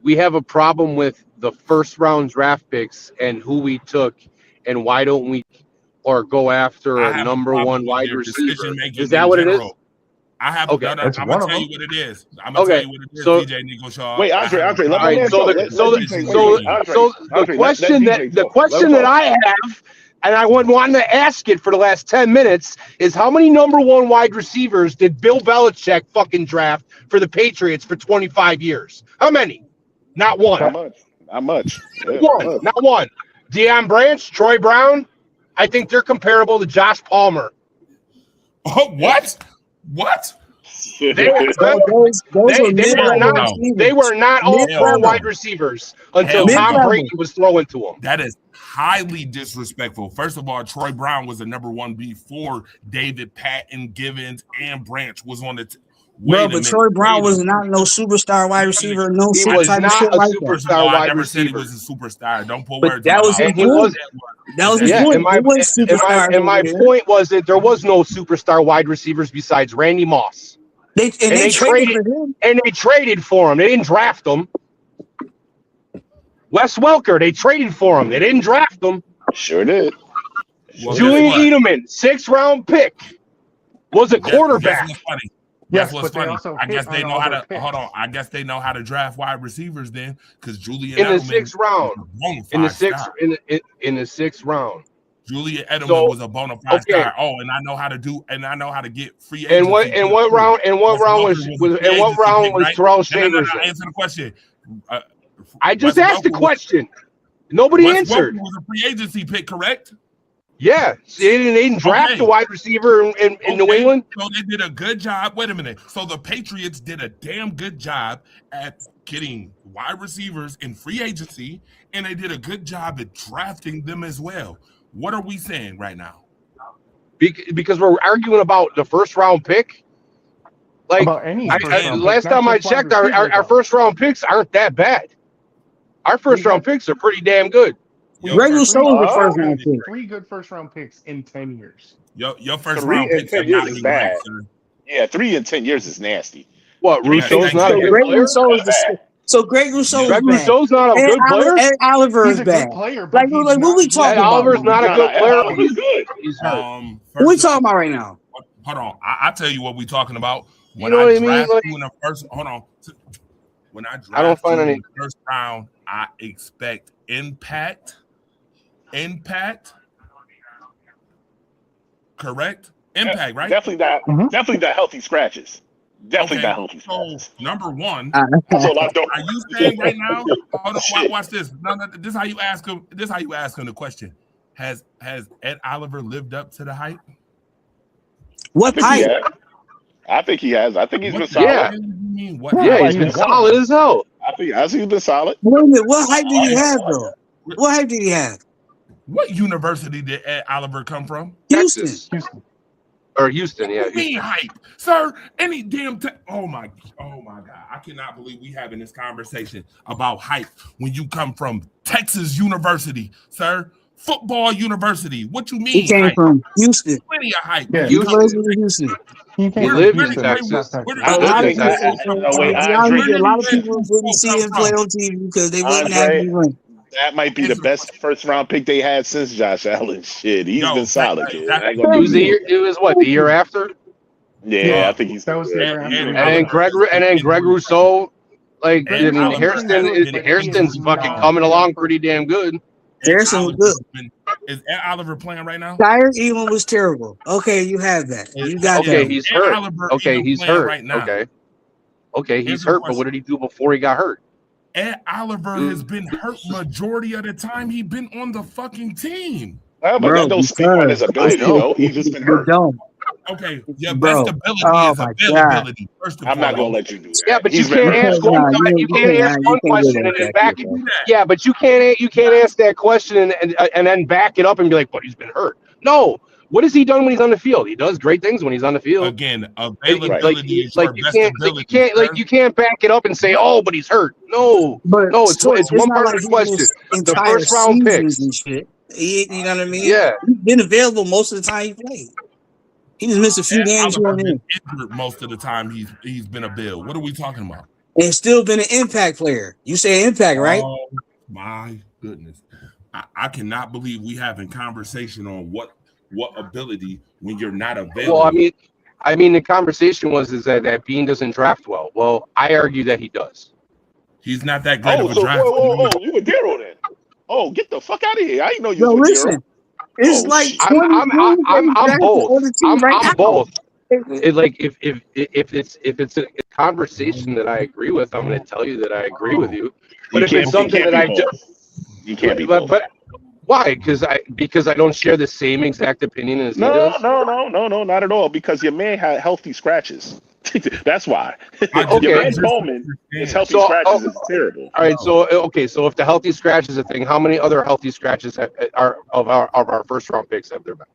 we have a problem with the first round draft picks and who we took, and why don't we or go after I a have number problem one with wide their receiver? decision-making Is that in what it is? general. I have. Okay. I'm That's gonna one of tell them. you what it is. I'm gonna Okay, tell you what it is. so- DJ Nico Shaw. Wait, Andre, I have a let All problem right, man so talk. the Let so DJ the talk. so Andre, so the Andre, question let that DJ the talk. question Let him that I have, and I wanted to ask it for the last 10 minutes, is how many number one wide receivers did Bill Belichick fucking draft for the Patriots for 25 years? How many? Not one. Not much. Not much. Yeah, One. Not one. Deion Branch, Troy Brown. I think they're comparable to Josh Palmer. Oh, what? What? They, Those are they were not all Mid-level. pro wide receivers until Hell Tom no. Brady was throwing to them. That is highly disrespectful. First of all, Troy Brown was the number one before David, Patton, Givens, and Branch was on the Bro, but Troy Brown was not no superstar wide receiver, no He shit was type of not shit a like superstar. that. First of all, I wide never said he receiver. was a superstar. Don't put But words that in was my his mouth. And he was. That was his Yeah, point. and my He was superstar and my over there. point was that there was no superstar wide receivers besides Randy Moss. They traded for him. And they traded for him. They didn't draft him. Wes Welker, they traded for him. They didn't draft him. Sure did. Well, Julian guess what? Edelman, 6th-round pick, was a quarterback. Guess what's funny? Yes, Guess what's but they funny? also I guess hit they on know all how their to picks. hold on. I guess they know how to draft wide receivers then, because Julian In the Edelman 6th round. was a bona In the fide sixth star. in the 6th round. Julian Edelman So, was a bona fide okay. star. Oh, and I know how to get free And what agency and picks, what too. round and what Wes round Welker was a and free what agency round pick, was right? Terrell No, Shavers in? answer the question. I just Wes asked the Welker was- question. Nobody Wes answered. Welker was a free agency pick, correct? Yeah, they didn't draft Okay. a wide receiver in New Okay, England. So they did a good job. Wait a minute. So the Patriots did a damn good job at getting wide receivers in free agency, and they did a good job at drafting them as well. What are we saying right now? Because we're arguing about the 1st-round pick. Like About any I- first round last pick, time not I just wide checked, our receivers, 1st-round picks aren't that bad. Our 1st-round picks are pretty damn good. Your Greg first, Rousseau was a Oh, first round though. pick. 3 good first round picks in 10 years. your first 3 round in picks 10 have years not is been bad. great, sir. Yeah, 3 in 10 years is nasty. What, Three Rousseau's picks. not a So good Greg player? Rousseau is the so Greg Rousseau Greg is bad. Rousseau's not a Ed good player? Ed Oliver He's is a bad. good player, but Like, he's what not we good. talking Ed about? Oliver's not a Nah, good Ed player. Oliver's good. He's hurt. What we First, talking about right now? hold on. I tell you what we talking about. You When know I what I mean? draft Like, you in the first, hold on. When I draft I don't find you any- in the first round, I expect impact. Correct? Impact, right? Definitely not. Mhm. Definitely not healthy scratches. Definitely Okay, not healthy So scratches. number one, That's all I know. are you saying right now? Hold on, Shit. watch this. No, this is how you ask him. This is how you ask him the question. Has Ed Oliver lived up to the hype? What I think he height? has. I think he has. I think he's been What solid. Yeah. the hell do you mean? What? Yeah, Yeah, hype? he's been solid as hell. I think he's been solid. Wait a minute. What height did he have though? What height did he have? What university did Ed Oliver come from? Houston. Texas. Houston. Or Houston, yeah. What do you mean hype, sir? Any damn oh my god! I cannot believe we having this conversation about hype when you come from Texas University, sir. Football university. What you mean? He came hype? from Houston. Plenty of hype. Yeah. University of Houston. He came He from lived in Houston, Texas. not Texas. Where did- I A was lot of thinking people, that. Oh, wait, a Andre. lot of people didn't see him play on TV because they wasn't happy ranked. That might be the best first round pick they had since Josh Allen. Shit, he's Yo, been solid, that- kid. that- I ain't gonna It was do the it. year. It was what, the year after, Yeah, I think he's That was the good. year after. And and then Greg Rousseau. Like, I And mean, Oliver Hairston's fucking coming along pretty damn good. Harrison was good. Is Ed Oliver playing right now? Tyre Elam was terrible. Okay, you have that. You got Okay, that. he's Ed hurt. Oliver Okay, even he's playing hurt. right now. Okay, Here's he's the hurt. But what did he do before he got hurt? Ed Oliver has been hurt majority of the time he been on the fucking team. Well, but Bro, that don't speak on his ability, I know. though. He's just been You're hurt. dumb. Okay, your Bro. best ability Oh is my availability. First and I'm not gonna foremost. let you do that. Yeah, but you He's been can't hurt. ask one. Nah, You can't ask one question and then back it. Yeah, but you can't ask that question and then back it up and be like, "But he's been hurt." No. What has he done when he's on the field? He does great things when he's on the field. Again, Like, availability is your you best can't, ability. like sir. you can't back it up and say, "Oh, but he's hurt." No, But no, it's one not part like of the he question. missed The entire first round seasons picks. and shit. You know what I mean? Yeah, He's been available most of the time he played. He just missed a few Ed games here Oliver and there. been injured most of the time he's been a Bill. What are we talking about? And still been an impact player. You say impact, right? Oh my goodness. I cannot believe we having conversation on what ability when you're not available. well, I mean, the conversation is that Bean doesn't draft well. Well, I argue that he does. He's not that great Oh, of a so draft. whoa, you were Daryl then? Oh, get the fuck out of here! I didn't know you Yo, was with listen. Daryl. It's Oh, like shit. 20 I'm drafted both. on the team right I'm now. both. It, like if it's a conversation that I agree with, I'm going to tell you that I agree with you. But You if can't- it's something you can't that I be just both. You can't be both. but why? Because I don't share the same exact opinion as he No, does. no, not at all. Because your man had healthy scratches. That's why. Okay. Your man Bowman, his healthy So, scratches is terrible. All right, so so if the healthy scratch is a thing, how many other healthy scratches are of our first round picks have there been?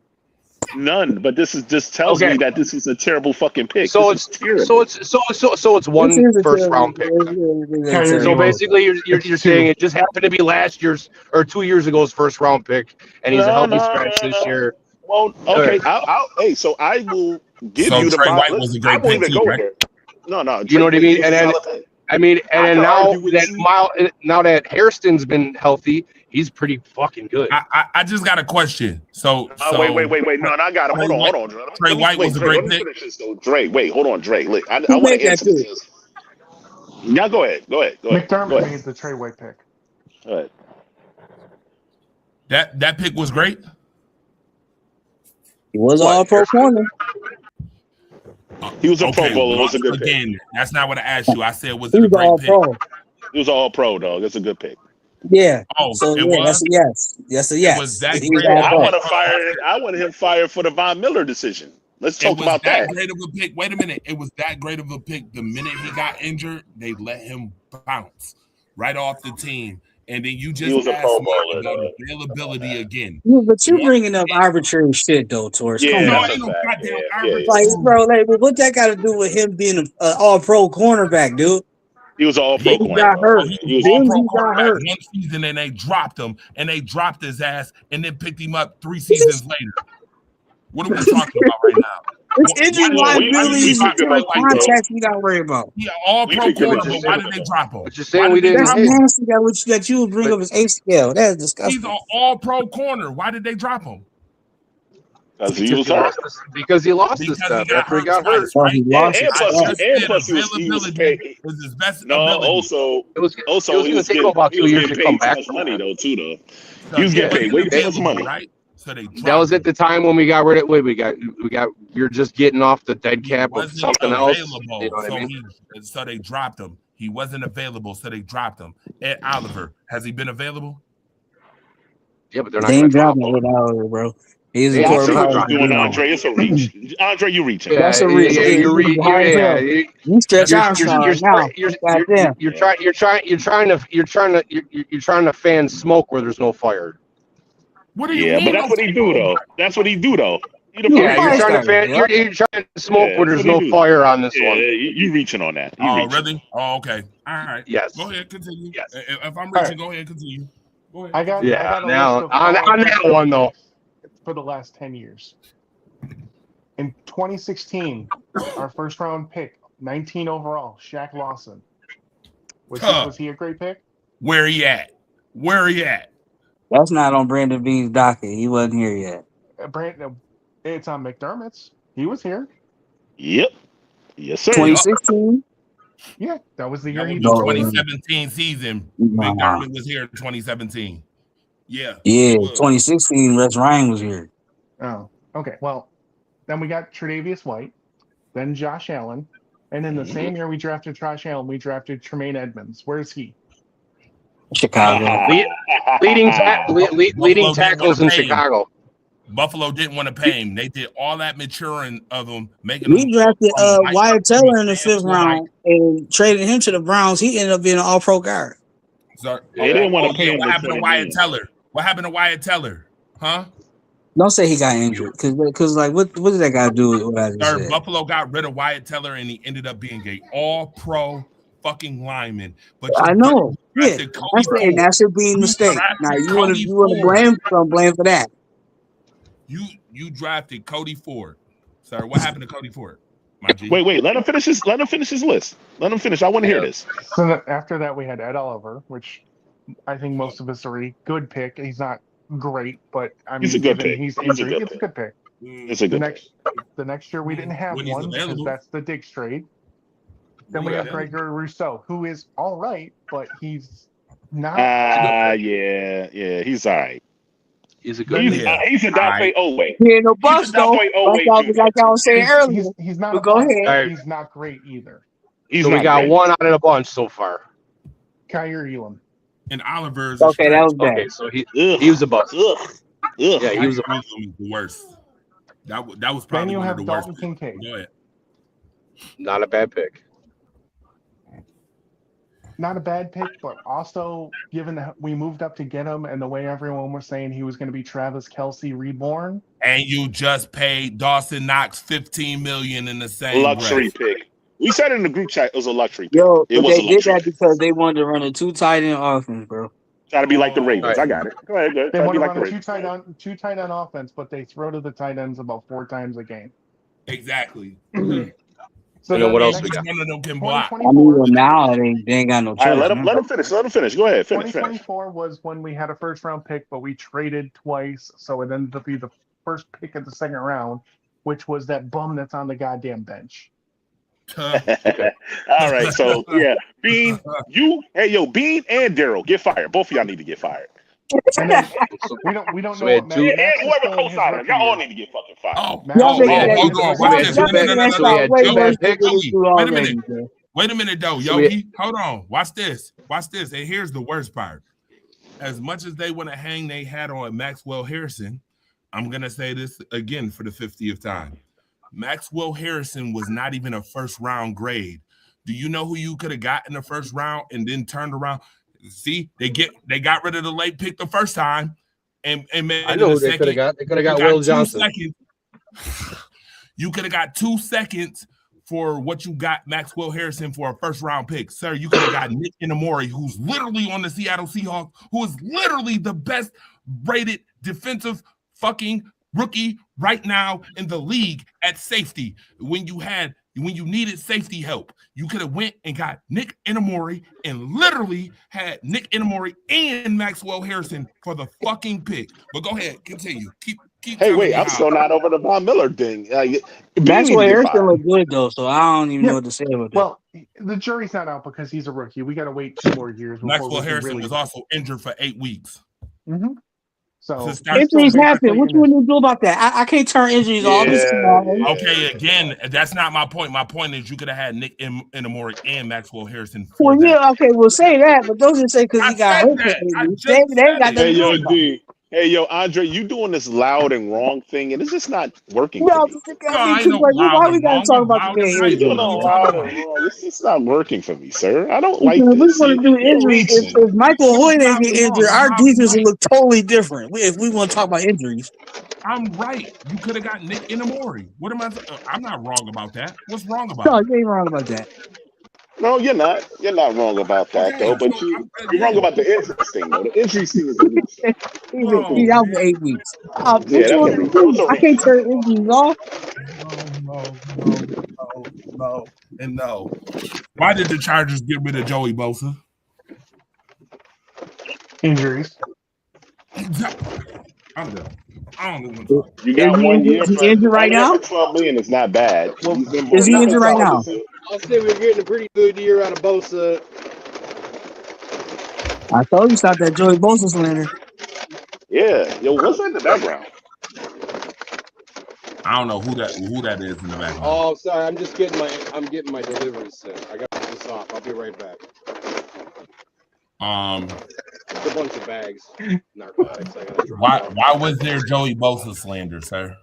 None. But this tells Okay. me that this is a terrible fucking pick. So This is terrible. so it's one This is a first terrible- round pick. this is a So So terrible- basically, you're saying it just happened to be last year's or 2 years ago's first round pick, and he's a No, healthy no, scratch no, this no. year. Well, okay. Hey, so I will Give So you the Trey White vibe. was a I great won't pick even too, go right? there. No. You know what I mean? And then, solid pick. I mean, I and then could now argue with that you. now that Hairston's been healthy, he's pretty fucking good. I just got a question. So Wait. No, I got him. Trey Hold White- on, Dre. Trey White was a Dre, great let me pick. finish this though. Dre, wait, hold on, Dre. Look, I Who want made to that answer pick? this. Yeah, go ahead. McDermott made the Trey White pick. Go ahead. That pick was great. He was What? all pro corner. He was a Pro Okay, Bowler. It was a good pick. again, that's not what I asked you. I said, was He it a was great all pick? pro. He was all pro, dog. It's a good pick. Yeah. Oh, So it yeah, was. that's a yes. Yes, a yes. was that He was great. all I pro. want him fired for the Von Miller decision. Let's It talk was about that that. great of a pick. Wait a minute. It was that great of a pick. The minute he got injured, they let him bounce right off the team. And then you He just was a asked Pro me Bowler, about dog. availability again. Yeah, but you One bringing up pick- arbitrary shit though, Torch. Yeah, Come No, on. that's ain't a no fact. goddamn Yeah. arbitrary. Like, bro, like, what that got to do with him being an all-pro cornerback, dude? He was all pro He He corner, got dog. hurt. He He was was all Then pro he got quarterback hurt. one season and they dropped him and they dropped his ass and then picked him up 3 seasons later. What are we talking about right now? His Why injury did liabilities they and drop Trey White, though? contracts we got to worry about. He an all We pro picked him corner, at but why did they drop him? But you're saying Why we did they didn't drop That's hit. him? nasty that you would bring up his ACL. That is He's disgusting. an all pro corner. Why did they drop him? because he was hurt. Because he lost his Because stuff he got after he hurt got hurt. twice, Oh, right? he Yeah, lost and his I plus, stuff. just and said plus, he was availability paid. was his best No, ability. also, It was he was gonna take him getting about he 2 was years getting to come paid too back. much money though, too. Though So he was he getting paid wasn't way too much available, money. right? So they dropped That was him. at the time when we got rid of. Wait, we got. You're just getting off the dead He cap of wasn't something else. available, You know what I mean? so they dropped him. He wasn't available, so they dropped him. Ed Oliver, has he been available? Yeah, but they're not They going ain't to drop dropping him. it out, bro. He's a Yeah, I core see what power. you're doing, Andre. It's a reach. Andre, you reaching. Yeah, That's a reach. yeah, Yeah, you're high as hell. You stretch Armstrong right now. Goddamn. you're trying to fan smoke where there's no fire. What do you Yeah, mean? but that's what he do though. That's what he do though. He the Yeah, Yeah, fire you're fire trying to starter, fan. bro. You're trying to smoke Yeah, where that's there's what no he do. fire on this Yeah, one. you reaching on that. You Oh, reaching. really? Oh, okay. All right. Yes. Go ahead, continue. Yes. If I'm All reaching, go ahead, continue. Go ahead. I got Yeah. a Now list of on all that one though. for the last 10 years. In 2016, our first round pick, 19 overall, Shaq Lawson. Was he a great pick? Where he at? Where he at? That's not on Brandon Bean's docket. He wasn't here yet. Brandon, it's on McDermott's. He was here. Yep. Yes, sir. 2016. Yeah, that was the That year he was No. the joined. 2017 season. Nah. McDermott was here in 2017. Yeah. Yeah, he was. 2016. Rex Ryan was here. Oh, okay. Well, then we got Tre'Davious White, then Josh Allen, and in the same year we drafted Josh Allen, we drafted Tremaine Edmonds. Where's he? Chicago. Leading Buffalo tackles didn't in wanna pay him. Chicago. Buffalo didn't want to pay him. They did all that maturing of him, making We him drafted from a white Wyatt to a Teller in the damn 5th white. round and traded him to the Browns. He ended up being an all-pro guard. So, They didn't want to pay him what the happened to 20 Wyatt million. Teller? What happened to Wyatt Teller? Huh? Don't say he got injured, because like what did that guy do with what I just Sir, said? Buffalo got rid of Wyatt Teller and he ended up being a all-pro fucking lineman. But I know. Yeah, drafted Cody and Ford. that should be a You mistake. drafted Now you Cody want to blame for that. You drafted Cody Ford. Sir, what happened to Cody Ford? My G. Wait. Let him finish his list. Let him finish. I want to hear this. So after that, we had Ed Oliver, which I think most of us agree, good pick. He's not great, but I mean, He's a good given pick. he's He's a injured, good it's a good pick. It's a The good. next year we didn't have When he's one because available. that's the Diggs trade. Then we Yeah. have Gregory Rousseau, who is all right, but he's not. Yeah. He's all right. He's a good. He's a Dafe Owe. He ain't no bust though. Dafe Owe Like I was saying earlier. He's not. But a go bust, ahead. but Alright. He's not great either. He's So we not got great. one out of the bunch so far. Kyrie Elam. And Oliver's Okay, that was bad. Okay, so he Ugh. was a bust. Ugh. Yeah, he was a the worst. That was Then probably you one of have the worst. Dalton Kincaid. Go ahead. not a bad pick. Not a bad pick, but also given that we moved up to get him and the way everyone was saying he was going to be Travis Kelce reborn. And you just paid Dawson Knox $15 million in the same Luxury breath. pick. We said in the group chat it was a luxury pick. Yo, It but was they a did luxury that pick. because they wanted to run a 2 tight end offense, bro. Try to be like the Ravens. Right. I got it. Go ahead. They Try to want be to like the run a Ravens. two tight end offense, but they throw to the tight ends about 4 times a game. Exactly. So And then what else we Which got? one of them can block? I mean, well, now they ain't got no All right, choice. let him finish. Let him finish. Go ahead. Finish. 2024 was when we had a first round pick, but we traded twice, so it ended up being the first pick of the second round, which was that bum that's on the goddamn bench. All right. So yeah, Bean, Bean and Daryl get fired. Both of y'all need to get fired. And then we don't So know we what had two- And Max is whoever still in his co-signer, rookie y'all all year. need to get fucking fired. Oh, Max Y'all is making still that in hold his on. rookie Watch year. this. Y'all No, making that no. way Yogi, worse than Yogi, what we wait a minute. already, Wait a minute, though. So we- Yogi, hold on. Watch this. Watch this. And here's the worst part. As much as they want to hang their hat on Maxwell Harrison, I'm going to say this again for the 50th time. Maxwell Harrison was not even a first round grade. Do you know who you could have got in the first round and then turned around? See, they got rid of the late pick the first time and made I know it who a they could have second. got. They could have got You Will 2 Johnson. seconds. You could have got 2 seconds for what you got Maxwell Harrison for a first round pick. Sir, you could have got Nick Inamori, who's literally on the Seattle Seahawks, who is literally the best rated defensive fucking rookie right now in the league at safety. When you needed safety help, you could have went and got Nick Inamori and literally had Nick Inamori and Maxwell Harrison for the fucking pick. But go ahead, continue. Keep Hey, telling wait, me I'm how. still not over the Von Miller thing. Bean That's need what to get Harrison fired. look good though, so I don't even know what to say about that. Well, the jury's not out because he's a rookie. We got to wait 2 more years before Maxwell we can Harrison really. was also injured for 8 weeks. Mhm. So To start- Injuries basically happen. What in you want to do about that? I can't turn injuries off. This Yeah. Okay, again, that's not my point. My point is you could have had Nick Inamori and Maxwell Harrison for Well, that. yeah, okay, we'll say that, but don't just say because I he got said hurt. that. I just They ain't said got it. nothing Hey, to do yo, about it. D. Hey, yo, Andre, you doing this loud and wrong thing, and it's just not working No, for me. I ain't no loud why we and gotta wrong. talk I'm about the loud man and You're right. injury? doing What are you all talking loud about? and wrong. It's just not working for me, sir. I don't like Because we this. want to do You're injuries. reaching. If Michael Hoyt ain't get I'm injured, our loud and defense will right. look totally different. If we want to talk about injuries, I'm right. You could have got Nick Inamori. What am I? I'm not wrong about that. What's wrong no, about it? you ain't wrong about that. No, you're not. You're not wrong about that, Okay, though. But so you're wrong about the injuries thing, though. The injuries thing is a reach. He's out for 8 weeks. What Yeah, you that's a want to reach. do? That's a I reach. can't turn injuries off. No, and no. Why did the Chargers get rid of Joey Bosa? injuries. I'm done. I don't even want to talk. You got 1 year Is he for injured right 1 year now? for $12 million. It's not bad. Well, He's been Is he he's been injured right solid now? this year. I'll say we're getting a pretty good year out of Bosa. I told you stop that Joey Bosa slander. Yeah. Yo, what's in the background? I don't know who that is in the background. Oh, sorry. I'm getting my delivery set. I got this off. I'll be right back. It's a bunch of bags. Narcotics. I gotta drop off. Why was there Joey Bosa slander, sir?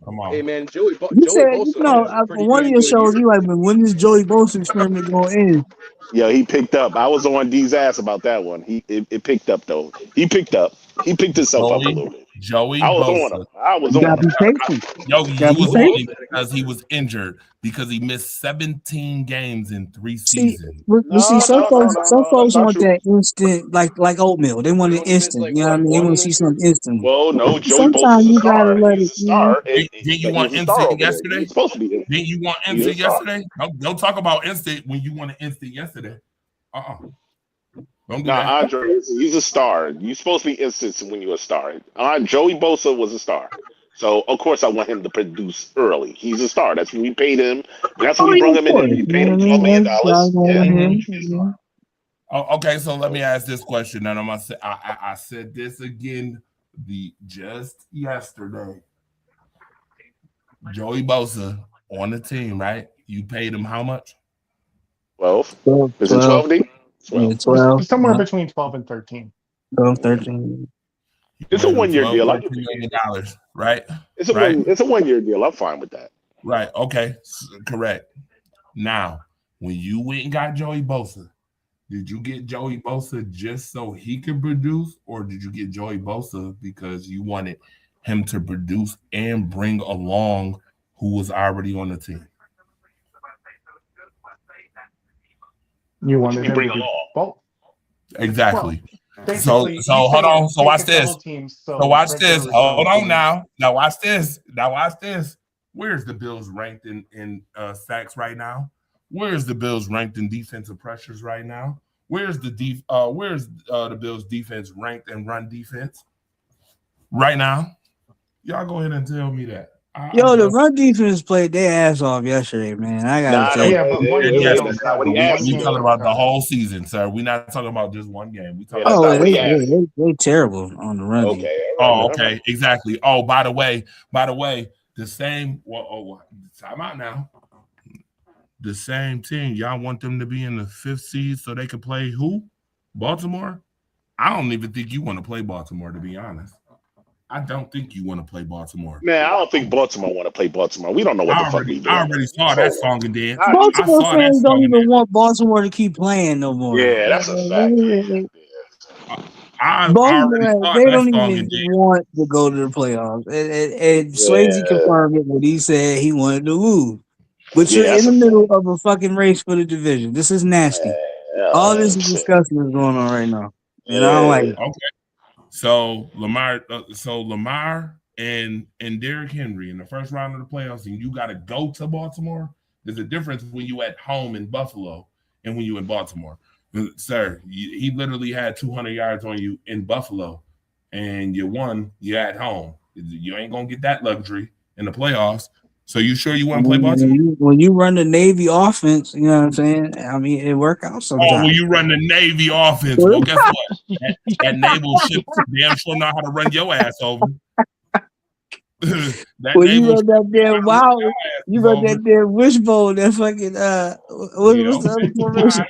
Come on. Hey man, Joey You said, Bosa no, had a for pretty one of damn your good shows, year. you like, when is Joey Bosa experiment going in? Yo, he picked up. I was on D's ass about that one. It picked up though. He picked up. He picked himself up a little bit. Joey I was on Bosa. him. I was You on gotta him. be patient. Yogi, Gotta you was be on patient. him because he was injured because he missed 17 games in 3 See, seasons. we see some folks That's want not true. that instant, like oatmeal. They want it He only missed instant. like You know what I what, mean? They one want to see this year? something instant. Well, no, Joey Sometimes Bosa's a you gotta star. let He's it. a star. Didn't you want He's a star instant over there. yesterday? He's supposed to be instant. Didn't you want He's a instant star. yesterday? Don't talk about instant when you want an instant yesterday. Don't do Nah, that. Andre, he's a star. You're supposed to be instant when you're a star. Joey Bosa was a star. So, of course, I want him to produce early. He's a star. That's what we paid him. That's what Oh, we yeah, brought of him in. course. We You paid know him what I $12 mean? million. Yeah, he should be a star. Okay, so let me ask this question. And I'm gonna say I said this again just yesterday. Joey Bosa on the team, right? You paid him how much? 12. 12, Is it 12, D? 12. yeah, 12, Somewhere between 12 and 13. 12, 13. It's a Paid him 1 year 12, deal. $13 million, right? It's a Right. it's a 1 year deal. I'm fine with that. Right. Okay. Correct. Now, when you went and got Joey Bosa, did you get Joey Bosa just so he could produce, or did you get Joey Bosa because you wanted him to produce and bring along who was already on the team? You wanted him bring to do along? both. Exactly. Basically, So he's hold saying on. So take watch it to all this. teams, So watch Fred this. Taylor's Hold not on now. Now watch this. Where's the Bills ranked in sacks right now? Where's the Bills ranked in defensive pressures right now? Where's the Bills defense ranked in run defense right now? Y'all go ahead and tell me that. Yo, the run defense played their ass off yesterday, man. I gotta tell you. Yeah, but one game Yes, don't that's not what he count. asked we for. talking about the whole season, sir. We're not talking about just one game. We talking That's Oh, not what he they asked. terrible on the run. defense. Okay. Oh, okay, exactly. Oh, by the way, the same. Well, time out now. The same team. Y'all want them to be in the 5th seed so they could play who? Baltimore? I don't even think you want to play Baltimore, to be honest. I don't think you want to play Baltimore. Man, I don't think Baltimore want to play Baltimore. We don't know what the fuck we doing. I already saw that song and dance. Baltimore I saw that fans don't song and even want Baltimore to keep playing no more. Yeah, that's a fact. I already Baltimore, saw they that don't song even and dance. want to go to the playoffs. And Swayze confirmed it when he said he wanted to lose. But Yeah, you're that's in the a middle of a fucking race for the division. This is nasty. All this is disgusting is going on right now. And I don't like it. Okay. So Lamar and Derrick Henry in the first round of the playoffs, and you got to go to Baltimore. There's a difference when you at home in Buffalo and when you in Baltimore. Sir, he literally had 200 yards on you in Buffalo, and you won. You're at home. You ain't gonna get that luxury in the playoffs. So you sure you want to play Baltimore? When you run the Navy offense, you know what I'm saying? I mean, it work out sometimes. Oh, when you run the Navy offense, well, guess what? That naval ship damn sure know how to run your ass over. When you run that damn wild, you run that damn wishbone, that fucking what's the other formation?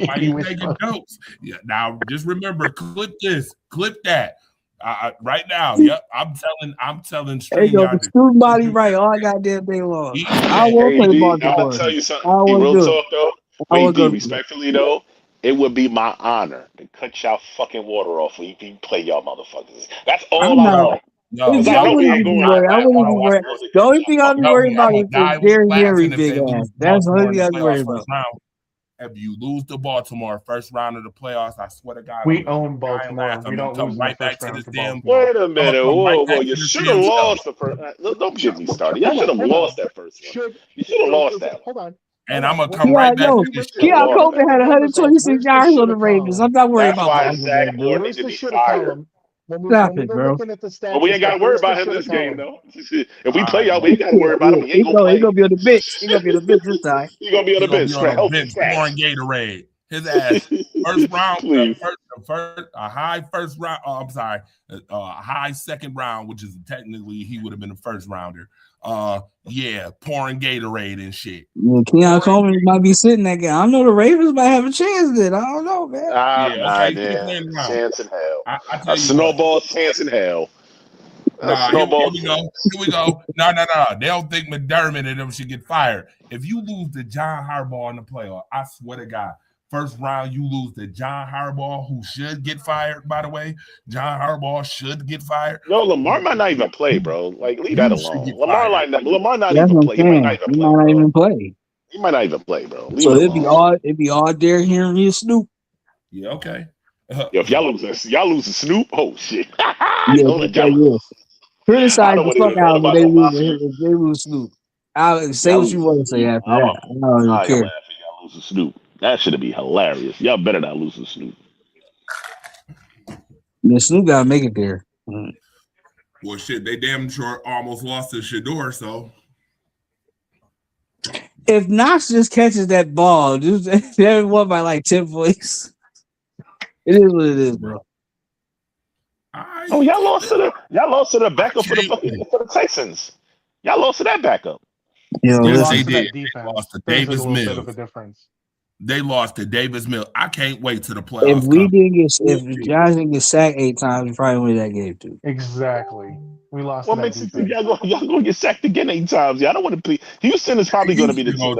Why you taking notes? Yeah, now just remember, clip this, clip that. Right now, yep. I'm telling There you go, the StreamYard. student body right all goddamn day long. I won't play Baltimore. I'll tell you something. I won't Real do talk though. I won't go. Respectfully though, it would be my honor to cut y'all fucking water off when you play y'all motherfuckers. That's all I want. No, I wouldn't even be worried. I wouldn't even worry. The only thing I'd be worried about is Derrick Henry big ass. That's the only thing I'd be worried about. If you lose to Baltimore first round of the playoffs, I swear to God, we own Baltimore. We don't lose right back first to this round damn. Wait a minute. Whoa, right you should have lost the first. Don't get me started. Y'all should have lost that first one. You should have lost that. Hold on. And I'm gonna come right back to this. Keon Coleman had 126 yards on the Ravens. I'm not worried about that. Zach Moore needs to be fired. Stop it, bro. But we ain't got to worry about him this game, though. If we play y'all, we ain't got to worry about him. He ain't gonna play. He's gonna be on the bench. He's gonna be on the bench this time. He's gonna be on the bench. Pouring Gatorade. His ass. First round, a high first round. Oh, I'm sorry, a high second round, which is technically he would have been a first rounder. Yeah, pouring Gatorade and shit. Yeah, Keon Coleman might be sitting that game. I know the Ravens might have a chance then. I don't know, man. Chance in hell. A snowball chance in hell. Here we go. No. They don't think McDermott and them should get fired. If you lose to John Harbaugh in the playoff, I swear to God, first round you lose to John Harbaugh, who should get fired, by the way. John Harbaugh should get fired. No, Lamar might not even play, bro. Like, leave that alone. Lamar not even play. He might not even play. He might not even play, bro. So it'd be all Derrick Henry and Snoop. Yeah, okay. If y'all lose to Snoop, oh shit. Criticize the fuck out of if they lose Snoop. I'll say what you want to say after that. I don't even care. Y'all lose to Snoop. That should be hilarious. Y'all better not lose to Snoop. Yeah, Snoop gotta make it there. Well, shit, they damn sure almost lost to Shador, so. If Knox just catches that ball, they won by like 10 points. It is what it is, bro. Y'all lost to the backup for the Texans. Y'all lost to that backup. Yes, they did. They lost to Davis Mills. They lost to Davis Mills. I can't wait to the playoffs. If Josh didn't get sacked 8 times, we probably win that game too. Exactly. We lost. What makes you think y'all gonna get sacked again 8 times? Y'all don't want to play. Houston is probably going to be the team.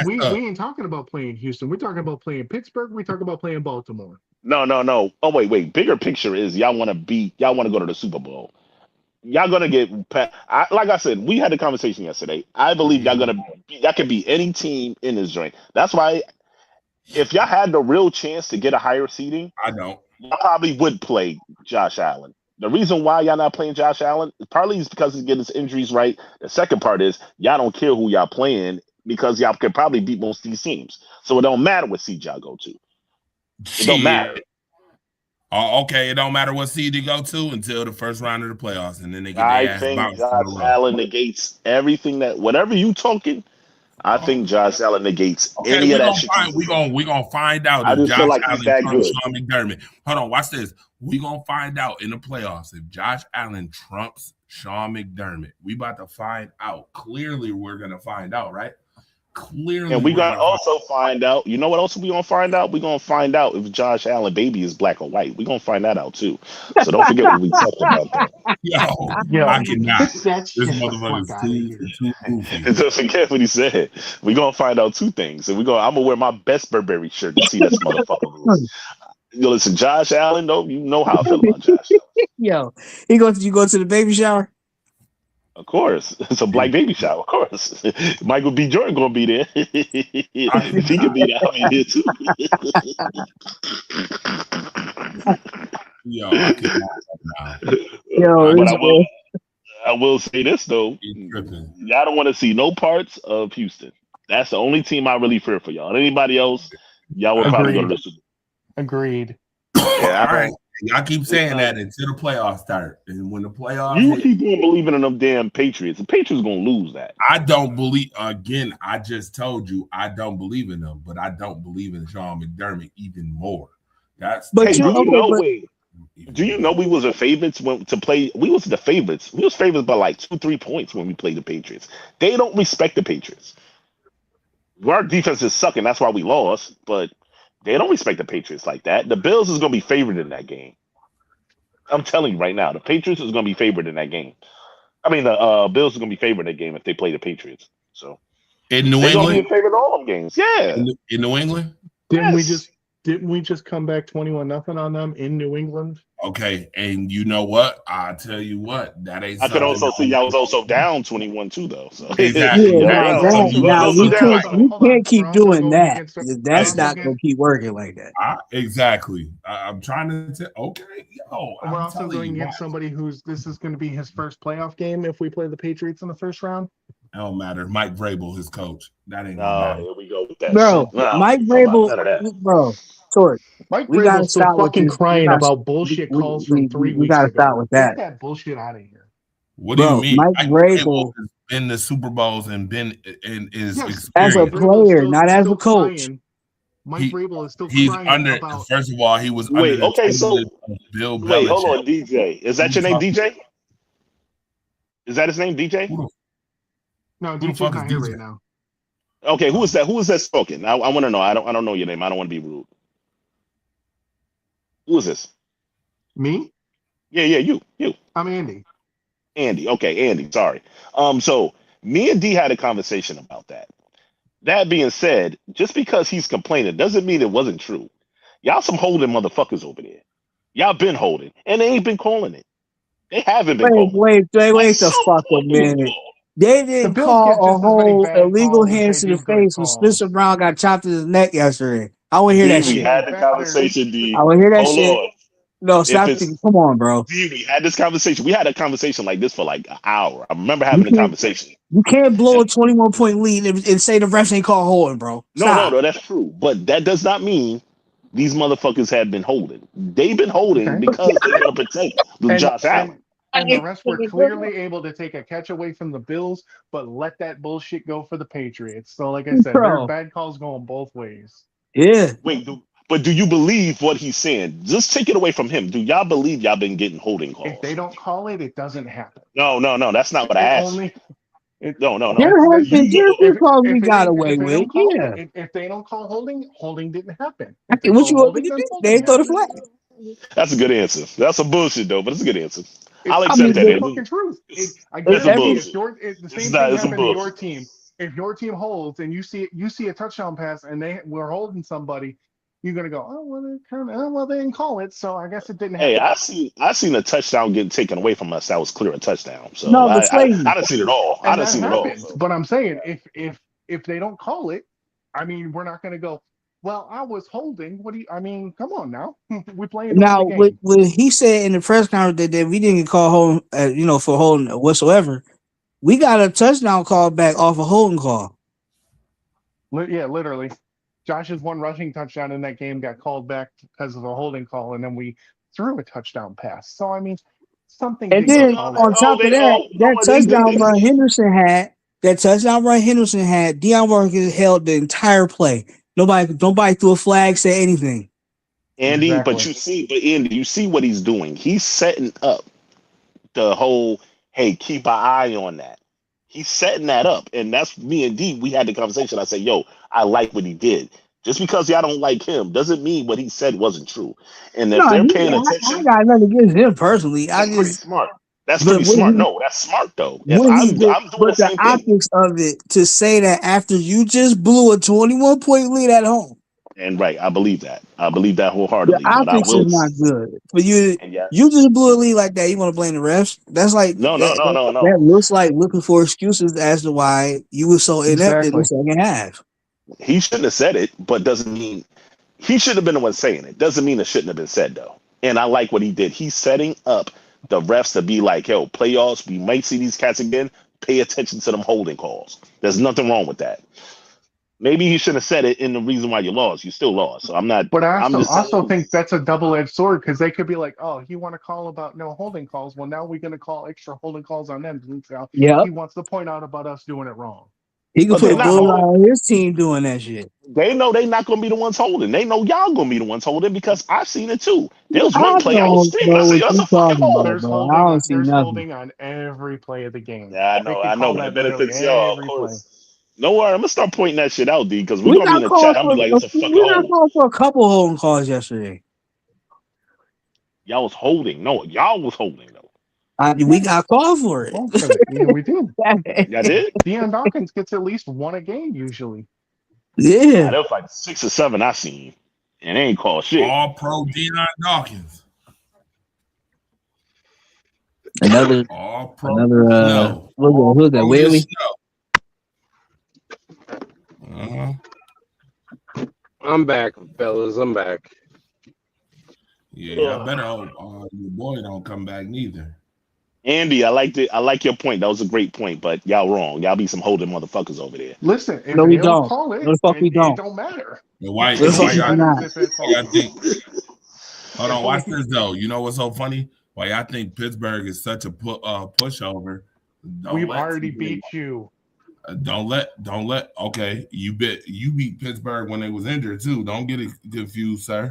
We ain't talking about playing Houston. We're talking about playing Pittsburgh. We're talking about playing Baltimore. No. Oh wait. Bigger picture is y'all want to go to the Super Bowl. Y'all gonna get like I said, we had a conversation yesterday. I believe y'all can be any team in this joint. That's why if y'all had the real chance to get a higher seeding, I don't. Y'all probably would play Josh Allen. The reason why y'all not playing Josh Allen partly is because he's getting his injuries right. The second part is y'all don't care who y'all playing because y'all can probably beat most of these teams. So it don't matter what seed y'all go to. It don't matter. Oh, okay, it don't matter what seed you go to until the first round of the playoffs, and then they get I their ass think bounced. Josh Allen negates everything that whatever you talking. I think Josh Allen negates any of that shit. We gonna find out I if just Josh feel like Allen he's that trumps good. Sean McDermott. Hold on, watch this. We gonna find out in the playoffs if Josh Allen trumps Sean McDermott. We about to find out. Clearly, we're gonna find out, right? Clearly, And we're gonna also find out. You know what else we gonna find out? We're gonna find out if Josh Allen baby is black or white. We're gonna find that out too. So don't forget what we talked about that. Yo, I cannot. Get that This shit the motherfucker's fuck outta here. too goofy. Don't forget what he said. We're gonna find out two things. And I'm gonna wear my best Burberry shirt to see this motherfucker lose. Yo, listen, Josh Allen, though, you know how I feel about Josh Allen. Yo, you go to the baby shower? Of course. It's a black baby shower, of course. Michael B. Jordan gonna be there. If he could be there, I'll be there too. Yo, I cannot. Yo, But I will say this though. Y'all don't want to see no parts of Houston. That's the only team I really fear for y'all. Anybody else, y'all would probably go to this. Agreed. Yeah, all right. Y'all keep saying that until the playoffs start. And when the playoffs you keep on believing in them damn Patriots. The Patriots gonna lose that. I don't believe again, I just told you I don't believe in them, but I don't believe in Sean McDermott even more. Do you know we was the favorites to play? We was the favorites. We was favorites by like 2-3 points when we played the Patriots. They don't respect the Patriots. Our defense is sucking. That's why we lost. But they don't respect the Patriots like that. The Bills is going to be favored in that game. I'm telling you right now, the Patriots is going to be favored in that game. I mean, the Bills is going to be favored in that game if they play the Patriots. So in New England, England, be favored in all them games. Yeah, in New England. Didn't we just come back 21-0 on them in New England? Okay, and you know what? I tell you what, that ain't. I could also see y'all was also down 21-2 though. So exactly. You can't keep doing that. That's not gonna keep working like that. Exactly. I'm trying to tell. Okay, yo, we're also going against somebody this is going to be his first playoff game if we play the Patriots in the first round. It don't matter. Mike Vrabel, his coach. That ain't here we go with that. Bro, Mike Vrabel, bro. Torch. Mike Vrabel's still fucking crying about bullshit calls from 3 weeks ago. We gotta stop with that. Get that bullshit out of here. What do you mean? Mike Vrabel has been the Super Bowls and is as a player, not as a coach. Mike Vrabel is still he's crying under. about. First of all, he was under. Bill Belichick. Wait, hold on, DJ. Is that your name, DJ? Is that his name, DJ? No, DJ's not here right now. Okay, who is that? Who is that spoken? I want to know. I don't know your name. I don't want to be rude. Who is this? Me? Yeah, you. I'm Andy. Andy. Okay, Andy. Sorry. So me and D had a conversation about that. That being said, just because he's complaining doesn't mean it wasn't true. Y'all some holding motherfuckers over there. Y'all been holding, and they ain't been calling it. They haven't been calling. Wait the fuck a minute. They didn't call a whole illegal hands to the face when Spencer Brown got chopped in his neck yesterday. I want to hear that shit. We had the conversation, D. I want to hear that Hold shit. on. No, stop thinking. Come on, bro. D, we had this conversation. We had a conversation like this for like an hour. I remember having a conversation. You can't blow a 21-point lead and say the refs ain't called holding, bro. No, that's true. But that does not mean these motherfuckers have been holding. They've been holding because they're going to protect Josh Allen. And the rest were clearly able to take a catch away from the Bills, but let that bullshit go for the Patriots. So, like I said, there are bad calls going both ways. Yeah. Wait, but do you believe what he's saying? Just take it away from him. Do y'all believe y'all been getting holding calls? If they don't call it, it doesn't happen. No. That's not what I asked. No. There has been calls we got away with. Yeah. If they don't call holding didn't happen. What you want me to do? They ain't throw the flag. That's a good answer. That's some bullshit though, but it's a good answer. I'll accept that. It's the fucking truth. The same thing happened to your team. If your team holds and you see a touchdown pass and we're holding somebody, you're gonna go, they didn't call it, so I guess it didn't happen. Hey, I seen a touchdown getting taken away from us. That was clear a touchdown. So no, I done seen it all. So. But I'm saying if they don't call it, I mean, we're not gonna go. well, I was holding. What do you? I mean, come on now. We're playing to Now, win the game. what he said in the press conference that we didn't get called home, for holding whatsoever. We got a touchdown call back off a holding call. Yeah, literally. Josh's one rushing touchdown in that game got called back because of a holding call, and then we threw a touchdown pass. So I mean, something. And did then get called on back. top of that, that touchdown run Henderson had, Deion Watkins held the entire play. Nobody threw a flag, said anything. Andy, Exactly. Andy, you see what he's doing. He's setting up the whole, hey, keep an eye on that. He's setting that up. And that's me and D. We had the conversation. I said, yo, I like what he did. Just because y'all don't like him doesn't mean what he said wasn't true. And if they're paying I attention, got nothing against him personally. that's pretty smart. That's but pretty what smart. he- No, that's smart though. If what he I'm did, doing but the the same thing. optics of it to say that after you just blew a 21-point lead at home, And right, I believe that. I believe that the wholeheartedly. But I optics will. is not good for you. And yeah, You just blew a lead like that. You want to blame the refs? That's like no. That looks like looking for excuses as to why you were so inept in the second half. He shouldn't have said it, but doesn't mean he should have been the one saying it. Doesn't mean it shouldn't have been said though. And I like what he did. He's setting up the refs to be like, yo, playoffs, we might see these cats again. Pay attention to them holding calls. There's nothing wrong with that. Maybe he should have said it in the reason why you lost. You still lost. So I'm not. But I I'm just also think that's a double-edged sword because they could be like, oh, you want to call about no holding calls. Well, now we're going to call extra holding calls on them. Yep. He wants to point out about us doing it wrong. He could But put a they're not bullseye holding. on his team doing that shit. They know they're not going to be the ones holding. They know y'all going to be the ones holding because I've seen it too. There was I one play I was don't streaming. know I said, what that's you a fucking talking hold. about, There's bro. holding. I don't see There's nothing. holding on every play of the game. Yeah, I They know. can I know. call But it that literally benefits y'all, of every course. No worry. I'm going to start pointing that shit out, D, because we're We going to be in got the chat. called I'm for going to be like, it's a fucking we got hold. called for a couple holding calls yesterday. Y'all was holding. No, y'all was holding, though. We got called for it. Yeah, we did. Y'all did? Deion Dawkins gets at least one a game usually. Yeah. There was like 6 or 7 I seen, and they ain't called shit. All pro Deion Dawkins. Another All pro Snow. Snow. Who's that? Willie? I'm back, fellas. I'm back. Yeah, y'all better hope your boy don't come back neither. Andy, I like your point. That was a great point, but y'all wrong. Y'all be some holding motherfuckers over there. Listen, if No, we they don't don't. call it, No, the fuck we it don't. don't matter. Why It only y'all matters if it's think? Hold on, watch this though. You know what's so funny? Why y'all think Pittsburgh is such a pushover? We've already beat you. Don't let. Okay, you beat Pittsburgh when they was injured too. Don't get it confused, sir.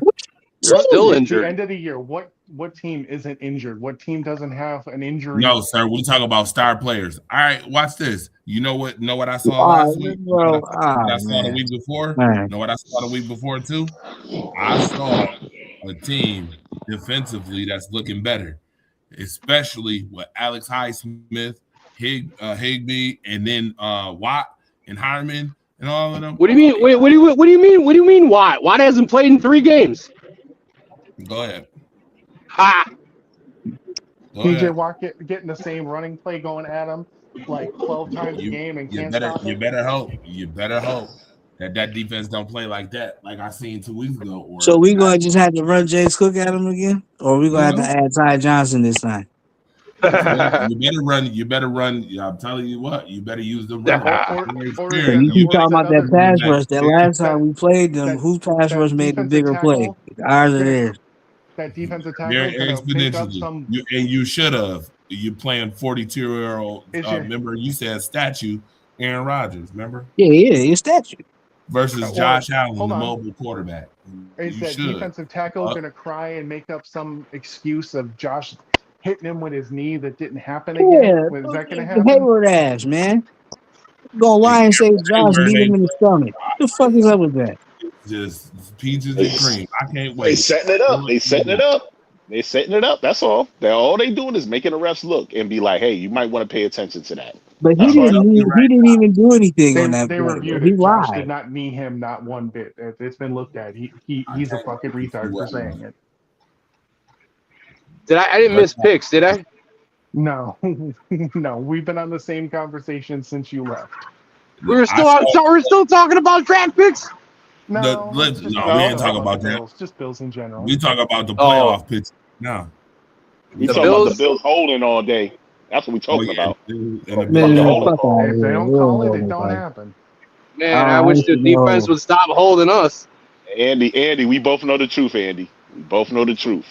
They're still At injured. the end of the year, what team isn't injured? What team doesn't have an injury? No, sir. We talk about star players. All right, watch this. You know what I saw last week? Bro, what I saw the week before? Man. Know what I saw the week before too? I saw a team defensively that's looking better, especially with Alex Highsmith, Higbee, and then Watt and Harmon and all of them. What do you mean? Wait, what do you mean? What do you mean? Watt? Watt hasn't played in 3 games. Go ahead. Ha! TJ Watt getting the same running play going at him like 12 times a game and can't stop You it. better hope that defense don't play like that, like I seen 2 weeks ago. So we gonna just have to run James Cook at him again, or we gonna have to add Ty Johnson this time? You better run. I'm telling you what, you better use the run. You keep talking about that pass rush. That last time we played them, whose pass rush made the bigger play? Ours or theirs? That defensive tackle Very is gonna pick up exponentially. some. You should have. You playing 42-year-old. Remember, you said statue Aaron Rodgers. Remember? Yeah, your statue versus Josh Allen, the mobile quarterback. Is that defensive tackle gonna cry and make up some excuse of Josh hitting him with his knee that didn't happen again? Yeah, is that gonna happen? Hayward ass, man. Gonna lie and say Josh beat him in the stomach. What the fuck is up with that? Just peaches and cream. I can't wait. They setting it up. They setting it up. That's all. All they doing is making the refs look and be like, hey, you might want to pay attention to that. But he didn't even do anything on that. They reviewed He it. Josh lied. did not knee him, not one bit. It's been looked at. He's a fucking retard for saying it. I didn't miss picks, did I? No, no. We've been on the same conversation since you left. We're still talking about draft picks. No, we just ain't talking talking about the that. Bills, just Bills in general. We talk about the Oh. playoff pitch now. We The talking about Bills- the Bills holding all day. That's what we talking about. And the Fucking Man, hold fuck call. out If of they here. don't We'll call it, hold it it don't like- happen. Man, I I wish used the to know. defense would stop holding us. Andy, we both know the truth, Andy. We both know the truth.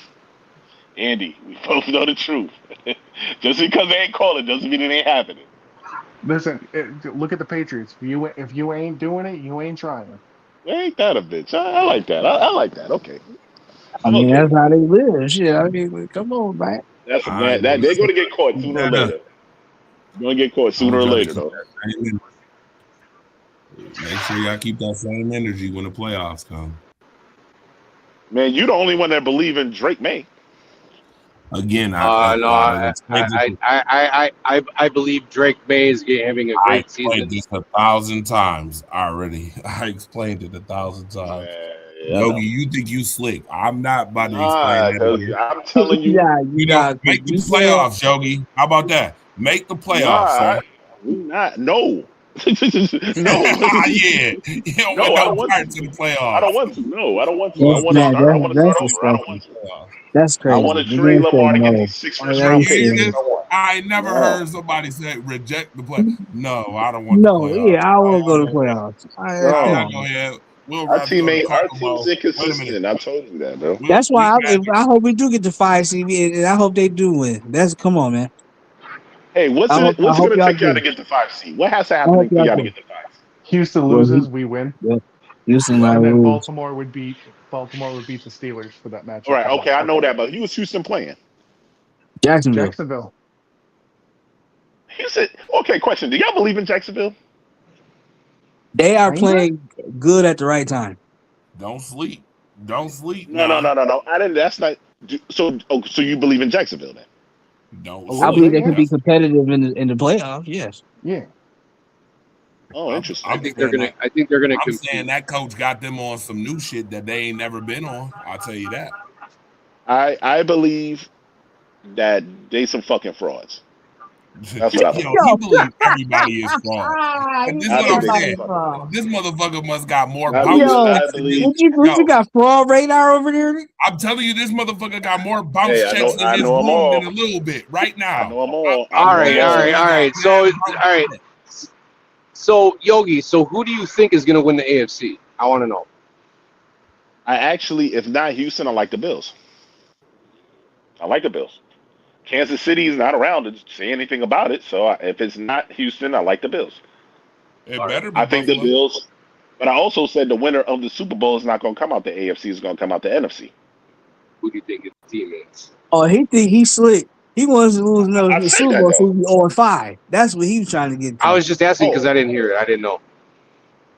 Andy, we both know the truth. Just because they ain't calling doesn't mean it ain't happening. Listen, look at the Patriots. If you ain't doing it, you ain't trying. Ain't that a bitch? I like that. I like that. Okay. I mean, Okay. that's how they live. Shit, I mean, come on, man. That's All man, right, that well, they're gonna get caught sooner or Yeah. later. They're gonna get caught sooner or later though. Make sure y'all keep that same energy when the playoffs come. Man, you the only one that believe in Drake May. Again, No, I I believe Drake May is having a great explained season. this 1,000 times already. I explained it 1,000 times. Yogi, you think you slick? I'm not about to explain that. Again. I'm telling you. Yeah, You don't make the playoffs, Yogi. How about that? Make the playoffs, sir. We not. No. no. Yeah. You don't No, I want don't no want part to. to the playoffs. I don't want to. No, I don't want to. That's I want to mad. start. I want to start That's over. I don't want to. That's I crazy. want to The trade man Lamar said to get no. these 6 Oh, first that round is picks. serious. That's what I want. I never No. heard somebody say reject the play. No, I don't want the No, playoffs. yeah, I won't go to playoffs. No. Come Y'all on. go ahead. We'll Our rather team go to ain't. Our Taco team's Bell. Wait a inconsistent. minute. I told you that, bro. That's why we I hope we do get the 5 seed, and I hope they do win. Come on, man. Hey, what's I it hope going to y'all take y'all to do. get the 5 seed? What has to I happen hope for y'all y'all to do. get the 5 seed? Houston Well, loses, we win, Houston might and then lose. Baltimore would beat the Steelers for that matchup. All right, okay, I know that, but who was Houston playing? Jacksonville. Jacksonville. Houston. Okay, question. Do y'all believe in Jacksonville? They are Kinda? playing good at the right time. Don't sleep. Don't sleep. No. I didn't. That's not. So you believe in Jacksonville then? Don't A I little sleep. believe bit, they could yeah. be competitive in the playoffs. Yes. Yeah. Oh, interesting. I think they're gonna I'm compete. saying that coach got them on some new shit that they ain't never been on. I'll tell you that. I believe that they some fucking frauds. That's what I believe. Yo, he believes everybody is fraud. And this is I what think I'm they saying. some fucking frauds. This motherfucker must got more I bounce believe- checks I than believe- this. What you got fraud radar over there? I'm telling you, this motherfucker got more bounce Hey, I checks know- in I his know 'em room all. than a little bit right now. I know them all. All right. So Yogi, so who do you think is gonna win the AFC? I want to know. I actually, if not Houston, I like the Bills. I like the Bills. Kansas City is not around to say anything about it, so if it's not Houston, I like the Bills. It better be I think the Buffalo. Bills, but I also said the winner of the Super Bowl is not going to come out the AFC; is going to come out the NFC. Who do you think his team is? Oh, he think he's slick. He wants to lose I another said Super that, Bowl, though. so he 0-5. That's what he was trying to get to. I was just asking because Oh. I didn't hear it. I didn't know.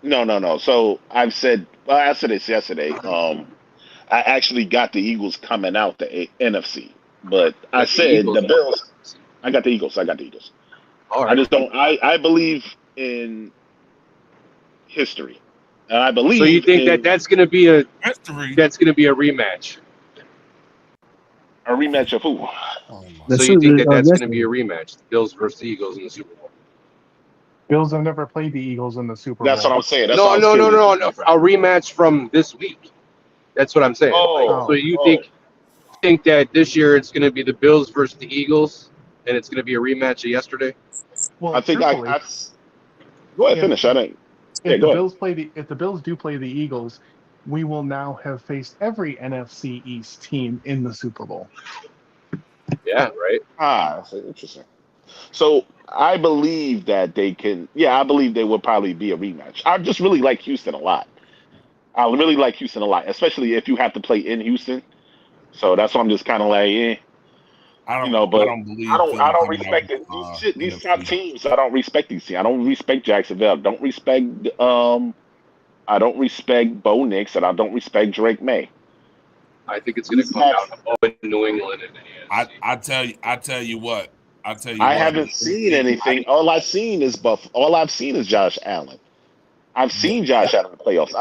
No. So I said this yesterday. I actually got the Eagles coming out the NFC, but I That's the said Eagles. the Bills. I got the Eagles. All I right. just don't. I believe in history, and I believe. So you think in that's gonna be a History. rematch? a rematch of who? Oh my. The So you think Super- that's yes, gonna be a rematch? The Bills versus the Eagles in the Super Bowl? Bills have never played the Eagles in the Super That's Bowl. what I'm saying. That's No. what I was curious. A rematch from this week. That's what I'm saying. Oh, So you think that this year it's gonna be the Bills versus the Eagles, and it's gonna be a rematch of yesterday? Well, I think truthfully, I go ahead, if- finish. I didn't. Yeah, if go the ahead. Bills do play the Eagles, we will now have faced every NFC East team in the Super Bowl. Yeah. Right. That's interesting. So I believe that they can. Yeah, I believe they will probably be a rematch. I just really like Houston a lot. I really like Houston a lot, especially if you have to play in Houston. So that's why I'm just kind of like, I you know, but don't believe I don't Philly coming respect it. out These NFC. top teams. I don't respect these teams. I don't respect Jacksonville. I don't respect I don't respect Bo Nix, and I don't respect Drake May. I think it's gonna come down to New England and the AFC. I tell you what. I haven't seen anything. All I've seen is Josh Allen. I've seen Josh Allen in the playoffs.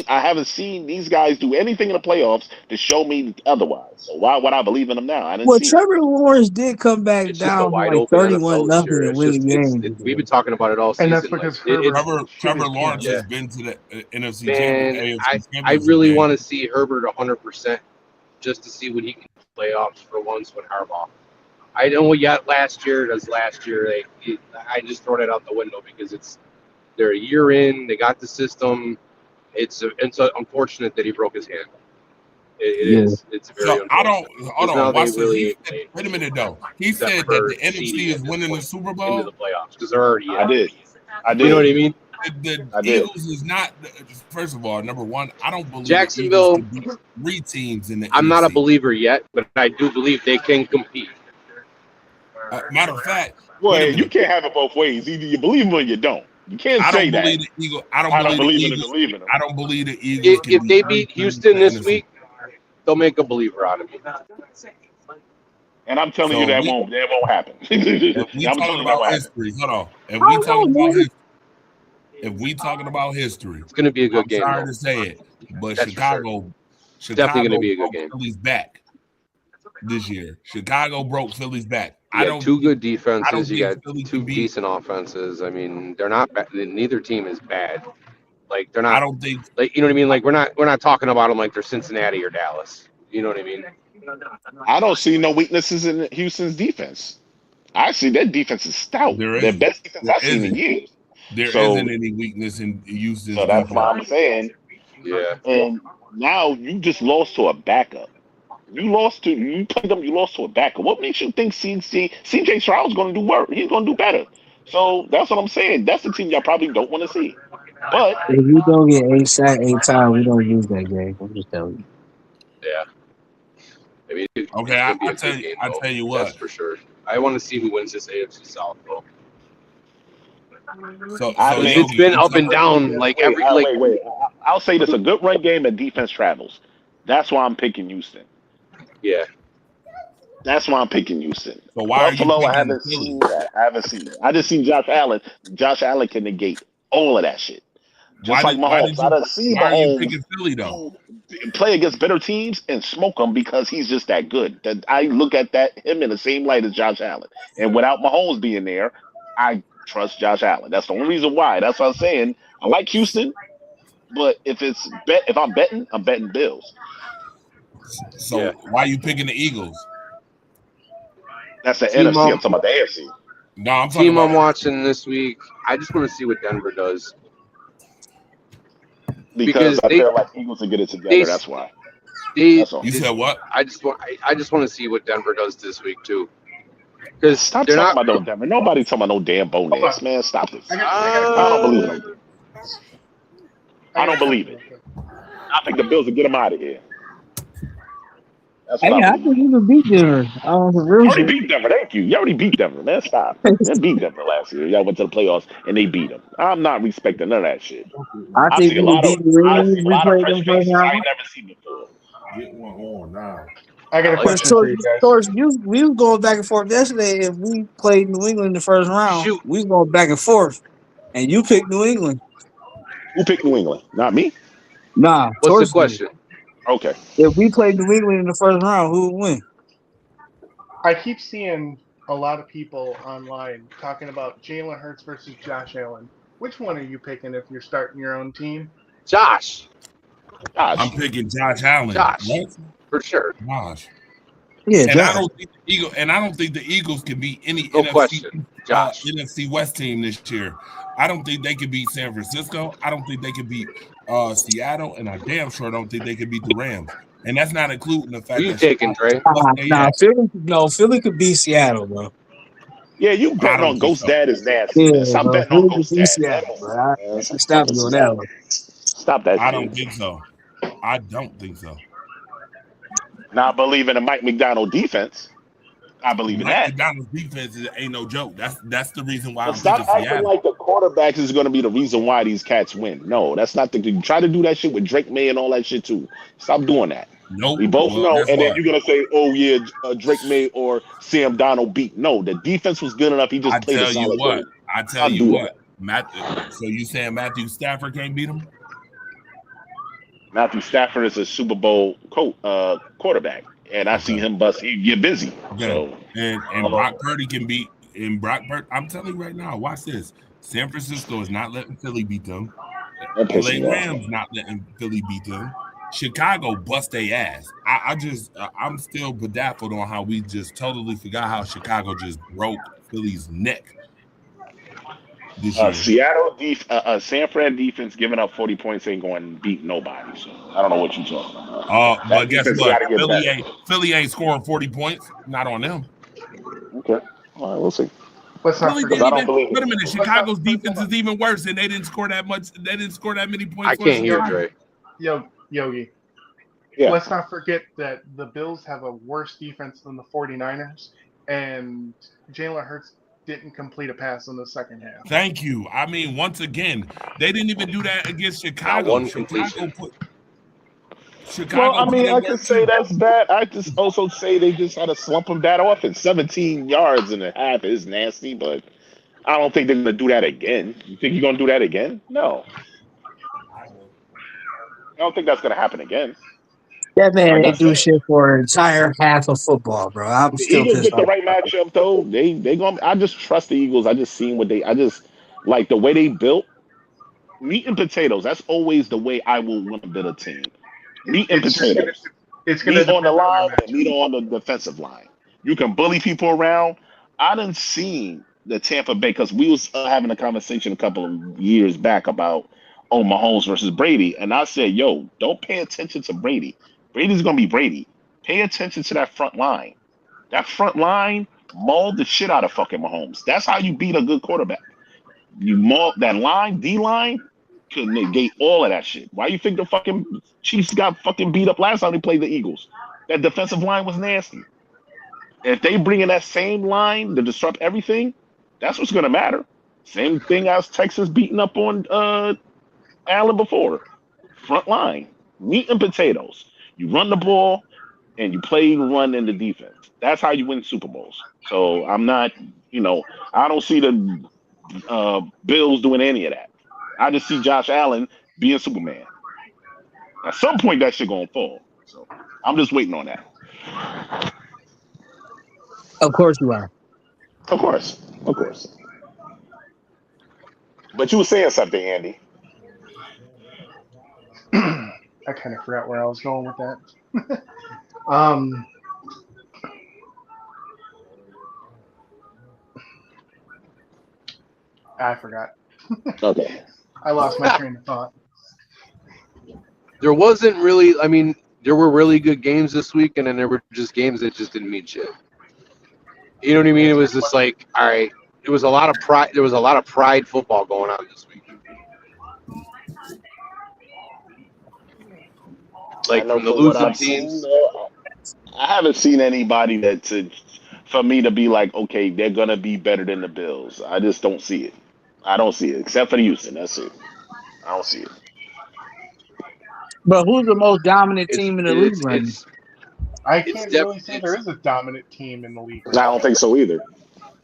I haven't seen these guys do anything in the playoffs to show me otherwise. So why would I believe in them now? I didn't Well, see it. Trevor Lawrence did come back It's just a down from wide like open 31 NFL nothing this year. and It's win the just game. we've been talking about it all season. And that's because Like, Herbert Trevor Lawrence Yeah. has been to the NFC man, AFC I Championship really game. want to see Herbert 100% just to see what he can do in playoffs for once with Harbaugh. I know what yet last year. I just throw that out the window because they're a year in. They got the system. It's unfortunate that he broke his hand. It Yeah. is. It's very So I don't unfortunate. hold Now on. they Watch this. really Wait a minute though. He step said that for the NFC seeding is at this winning the point Super into Bowl. the playoffs because they're already in. I did. You know what I mean? The I did. Eagles is not. First of all, number one, I don't believe Jacksonville- the Eagles can beat 3 teams in the I'm not a NFC. believer yet, but I do believe they can compete. Matter of fact, Well, wait a hey, you minute. can't have it both ways. Either you believe them or you don't. You can't I say don't that. believe the Eagles. I I don't don't believe believe the in Eagles. believing them. I don't believe the Eagles can If they beat beat 3 Houston teams this in the NFC. week, they'll make a believer out of me. And I'm telling So you that we- won't happen. If we I'm talking telling you that about won't happen. history, hold on. If Oh, we talking no, about nigga. history, if we talking about history, It's going to be a good I'm game. sorry Though. to say it, but That's for Chicago Definitely gonna be a good broke game. Philly's back this year. Chicago broke Philly's back. You got two good defenses. You think got Philly two can beat- decent offenses. I mean, they're not bad. Neither team is bad. Like they're I not. don't think Like you know what I mean. Like we're not talking about them like they're Cincinnati or Dallas. You know what I mean? I don't see no weaknesses in Houston's defense. I see their defense is stout. There Their isn't. best defense There I've seen in isn't. years. there So- not any weakness in Houston's So that's defense. why I'm saying. Yeah. And now you just lost to a backup. You played them. You lost to a backup. What makes you think CJ Stroud's going to do work? He's going to do better. So that's what I'm saying. That's the team y'all probably don't want to see. But If we don't get 8 sacks 8 times, we don't lose that game. I'm just telling you. Yeah. I mean, it's Okay, gonna be I a tell good you, game, I though. tell you That's what. for sure. I want to see who wins this AFC South, though. So I mean, It's been up and down. Like every like. wait. I'll say this: a good run game and defense travels. That's why I'm picking Houston. Yeah. That's why I'm picking Houston. So why are you Buffalo, I picking haven't Philly? seen that. I haven't seen it. I just seen Josh Allen. Josh Allen can negate all of that shit. Just like Mahomes. I done seen why are you Mahomes picking Philly though? play against better teams and smoke them because he's just that good. That I look at him in the same light as Josh Allen. And without Mahomes being there, I trust Josh Allen. That's the only reason why. That's what I'm saying. I like Houston, but if I'm betting, I'm betting Bills. So Yeah. why are you picking the Eagles? That's the Team NFC. up. I'm talking about the AFC. No, I'm talking Team I'm about watching this week. I just want to see what Denver does. Because I they- feel like Eagles will get it together. they- That's why. They, That's all. you said what? I just want to see what Denver does this week too. Because Stop they're talking not. about no Denver. Nobody talking about no damn bonus, man. Stop this. I don't believe it. I don't believe it. I think the Bills will get them out of here. That's what Hey, I I believe. think you can beat Denver. For You real already shit. beat Denver. Thank you. You already beat Denver, man. Stop. They beat Denver last year. Y'all went to the playoffs and they beat them. I'm not respecting none of that shit. I I think see we a can lot of beat the I Ravens. see a We lot of played fresh them faces first I round. ain't never seen before. Get one on now. I got a Like question for you guys. Torch, we was going back and forth yesterday. If we played New England in the first round, Shoot. we was going back and forth. And you picked New England. Who picked New England? Not me. Nah. What's Torch the question? Okay. did. If we played New England in the first round, who would win? I keep seeing a lot of people online talking about Jalen Hurts versus Josh Allen. Which one are you picking if you're starting your own team? Josh, Gosh. I'm picking Josh Allen. Josh. What? for sure. Josh. Yeah, And I Josh. don't think the Eagles can beat any No question. Josh. NFC West team this year. I don't think they can beat San Francisco. I don't think they can beat Seattle, and I damn sure don't think they can beat the Rams. And that's not including the fact Who you that taking, Dre? Philly could beat Seattle, bro. Yeah, you I betting don't on think Ghost so. Dad is nasty. Yeah, man. Stop bro. betting on Philly could Ghost beat Dad. Seattle, Come bro. on, I man. should stop you on that one. Stop that I shit. don't think so. I don't think so. Now I believe in the Mike McDonald defense. I believe in Mike that. McDonald's defense ain't no joke. That's the reason why But I'm stop picking acting Seattle. like the quarterbacks is going to be the reason why these cats win. No, that's not the. You try to do that shit with Drake May and all that shit too. Stop doing that. Nope. We both Well, know, guess and then what? you're gonna say, "Oh yeah, Drake May or Sam Donald beat." No, the defense was good enough. He just I played a tell you solid what. game. I tell I'll you do what. So you saying Matthew Stafford can't beat him? Matthew Stafford is a Super Bowl quarterback, and I see him bust. He get busy. Okay. So And Brock Purdy can beat. And Brock Purdy, I'm telling you right now. Watch this. San Francisco is not letting Philly beat them. Don't piss LA me off. Rams not letting Philly beat them. Chicago bust their ass. I'm still bedazzled on how we just totally forgot how Chicago just broke Philly's neck this year. San Fran defense giving up 40 points ain't going to beat nobody. So I don't know what you're talking about. But guess defense what? gotta get Philly ain't scoring 40 points. Not on them. Okay. All right, we'll see. Let's not Philly forget. didn't I don't even, believe it. wait a minute. Chicago's defense is even worse, and they didn't score that much. They didn't score that many points. I can't hear Dre. Yogi. Yeah. Let's not forget that the Bills have a worse defense than the 49ers, and Jalen Hurts didn't complete a pass in the second half. Thank you. I mean, once again, they didn't even do that against Chicago. Not one completion. Chicago. Well, I mean, I can say that's bad. I just also say they just had a slump of bad offense. 17 yards and a half is nasty, but I don't think they're going to do that again. You think you're going to do that again? No. I don't think that's going to happen again. That man Like I ain't do said. shit for an entire half of football, bro. I'm The still Eagles pissed get the off. right matchup though. They going I just trust the Eagles. I just seen I just like the way they built meat and potatoes. That's always the way I will want to build a team. Meat and It's just potatoes. It's going to Meat on the depend line our and meat on the defensive line. You can bully people around. I done seen the Tampa Bay because we was having a conversation a couple of years back about Mahomes versus Brady, and I said, "Yo, don't pay attention to Brady. Brady's gonna be Brady. Pay attention to that front line. That front line mauled the shit out of fucking Mahomes. That's how you beat a good quarterback. You maul that line, D line, could negate all of that shit. Why you think the fucking Chiefs got fucking beat up last time they played the Eagles? That defensive line was nasty. If they bring in that same line to disrupt everything, that's what's gonna matter. Same thing as Texas beating up on Allen before. Front line, meat and potatoes. You run the ball and you play and run in the defense. That's how you win Super Bowls. So I'm not, I don't see the Bills doing any of that. I just see Josh Allen being Superman. At some point, that shit gonna fall. So I'm just waiting on that. Of course you are. Of course. But you were saying something, Andy. I kind of forgot where I was going with that. I forgot. Okay. I lost my train of thought. There wasn't really. I mean, there were really good games this week, and then there were just games that just didn't mean shit. You know what I mean? It was just like, all right. It was a lot of pride. There was a lot of pride football going on this week. Like from the losing teams. I haven't seen anybody for me to be like, okay, they're gonna be better than the Bills. I just don't see it. I don't see it, except for Houston. That's it. I don't see it. But who's the most dominant team in the league right now? I can't really say there is a dominant team in the league. I don't think so either.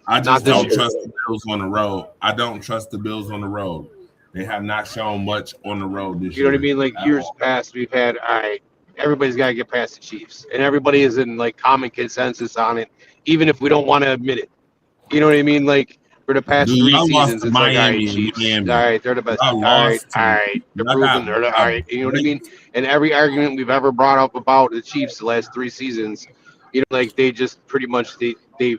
I just Not don't this year. trust the Bills on the road. I don't trust the Bills on the road. They have not shown much on the road this year. You know what I mean? Like years past, we've had, all right, everybody's got to get past the Chiefs. And everybody is in like common consensus on it, even if we don't want to admit it. You know what I mean? Like for the past Dude, 3 y'all lost seasons, to it's like, all right, Miami and Chiefs. Miami. All right, they're the best. Y'all All right, lost to- all right. They're y'all proven. got- All right. You know what I mean? And every argument we've ever brought up about the Chiefs the last 3 seasons, you know, like they just pretty much they've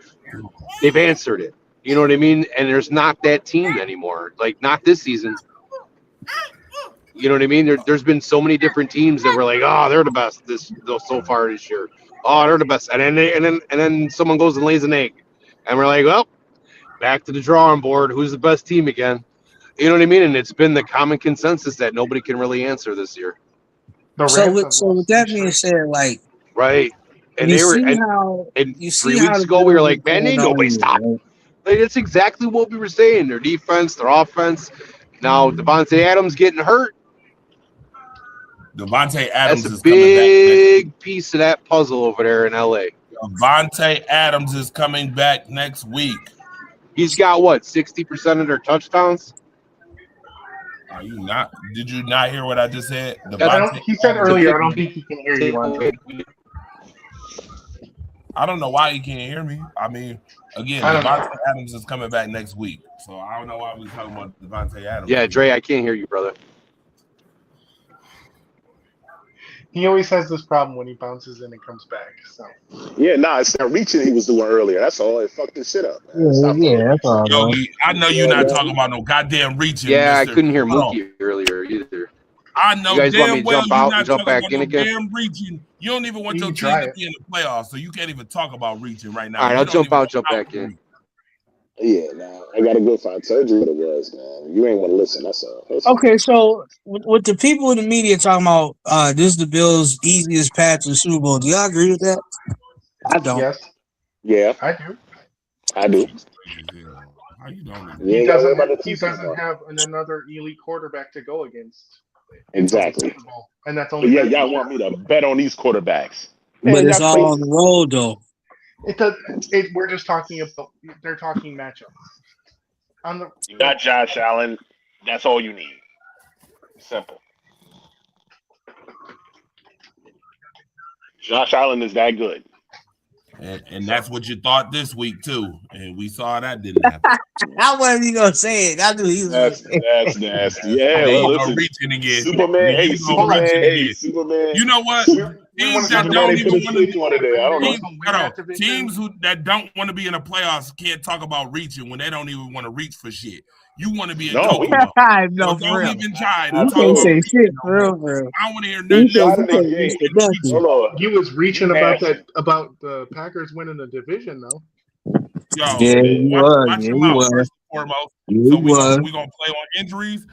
answered it. You know what I mean? And there's not that team anymore. Like not this season. You know what I mean? There's been so many different teams that were like, oh, they're the best so far this year. Oh, they're the best. And then someone goes and lays an egg, and we're like, well, back to the drawing board. Who's the best team again? You know what I mean? And it's been the common consensus that nobody can really answer this year. So with that being said, like, Right. And you they were see and, how and you see 3 how weeks the ago we were Bills like, man, are ain't going nobody on, stop. right? Like that's exactly what we were saying. Their defense, their offense. Now Devontae Adams getting hurt. Devontae Adams That's a is coming back. big piece of that puzzle over there in LA. Devontae Adams is coming back next week. He's got what, 60% of their touchdowns? Are you not? Did you not hear what I just said? He said earlier, I don't think he can hear you, Andre. I don't know why he can't hear me. I mean, again, I don't know. Devontae Adams is coming back next week, so I don't know why we're talking about Devontae Adams. Yeah, Dre, I can't hear you, brother. He always has this problem when he bounces in and comes back. So Yeah, it's that reaching he was doing earlier. That's all. It fucked this shit up. Man. Stop That's all. bro. Yogi, I know you're not talking about no goddamn reaching. Yeah, I mister. couldn't hear Hold on. Mookie earlier either. I know You guys want me damn to well jump you're out not and jump talking back about in no again? damn reaching. You don't even want You your can team try to it. be in the playoffs, so you can't even talk about reaching right now. All right, You I'll don't jump even out, know jump how back to in. reach. Yeah, I gotta go find. I told you what it was, man. You ain't want to listen. That's all. That's all. Okay, so with the people in the media talking about this is the Bills' easiest path to the Super Bowl, do y'all agree with that? I don't. yes, Yeah, I do. I do. How you don't You ain't gotta worry about the He Tucson doesn't part. have another elite quarterback to go against. Exactly. Super Bowl, and that's But only yeah, been y'all want me to bet on these quarterbacks? But Man, it's y'all all on the crazy. road, though. It does. We're just talking about. They're talking matchup. On the You got Josh Allen. That's all you need. Simple. Josh Allen is that good. And that's what you thought this week too, and we saw that didn't happen. I wasn't even gonna say it. I knew he was. That's nasty. Yeah, There well, you go, listen. reaching again. Superman, There hey, you go, Superman, reaching hey, again. Superman. You know what? we want Teams to that talk don't about even want to on today. I don't know. teams that don't want to be in the playoffs can't talk about reaching when they don't even want to reach for shit. You want to be in No, we- Kokomo. No, So for don't real. even try to You talk can't about say reaching shit no for real, more. for real. I don't want to hear You nothing can't else in the about game. reaching. nothing. Hold on. He was reaching Nasty. about the Packers winning the division, though. Yo, Yeah, he was. watch Yeah, him he out was. first and foremost. Yeah, So he we was. gonna play on injuries.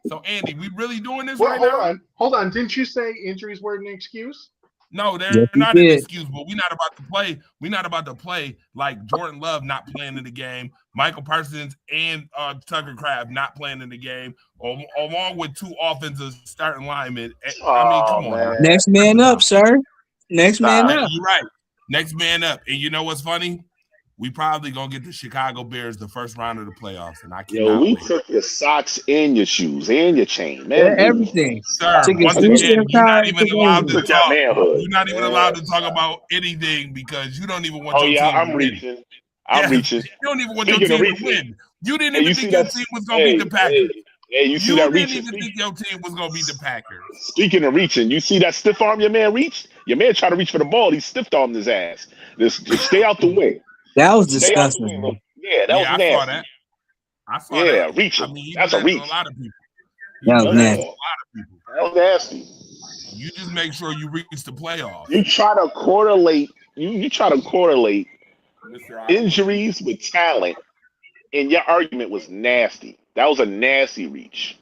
So Andy, we really doing this Well, right now? hold on. Didn't you say injuries weren't an excuse? No, they're Yes, he not an did. excuse, but we're not about to play. We're not about to play like Jordan Love not playing in the game, Michael Parsons and Tucker Kraft not playing in the game, along with two offensive starting linemen. I mean, come on. man. Next man up, sir. Next man Stop. up. You're right. Next man up. And you know what's funny? We probably gonna get the Chicago Bears the first round of the playoffs, and I Yo, cannot we wait. took your socks and your shoes and your chain, man. Everything. Sir, Took his once three again, step you're not card, even took allowed everything. to Took your talk. manhood. You're not even Yeah. allowed to talk about anything because you don't even want Oh your yeah, team I'm to win. reaching. Yes, reaching. you don't even want Speaking your of team to reaching, win. You didn't Hey, even you think see your that? team was gonna beat the Packers. Hey, you see You that didn't reaching? even think your team was gonna beat the Packers. Speaking of reaching, you see that stiff arm your man reached? Your man tried to reach for the ball. He stiff armed his ass. Just stay out the way. That was Stay out the disgusting. way. Man. Look. Yeah, that Yeah, was I nasty. saw that. I saw Yeah, that. I reaching. mean, he That's did a that to reach. a lot of people. That was He did that to nasty. a lot of people. That was nasty. You just make sure you reach the playoffs. You try to correlate. You try to correlate Mr. injuries with talent, and your argument was nasty. That was a nasty reach.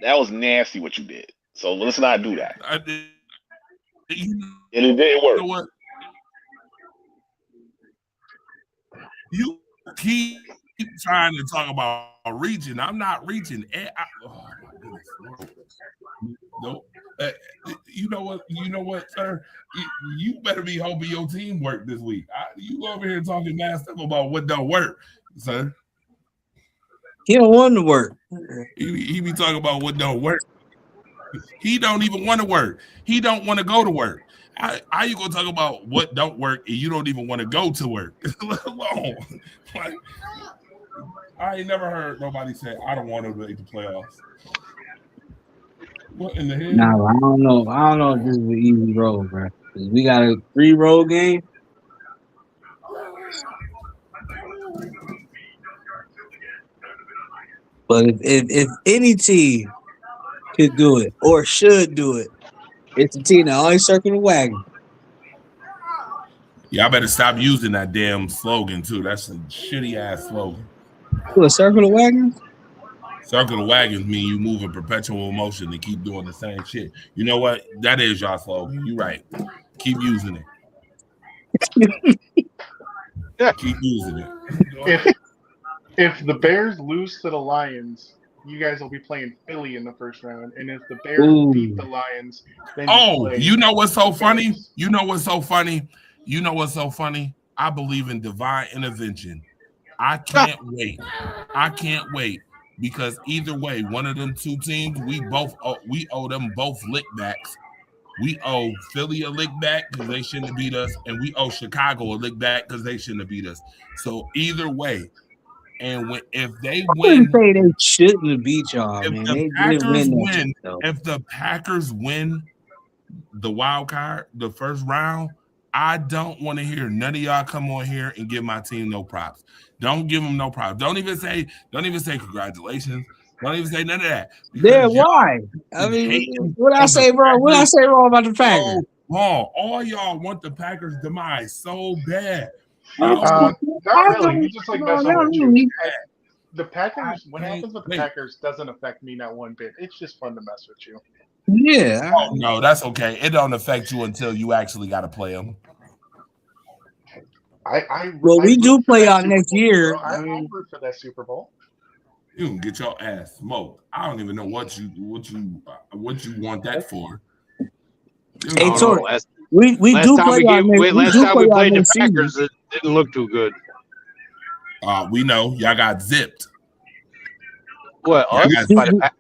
That was nasty what you did. So let's not do that. You And it didn't work. know what? You keep trying to talk about reaching. I'm not reaching. Oh my goodness. No. You know what? You know what, sir? You better be hoping your team work this week. You over here talking mad stuff about what don't work, sir. He don't want to work. He be talking about what don't work. He don't even want to work. He don't want to go to work. How you gonna talk about what don't work and you don't even want to go to work? Let alone, like, I ain't never heard nobody say I don't want to make the playoffs. What in the hell? Nah, I don't know. I don't know if this is an easy road, bro. 'Cause we got a 3-road game. But if any team could do it or should do it, it's the team that always circle the wagon. Y'all better stop using that damn slogan too. That's a shitty ass slogan. What, circle the wagon? Circle the wagons mean you move in perpetual motion and keep doing the same shit. You know what? That is y'all slogan. You right. Keep using it. Keep using it. If the Bears lose to the Lions, you guys will be playing Philly in the first round, and if the Bears beat the Lions, then you know what's so funny? You know what's so funny? You know what's so funny? I believe in divine intervention. I can't wait. I can't wait because either way, one of them two teams, we owe them both lick backs. We owe Philly a lick back because they shouldn't have beat us, and we owe Chicago a lick back because they shouldn't have beat us. So either way, and if they win, say they shouldn't have beat y'all, man. The Packers win, if the Packers win the wild card, the first round, I don't want to hear none of y'all come on here and give my team no props. Don't give them no props. Don't even say congratulations. Don't even say none of that. Yeah, why? I mean, what I say wrong? What I say wrong about the Packers? Wrong. All y'all want the Packers' demise so bad. Not really. You just like mess up with you. The Packers. What happens with the Packers doesn't affect me not one bit. It's just fun to mess with you. Yeah. Oh no, that's okay. It don't affect you until you actually got to play them. We do play out next year. I root for that Super Bowl. You can get your ass smoked. I don't even know what you want that for. Hey, Tori, we do play out next. Last time we played the Packers, it didn't look too good. We know y'all got zipped. What? Y'all got the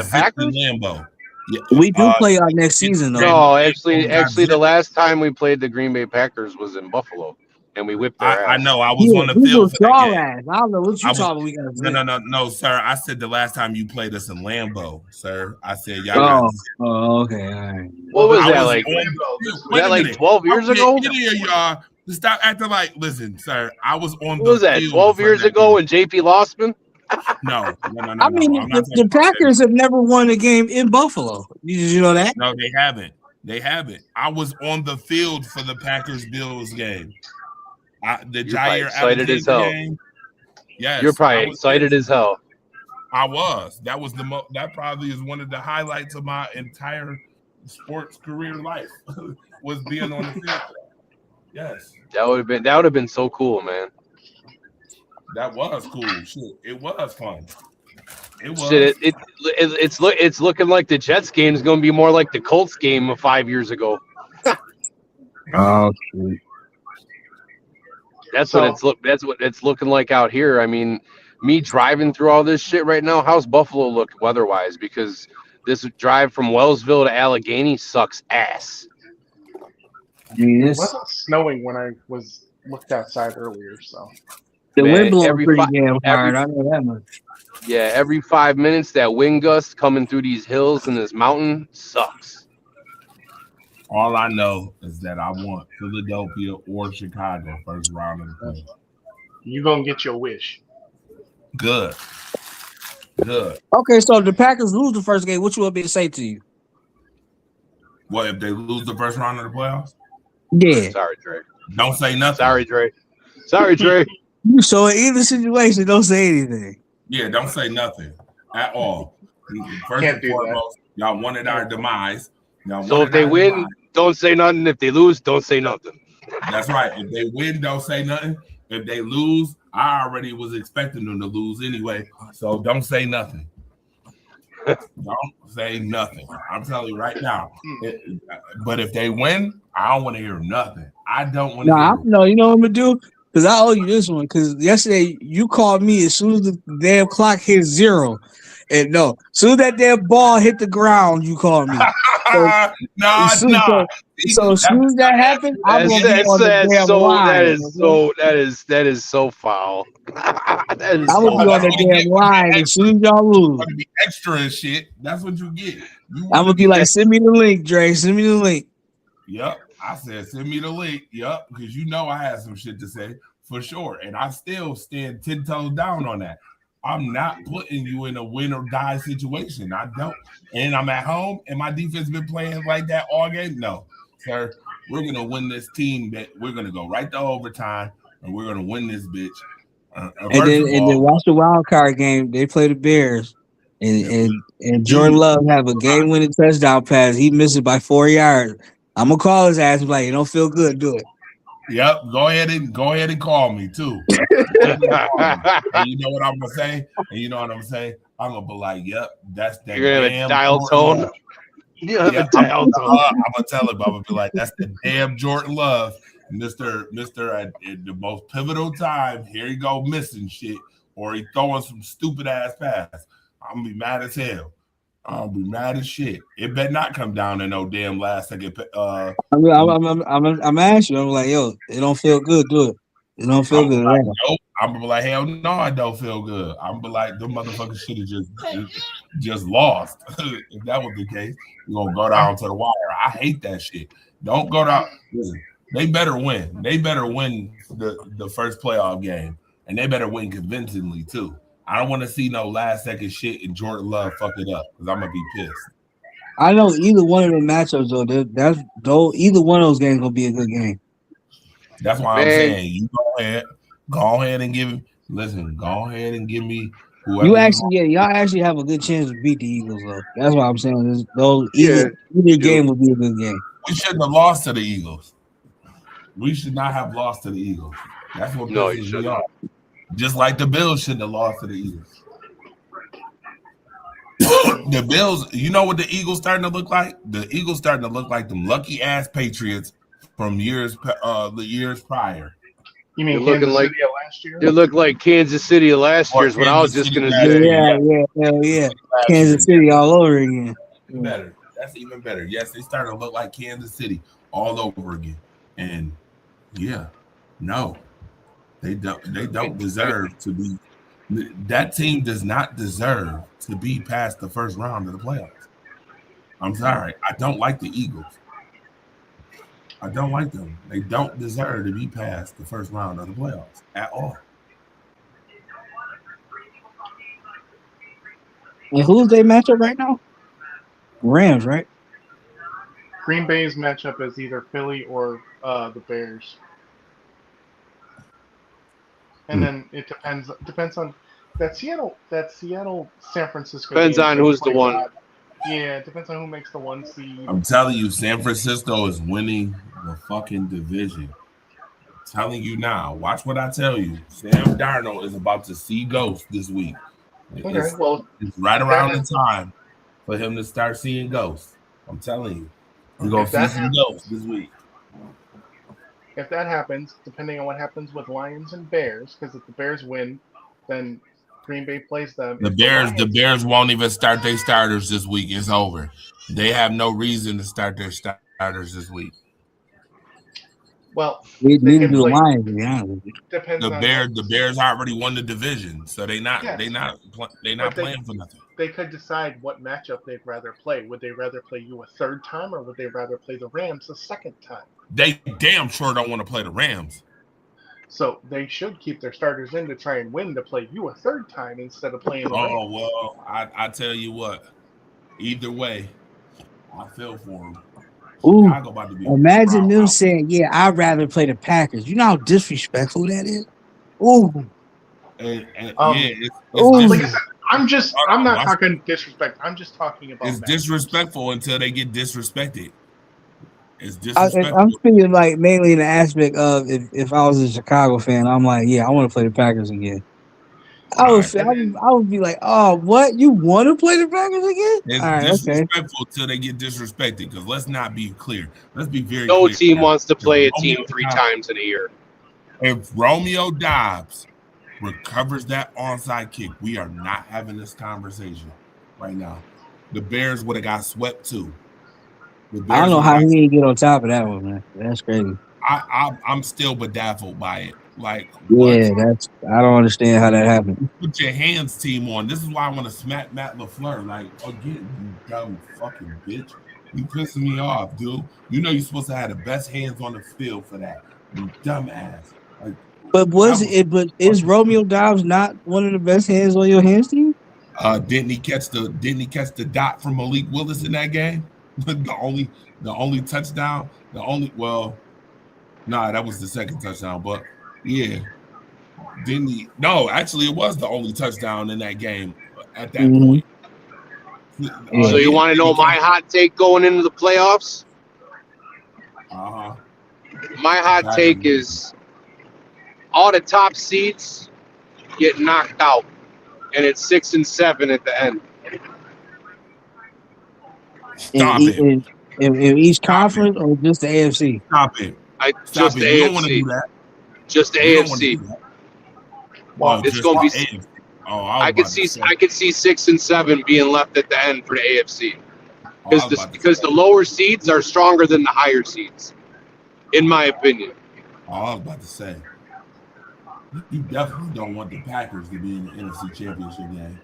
zipped Packers? in Lambeau. Yeah, we do play out next season, though. No, actually, the last time we played the Green Bay Packers was in Buffalo, and we whipped their ass. I know. I was on the field for that game. Ass. I don't know what you talking about. No, sir. I said the last time you played us in Lambeau, sir. I said y'all. Okay. All right. What was that like? Was that like 12 years ago? Y'all. Stop acting like. Listen, sir. I was on. What was that? 12 years ago when JP Losman? No. I mean, the Packers have never won a game in Buffalo. Did you know that? No, they haven't. I was on the field for the Packers-Bills game. The Jair excited as hell. Game. Yes, you're probably excited as hell. I was. That was that probably is one of the highlights of my entire sports career life was being on the field. Yes. That would have been so cool, man. That was cool. Shit, it was fun. It was. Shit, it's looking like the Jets game is going to be more like the Colts game of 5 years ago. Oh, that's what it's looking like out here. I mean, me driving through all this shit right now. How's Buffalo look weather-wise? Because this drive from Wellsville to Allegheny sucks ass. It wasn't snowing when I looked outside earlier, so. The wind blowing pretty damn hard. I know that much. Yeah, every 5 minutes, that wind gust coming through these hills and this mountain sucks. All I know is that I want Philadelphia or Chicago first round of the play. You gonna get your wish. Good. Okay, so if the Packers lose the first game, what you want me to say to you? What if they lose the first round of the playoffs? Yeah. Sorry, Dre. Don't say nothing. Sorry, Dre. So in either situation, don't say anything. Yeah, don't say nothing at all. First and foremost, y'all wanted our demise. So if they win, don't say nothing. If they lose, don't say nothing. That's right. If they win, don't say nothing. If they lose, I already was expecting them to lose anyway. So don't say nothing. Don't say nothing. I'm telling you right now. But if they win, I don't want to hear nothing. I don't want to hear. No, you know what I'm gonna do? Because I owe you this one. Because yesterday you called me as soon as the damn clock hit 0. And no, as soon as that damn ball hit the ground, you called me. So as soon as that happened, I'm gonna be on the damn line. That is so foul. I'm gonna be on the damn line as soon as y'all lose. Gonna be extra and shit. That's what you get. I'm gonna be like, send me the link, Dre. Send me the link. Yep. I said, send me the link. Yep. Because you know I had some shit to say for sure. And I still stand 10 toes down on that. I'm not putting you in a win or die situation. I don't. And I'm at home and my defense been playing like that all game. No, sir. We're going to win this team. We're going to go right to overtime and we're going to win this bitch. And then watch the wild card game. They play the Bears. And Jordan Love have a game-winning touchdown pass. He missed it by 4 yards. I'm gonna call his ass and be like, you don't feel good, do it. Yep, go ahead and call me too. And you know what I'm gonna say? I'm gonna be like, yep, that's that. You're gonna have a dial tone. I'm gonna tell him. I'm gonna be like, that's the damn Jordan Love, Mr. At the most pivotal time. Here you go, missing shit. or he throwing some stupid ass pass, I'm gonna be mad as hell. I'll be mad as shit. It better not come down to no damn last second. I'm asking you. I'm like, yo, it don't feel good, do it. It don't feel good. Like, nope. I'm gonna be like, hell no, I don't feel good. I'm gonna be like, them motherfuckers should have just lost. If that was the case, you're gonna go down to the wire. I hate that shit. Don't go down. Listen, they better win. They better win the first playoff game, and they better win convincingly too. I don't want to see no last second shit and Jordan Love fuck it up because I'm gonna be pissed. I know either one of the matchups though. Either one of those games gonna be a good game. That's why I'm saying you go ahead and give me. Listen, go ahead and give me. Y'all actually have a good chance to beat the Eagles though. That's what I'm saying. Either game will be a good game. We shouldn't have lost to the Eagles. We should not have lost to the Eagles. That's what pisses me off. Just like the Bills shouldn't have lost to the Eagles. The Bills, you know what the Eagles starting to look like? The Eagles starting to look like them lucky ass Patriots from the years prior. You mean looking Kansas like City last year? They look like Kansas City of last year is what I was just gonna say. Yeah. Kansas City all over again. Better. That's even better. Yes, they starting to look like Kansas City all over again. And yeah, no. They don't deserve to be. That team does not deserve to be past the first round of the playoffs. I'm sorry. I don't like the Eagles. I don't like them. They don't deserve to be past the first round of the playoffs at all. And who's they matchup right now? Rams, right? Green Bay's matchup is either Philly or the Bears. And then it depends on that Seattle San Francisco. Depends on who's the one. Yeah, it depends on who makes the 1 seed. I'm telling you, San Francisco is winning the fucking division. I'm telling you now. Watch what I tell you. Sam Darnold is about to see ghosts this week. It's right around the time for him to start seeing ghosts. I'm telling you. We're going to see some ghosts this week. If that happens, depending on what happens with Lions and Bears, because if the Bears win, then Green Bay plays them. The Bears won't even start their starters this week. It's over. They have no reason to start their starters this week. Well, they can do the Lions, to be honest with you. The Bears already won the division, so they not playing for nothing. They could decide what matchup they'd rather play. Would they rather play you a third time, or would they rather play the Rams a second time? They damn sure don't want to play the Rams. So they should keep their starters in to try and win to play you a third time instead of playing the Rams. Oh, well, I tell you what. Either way, I feel for them. Ooh, imagine them saying, yeah, I'd rather play the Packers. You know how disrespectful that is? Ooh. Like I said, I'm not talking disrespect. I'm just talking about it's disrespectful until they get disrespected. It's disrespectful. I'm speaking like mainly in the aspect of if I was a Chicago fan, I'm like, yeah, I want to play the Packers again. I would be like, oh, what? You want to play the Packers again? It's disrespectful until they get disrespected. Because let's not be clear. Let's be very clear. No team wants to play a team 3 times in a year. If Romeo Doubs recovers that onside kick, we are not having this conversation right now. The Bears would have got swept too. I don't know how he didn't get on top of that one, man. That's crazy. I'm still bedazzled by it. Like, yeah, I don't understand how that happened. Put your hands team on. This is why I want to smack Matt LaFleur. Like, again, you dumb fucking bitch. You pissing me off, dude. You know you're supposed to have the best hands on the field for that. You dumbass. Like, but is Romeo Doubs not one of the best hands on your hands team? Didn't he catch the dot from Malik Willis in that game? the only touchdown. That was the second touchdown, but yeah. Didn't he? No, actually it was the only touchdown in that game at that point. So you want to know my hot take going into the playoffs? Uh-huh. My hot take is all the top seeds get knocked out, and it's 6 and 7 at the end. In each conference or just the AFC? Stop it. Just the AFC. Just the AFC. Well, It's just gonna be. AFC. Oh, I could see 6 and 7 being left at the end for the AFC because the lower seeds are stronger than the higher seeds, in my opinion. I was about to say, you definitely don't want the Packers to be in the NFC Championship game.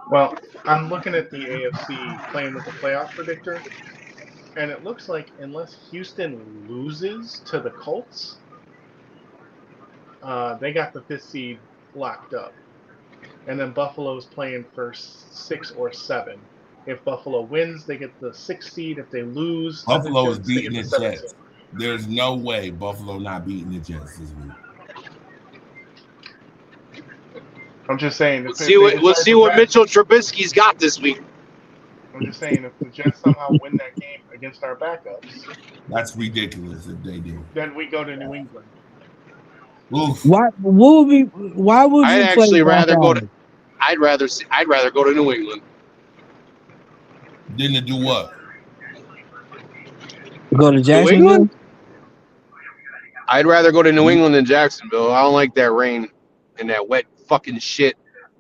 Well, I'm looking at the AFC playing with the playoff predictor, and it looks like unless Houston loses to the Colts, they got the 5th seed locked up. And then Buffalo's playing for 6 or 7. If Buffalo wins, they get the 6th seed. If they lose, Buffalo is Jets, they get beating the 7th Jets. seed. There's no way Buffalo not beating the Jets this week. I'm just saying. We'll see what Mitchell Trubisky's got this week. I'm just saying, if the Jets somehow win that game against our backups, that's ridiculous if they do. Then we go to New England. Oof. Why would you I'd play actually rather go Buffalo? to. I'd rather go to New England. Didn't do what? Go to New Jacksonville? England? I'd rather go to New England than Jacksonville. I don't like that rain and that wet fucking shit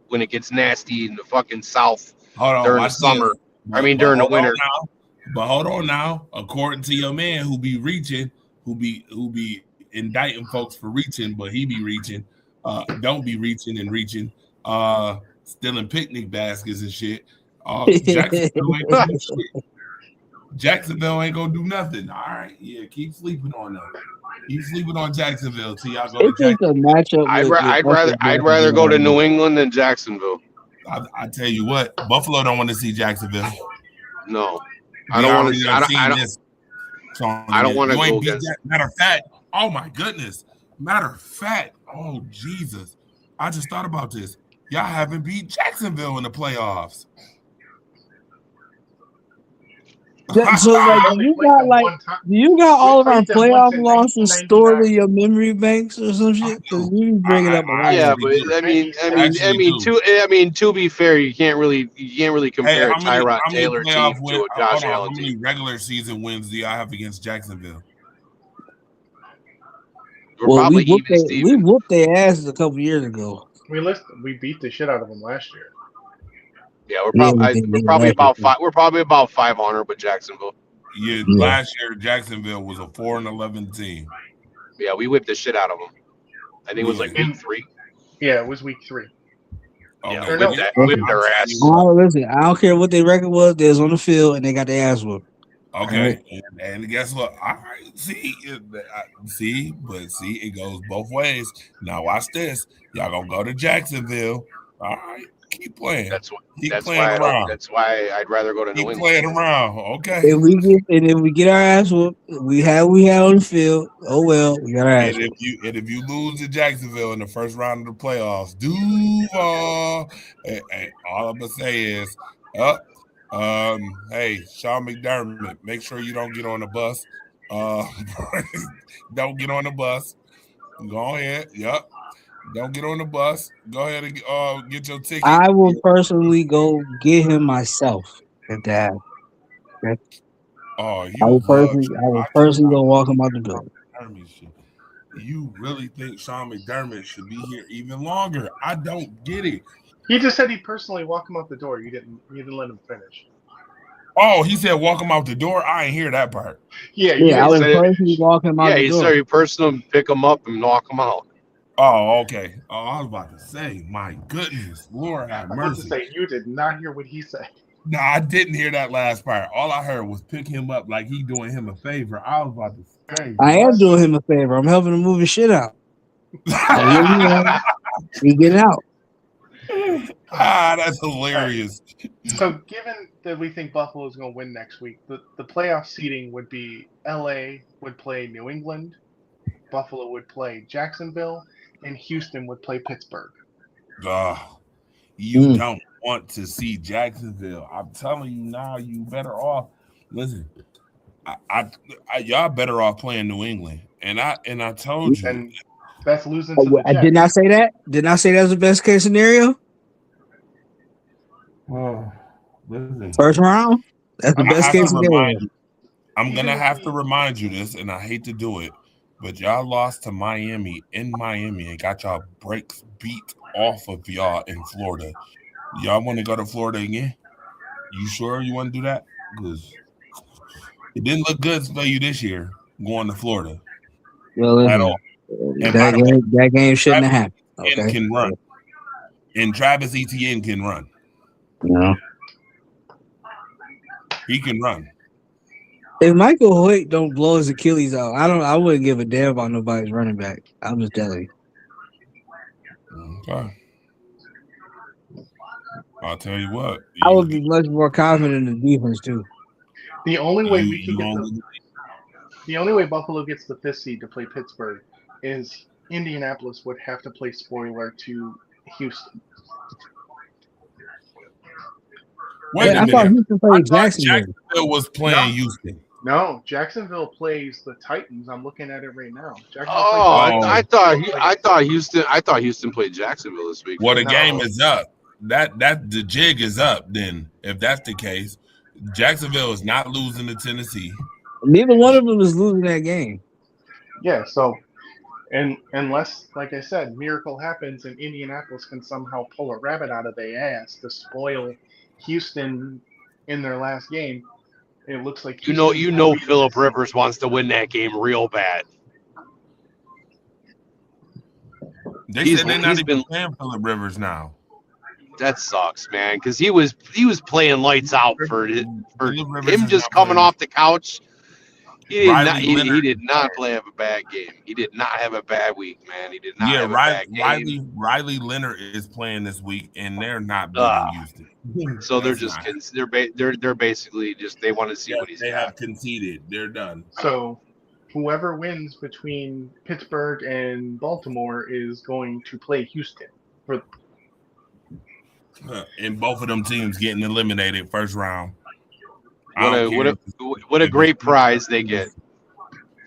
when it gets nasty in the fucking South during the summer. During the winter. But hold on now. According to your man who be reaching, who be indicting folks for reaching, but he be reaching. Don't be reaching and reaching. Stealing picnic baskets and shit. Jacksonville ain't gonna do nothing. All right, yeah, keep sleeping on them. Keep sleeping on Jacksonville till y'all go to Jacksonville. I'd rather go to New England than Jacksonville. I tell you what, Buffalo don't want to see Jacksonville. No, I don't want to. I don't want to go against. Matter of fact, oh my goodness. Matter of fact, oh Jesus, I just thought about this. Y'all haven't beat Jacksonville in the playoffs. So you got all of our playoff losses stored in your memory banks or some shit? Because you bring it up a lot. Yeah, but to be fair, you can't really compare Tyrod Taylor team to a Josh Allen team. How many regular season wins do y'all have against Jacksonville? We whooped their asses a couple years ago. We beat the shit out of them last year. Yeah, we're probably about 500 with Jacksonville. Yeah, last year Jacksonville was a 4-11 team. Yeah, we whipped the shit out of them. I think it was like week 3. Yeah, it was week 3. Yeah, whipped their ass. Listen, I don't care what their record was. They was on the field and they got their ass whooped. Okay, right. And guess what? All right, see, it goes both ways. Now watch this. Y'all gonna go to Jacksonville. All right. Keep playing. That's why I'd rather go to New England. Keep playing around, okay? If we get our ass whooped, we had on the field. Oh well, we got our ass. And if you lose to Jacksonville in the first round of the playoffs, Duval. And all I'm gonna say is, hey, Sean McDermott, make sure you don't get on the bus. Don't get on the bus. Go ahead. Yep. Don't get on the bus. Go ahead and get your ticket. I will personally go get him myself at that. Okay. I will personally go walk him out the door. You really think Sean McDermott should be here even longer? I don't get it. He just said he personally walk him out the door. You didn't let him finish. Oh, he said walk him out the door. I ain't hear that part. Yeah, I would personally walk him out the door. Yeah, he said he personally pick him up and knock him out. Oh, okay. Oh, I was about to say, my goodness, Lord have mercy. I was about to say, you did not hear what he said. No, I didn't hear that last part. All I heard was pick him up like he doing him a favor. I was about to say, I am doing him a favor. I'm helping him move his shit out. He get out. That's hilarious. So, given that we think Buffalo is going to win next week, the playoff seeding would be LA would play New England, Buffalo would play Jacksonville, and Houston would play Pittsburgh. You don't want to see Jacksonville. I'm telling you now, you better off. Listen, y'all better off playing New England. And I told you. And that's losing to the Jets. Did not say that? Did not say that was the best case scenario? Well, listen. First round? That's the best case scenario. I'm going to have to remind you this, and I hate to do it. But y'all lost to Miami in Miami and got y'all breaks beat off of y'all in Florida. Y'all want to go to Florida again? You sure you want to do that? Because it didn't look good for you this year going to Florida Well, at listen, all. And by the way, that game shouldn't have happened. Etienne Okay. can run. And Travis Etienne can run. No. He can run. If Michael Hoyt don't blow his Achilles out, I wouldn't give a damn about nobody's running back. I'm just telling you. Okay. I'll tell you what. I would be much more confident in the defense too. The only way we can get the only way Buffalo gets the 5th seed to play Pittsburgh is Indianapolis would have to play spoiler to Houston. Wait a I thought minute. Houston played Jacksonville. Jacksonville was playing Houston. No, Jacksonville plays the Titans. I'm looking at it right now. I thought Houston played Jacksonville this week. Well, the game is up. That the jig is up. Then, if that's the case, Jacksonville is not losing to Tennessee. Neither one of them is losing that game. Yeah, so and unless, like I said, miracle happens and Indianapolis can somehow pull a rabbit out of their ass to spoil Houston in their last game, it looks like Phillip Rivers wants to win that game real bad. They said they're not even playing Phillip Rivers now. That sucks, man, because he was playing lights out for him just coming off the couch. He did not play a bad game. He did not have a bad week, man. He did not have a bad game. Riley Leonard is playing this week, and they're not beating Houston. So they're just they're basically just they want to see what he's got. They have conceded. They're done. So whoever wins between Pittsburgh and Baltimore is going to play Houston. And both of them teams getting eliminated first round. What a great prize they get.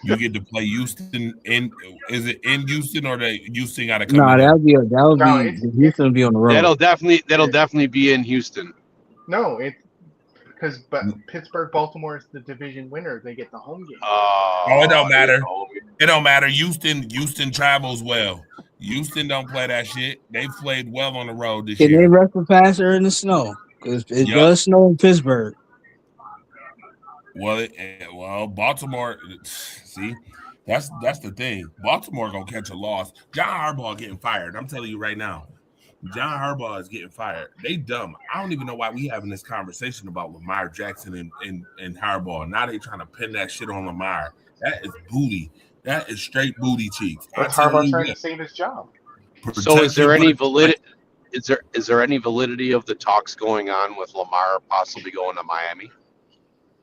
You get to play Houston is it in Houston or Houston got to come? No, that would be Houston be on the road. That'll definitely be in Houston. No, because Pittsburgh Baltimore is the division winner. They get the home game. It don't matter. It don't matter. Houston travels well. Houston don't play that shit. They played well on the road this year. Can they rush the passer in the snow? Because it does snow in Pittsburgh. Well, Baltimore. See, that's the thing. Baltimore gonna catch a loss. John Harbaugh getting fired. I'm telling you right now. John Harbaugh is getting fired. They dumb. I don't even know why we having this conversation about Lamar Jackson and Harbaugh. Now they trying to pin that shit on Lamar. That is booty. That is straight booty cheeks. But Harbaugh's trying to save his job. So is there any validity? Is there any validity of the talks going on with Lamar possibly going to Miami?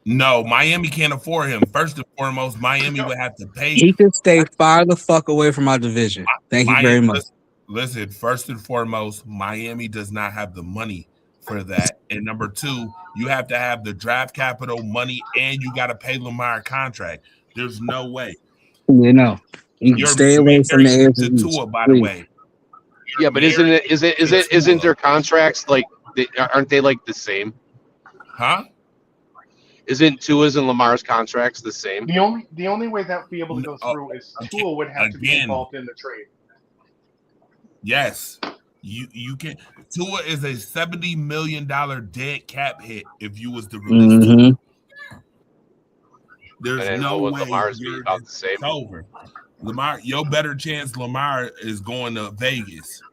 No, Miami can't afford him. First and foremost, Miami would have to pay. He could stay far the fuck away from our division. Thank you very much. Listen, first and foremost, Miami does not have the money for that. And number two, you have to have the draft capital money and you got to pay Lamar a contract. There's no way. You know, you can stay away from the AFC Tua, by the way. Yeah, but isn't their contracts like aren't they like the same? Huh? Isn't Tua's and Lamar's contracts the same? The only way that would be able to go through is Tua would have to be involved in the trade. Yes. You can. Tua is a $70 million dead cap hit if you was to release Tua. There's no way Lamar's be about the same. It's over. Lamar, your better chance, Lamar is going to Vegas.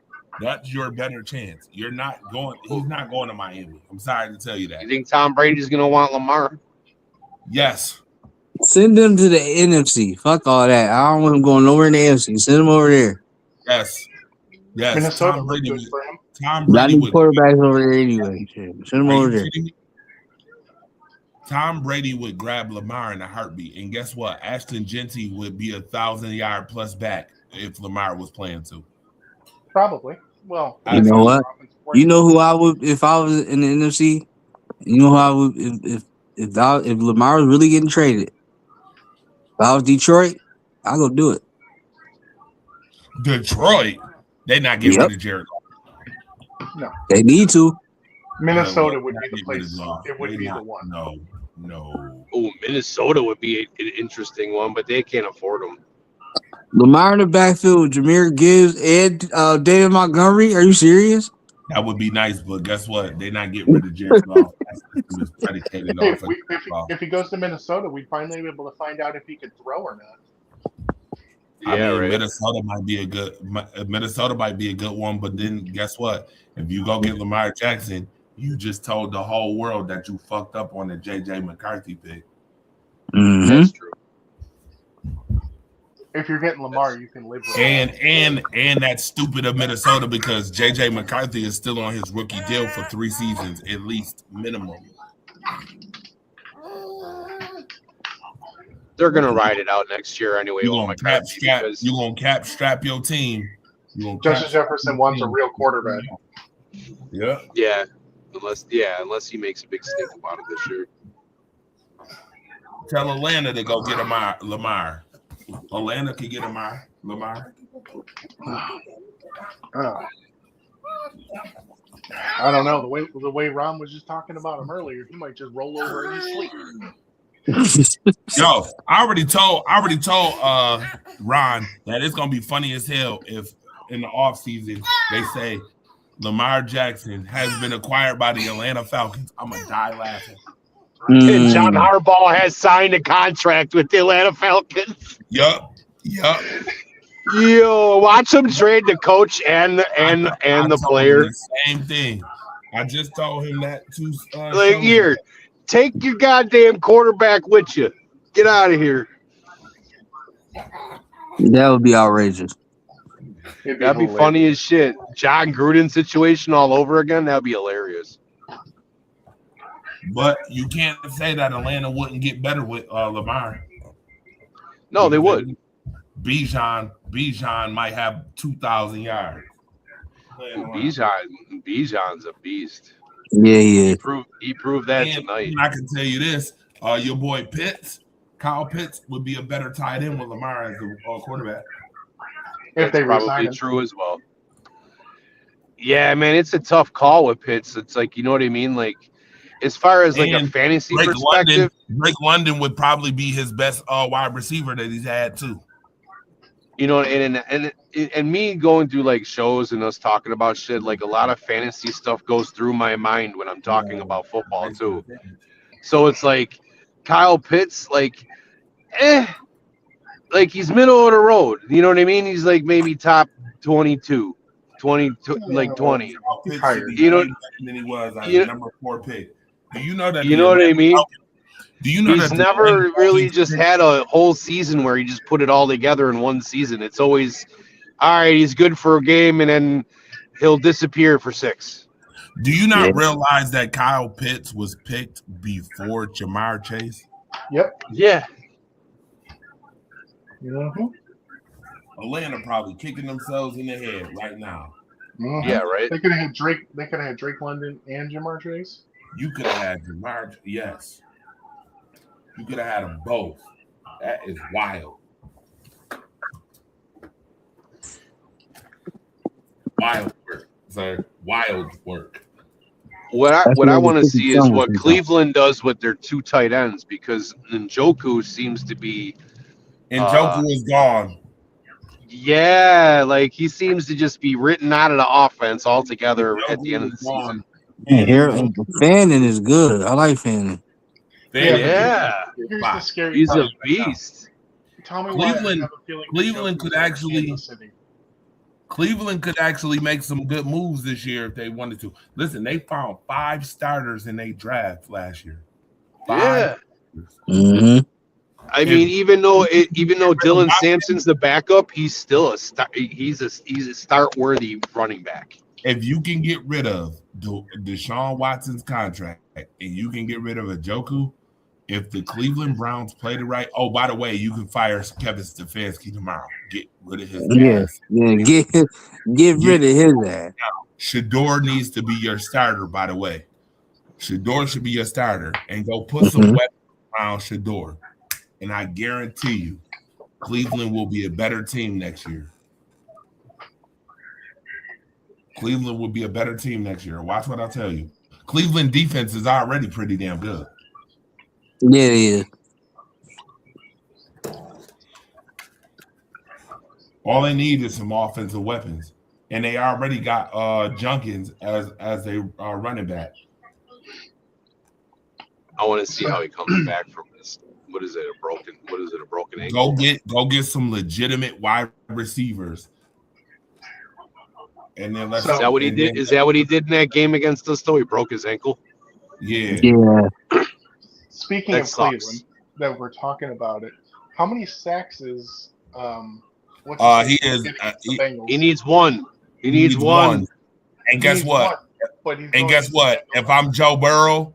That's your better chance. You're not going. He's not going to Miami. I'm sorry to tell you that. You think Tom Brady's going to want Lamar? Yes. Send them to the NFC. Fuck all that. I don't want him going nowhere in the NFC. Send him over there. Yes. Yes. Minnesota Tom Brady. good for him. Tom Brady. Got quarterbacks over there anyway. Send him over there. Tom Brady would grab Lamar in a heartbeat, and guess what? Ashton Genty would be 1,000-yard plus back if Lamar was playing too. Probably. Well, you know what? You know who I would if I was in the NFC. You know who I would if Lamar was really getting traded. If I was Detroit, I'll go do it. Detroit, they not getting rid of Jared. No, they need to. Minnesota would be the place. It would be the one. No. Oh, Minnesota would be an interesting one, but they can't afford them. Lamar in the backfield with Jahmyr Gibbs and David Montgomery. Are you serious? That would be nice, but guess what? They're not getting rid of Jared Goff. That system is predicated Hey, off of Goff. if he goes to Minnesota, we'd finally be able to find out if he could throw or not. I mean, right. Minnesota might be a good one, but then guess what? If you go get Lamar Jackson, you just told the whole world that you fucked up on the JJ McCarthy pick. Mm-hmm. That's true. If you're getting Lamar, you can live with And that's stupid of Minnesota because JJ McCarthy is still on his rookie deal for 3 seasons, at least minimum. They're gonna ride it out next year anyway. You're gonna cap strap your team. Justin Jefferson wants a real quarterback. Yeah. Unless he makes a big stink about it this year. Tell Atlanta to go get Lamar. Atlanta could get Lamar. I don't know. The way Ron was just talking about him earlier, he might just roll over in his sleep. Yo, I already told Ron that it's gonna be funny as hell if in the offseason they say Lamar Jackson has been acquired by the Atlanta Falcons. I'm gonna die laughing. And John Harbaugh has signed a contract with the Atlanta Falcons. Yup. Yo, watch him trade the coach and the player. The same thing. I just told him that too. Here, take your goddamn quarterback with you. Get out of here. That would be outrageous. That'd be funny as shit. John Gruden situation all over again. That'd be hilarious. But you can't say that Atlanta wouldn't get better with Lamar. No, they would. Bijan might have 2,000 yards. Bijan's a beast. Yeah. He proved that tonight. And I can tell you this: your boy Kyle Pitts, would be a better tight end with Lamar as the quarterback. If they probably true as well. Yeah, man, it's a tough call with Pitts. It's like, you know what I mean? Like, as far as like a fantasy perspective, Drake London would probably be his best wide receiver that he's had too. You know, and me going through like shows and us talking about shit, like a lot of fantasy stuff goes through my mind when I'm talking about football too. So it's like Kyle Pitts, like he's middle of the road. You know what I mean? He's like maybe top 22, like 20. You know, than he was number 4 pick. Do you know that? You know what I mean? Do you know he's never really just had a whole season where he just put it all together in one season? It's always, all right, he's good for a game and then he'll disappear for 6. Do you not realize that Kyle Pitts was picked before Jamar Chase? Yep. Yeah. Mm-hmm. Atlanta probably kicking themselves in the head right now. Mm-hmm. Yeah, right. They could have had Drake. They could have had Drake London and Jamar Chase. You could have had Jamar. Yes. You could have had them both. That is wild. Wild work, sir. Wild work. What I want to see is what Cleveland does with their 2 tight ends, because Njoku seems to be. Njoku is gone. Yeah, like he seems to just be written out of the offense altogether at the end of the season. Fanning is good. I like Fanning. Yeah. Here's the scary He's part. a beast. Tell me Cleveland could actually make some good moves this year if they wanted to. Listen, they found 5 starters in their draft last year. 5. Mm-hmm. I mean, even though Dylan Sampson's the backup, he's still he's a start-worthy running back. If you can get rid of Deshaun Watson's contract and you can get rid of Njoku, if the Cleveland Browns played it right, oh, by the way, you can fire Kevin Stefanski tomorrow. Get rid of his ass. Yeah, get rid of his ass. Shador needs to be your starter, by the way. Shador should be your starter, and go put some weapons around Shador. And I guarantee you, Cleveland will be a better team next year. Cleveland will be a better team next year. Watch what I tell you. Cleveland defense is already pretty damn good. Yeah. All they need is some offensive weapons, and they already got Junkins as a running back. I want to see how he comes back from this. What is it? A broken ankle? Go get some legitimate wide receivers. And then Is that what he did? Is that what he did in that game against us? Though he broke his ankle. Yeah. Speaking of Cleveland, that we're talking about it. How many sacks is he needs one. He needs one. And guess what? If I'm Joe Burrow,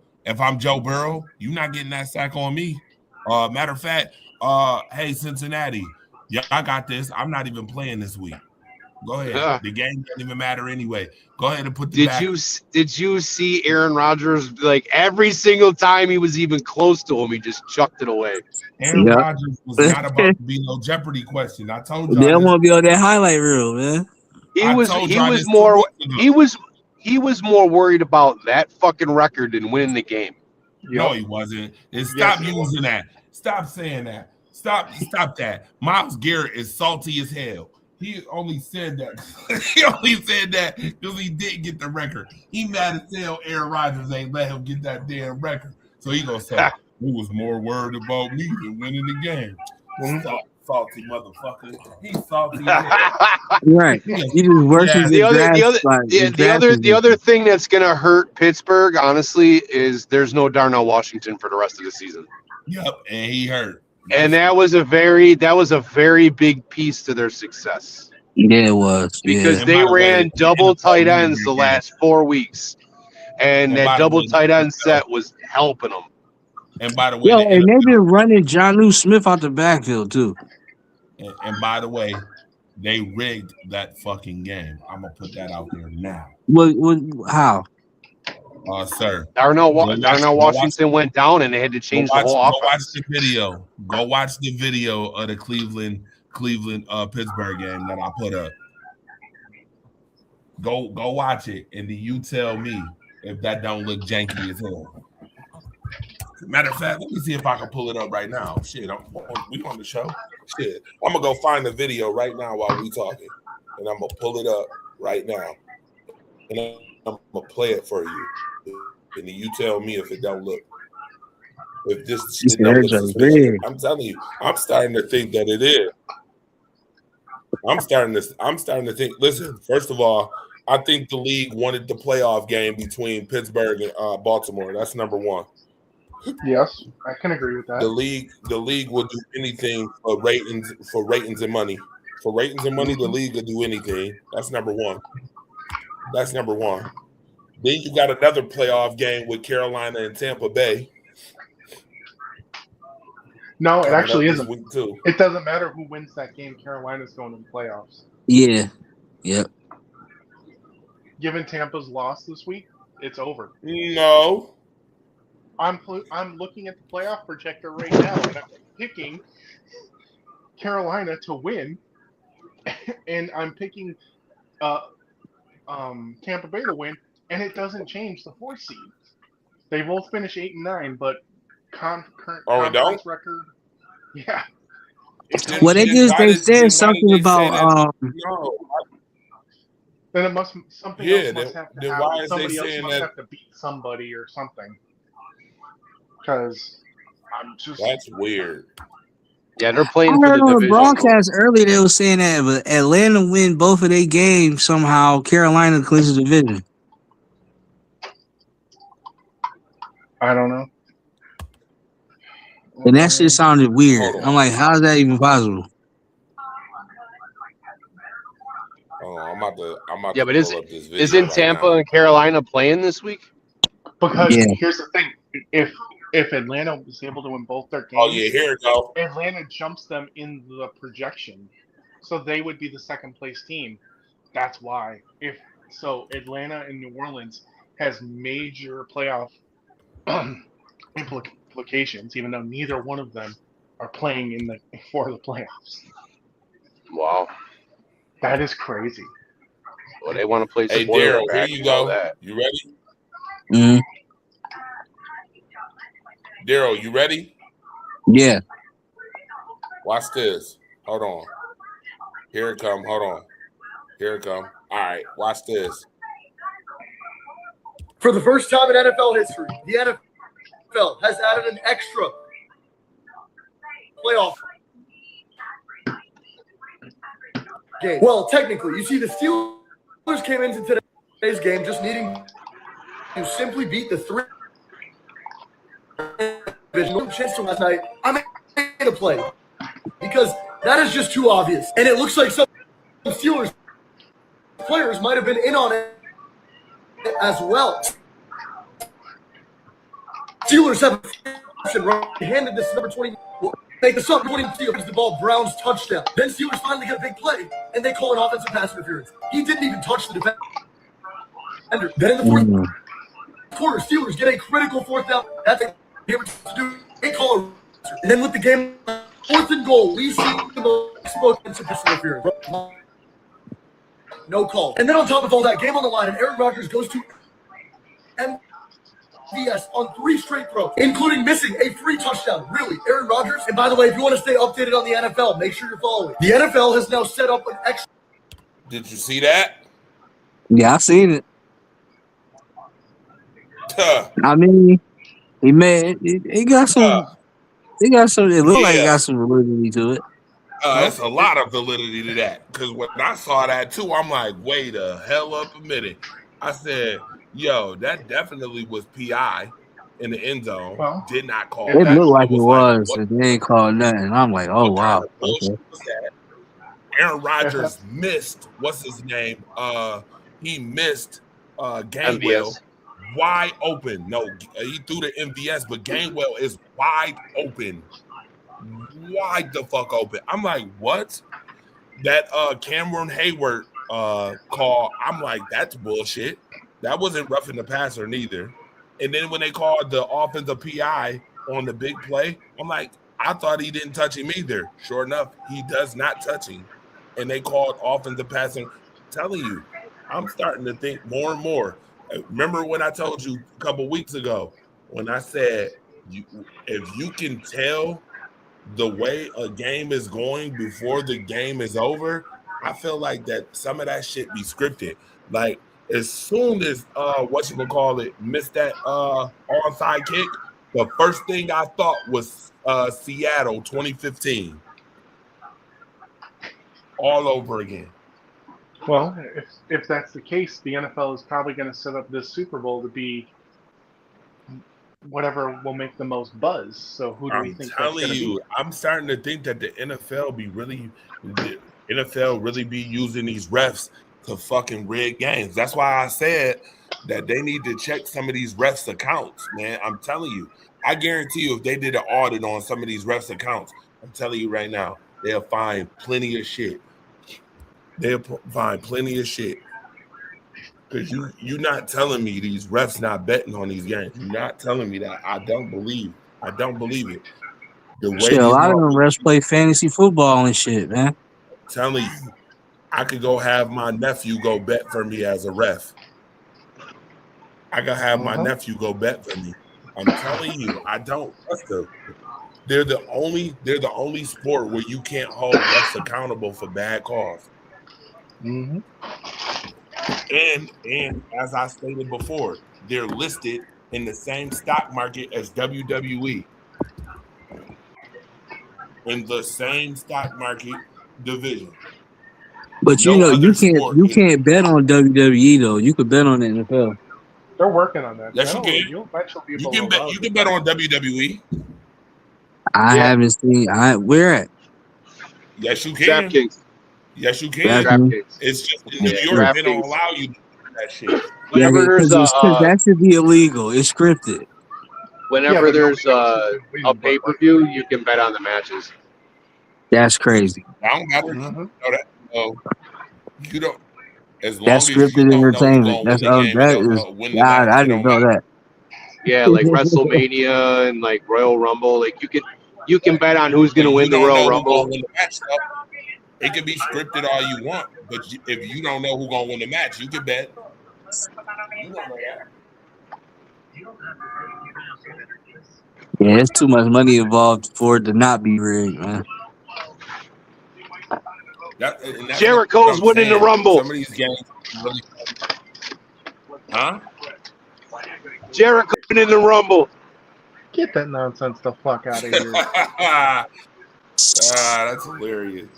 you're not getting that sack on me. Matter of fact, hey Cincinnati, y'all got this. I'm not even playing this week. Go ahead. Yeah. The game doesn't even matter anyway. Go ahead and put the Did you see Aaron Rodgers, like every single time he was even close to him, he just chucked it away? Aaron Rodgers was not about to be no Jeopardy question. I told you. They don't want to be on that highlight reel, man. He was more worried about that fucking record than winning the game. No, he wasn't. And stop using that. Stop saying that. Stop that. Myles Garrett is salty as hell. He only said that. Because he didn't get the record. He mad as hell. Aaron Rodgers ain't let him get that damn record. So he gonna say he was more worried about me than winning the game. Salty motherfucker. He's salty. Right. He just works the other thing that's gonna hurt Pittsburgh, honestly, is there's no Darnell Washington for the rest of the season. Yep, and he hurt. And that was a very big piece to their success. Yeah, it was. Because they ran double tight ends the last 4 weeks. And that double tight end set was helping them. And by the way, and they've been running Jonnu Smith out the backfield too. And by the way, they rigged that fucking game. I'm gonna put that out there now. How? Sir. Darnell Washington went down and they had to change the whole offense. Go watch the video of the Cleveland Pittsburgh game that I put up. Go watch it, and then you tell me if that don't look janky as hell. Matter of fact, let me see if I can pull it up right now. Shit, we on the show. Shit, I'm gonna go find the video right now while we talking, and I'm gonna pull it up right now, and I'm gonna play it for you, and then you tell me if it don't look. If this shit don't look suspicious. I'm telling you, I'm starting to think that it is. I'm starting to think. Listen, first of all, I think the league wanted the playoff game between Pittsburgh and Baltimore. That's number one. Yes, I can agree with that. The league will do anything for ratings and money. For ratings and money, the league will do anything. That's number one. Then you got another playoff game with Carolina and Tampa Bay. No, it actually isn't. Week 2. It doesn't matter who wins that game. Carolina's going to the playoffs. Yeah. Yep. Given Tampa's loss this week, it's over. No. I'm looking at the playoff projector right now, and I'm picking Carolina to win, and I'm picking Tampa Bay to win, and it doesn't change the 4 seed. They both finish 8 and 9, but current conference record, yeah. Well, they said something about no. Then it must something else must have to happen. Why is somebody they else must have to beat somebody or something. Because that's weird. Yeah, they're playing. I heard on the broadcast earlier they were saying that, but Atlanta win both of their games somehow. Carolina clinches the division. I don't know. And that shit sounded weird. I'm like, how is that even possible? I'm about yeah, to but isn't Tampa and Carolina playing this week? Because here's the thing: if Atlanta was able to win both their games, here it go. Atlanta jumps them in the projection, so they would be the second place team. That's why. Atlanta and New Orleans has major playoff implications, even though neither one of them are playing for the playoffs. Wow, that is crazy. Well, they want to play. Hey, Daryl, here you go. You ready? Mm-hmm. Daryl, you ready? Yeah. Watch this. Hold on. Here it come. Hold on. Here it come. All right, watch this. For the first time in NFL history, the NFL has added an extra playoff game. Well, technically, you see, the Steelers came into today's game just needing to simply beat the three division. No chance to last night. I made a play because that is just too obvious, and it looks like some Steelers players might have been in on it as well. Steelers have handed this number 20. Make the sub 20 Steelers the ball. Browns touchdown. Then Steelers finally get a big play, and they call an offensive pass interference. He didn't even touch the defender. Then in the fourth quarter, Steelers get a critical fourth down. That's what they were to do. They call a and then with the game 4th and goal, we see the most offensive pass interference. No call. And then on top of all that, game on the line, and Aaron Rodgers goes to MVS on 3 straight throws, including missing a free touchdown. Really, Aaron Rodgers? And by the way, if you want to stay updated on the NFL, make sure you're following. The NFL has now set up an extra. Did you see that? Yeah, I've seen it. Tuh. I mean, he got some. He got some. It looked like it got some validity to it. It's a lot of validity to that. Because when I saw that too, I'm like, wait a hell up a minute. I said, yo, that definitely was PI in the end zone. Well, did not call. It looked like it was, what and they ain't called nothing. I'm like, oh wow. kind of bullshit was that? Aaron Rodgers missed. What's his name? He missed Gainwell wide open. No, he threw the MVS, but Gainwell is wide open. Wide the fuck open. I'm like, what? That Cameron Hayward call, I'm like, that's bullshit. That wasn't roughing the passer neither. And then when they called the offensive PI on the big play, I'm like, I thought he didn't touch him either. Sure enough, he does not touch him. And they called offensive passing. I'm telling you, I'm starting to think more and more. Remember when I told you a couple weeks ago when I said, if you can tell the way a game is going before the game is over, I feel like that some of that shit be scripted. Like as soon as missed that onside kick, the first thing I thought was Seattle 2015 all over again. Well, if that's the case, the NFL is probably going to set up this Super Bowl to be whatever will make the most buzz. So who do we think that's going to be? I'm starting to think that the NFL really be using these refs to fucking rig games. That's why I said that they need to check some of these refs' accounts, man. I'm telling you. I guarantee you if they did an audit on some of these refs' accounts, I'm telling you right now, they'll find plenty of shit. They'll find plenty of shit. Because you're not telling me these refs not betting on these games. You're not telling me that. I don't believe it. The way Shit, a lot of them refs play fantasy football and shit, man. I'm telling you, I could go have my nephew go bet for me as a ref. I could have my nephew go bet for me. I'm telling you, I don't trust them. They're the only sport where you can't hold refs accountable for bad calls. Mm-hmm. And as I stated before, they're listed in the same stock market as WWE. In the same stock market division. But you can't bet on WWE though. You could bet on the NFL. They're working on that. Yes, you can. You can bet on WWE. I haven't seen. Where at? Yes, you can. DraftKings. Yes, you can. DraftKings. It's just in New York they don't allow you to do that shit. Whenever there's that should be illegal. It's scripted. Whenever there's a pay-per-view, you can bet on the matches. That's crazy. I don't got to know that. You don't. As long That's as scripted you don't entertainment. Know That's I didn't know that. Yeah, like WrestleMania and like Royal Rumble. Like you can bet on who's gonna win the Royal Rumble. It can be scripted all you want, but if you don't know who's gonna win the match, you can bet. You don't know that. Yeah, it's too much money involved for it to not be rigged, man. And that's Jericho's what I'm winning the saying. Rumble. Some of these games really, huh? Jericho winning the Rumble. Get that nonsense the fuck out of here. That's hilarious.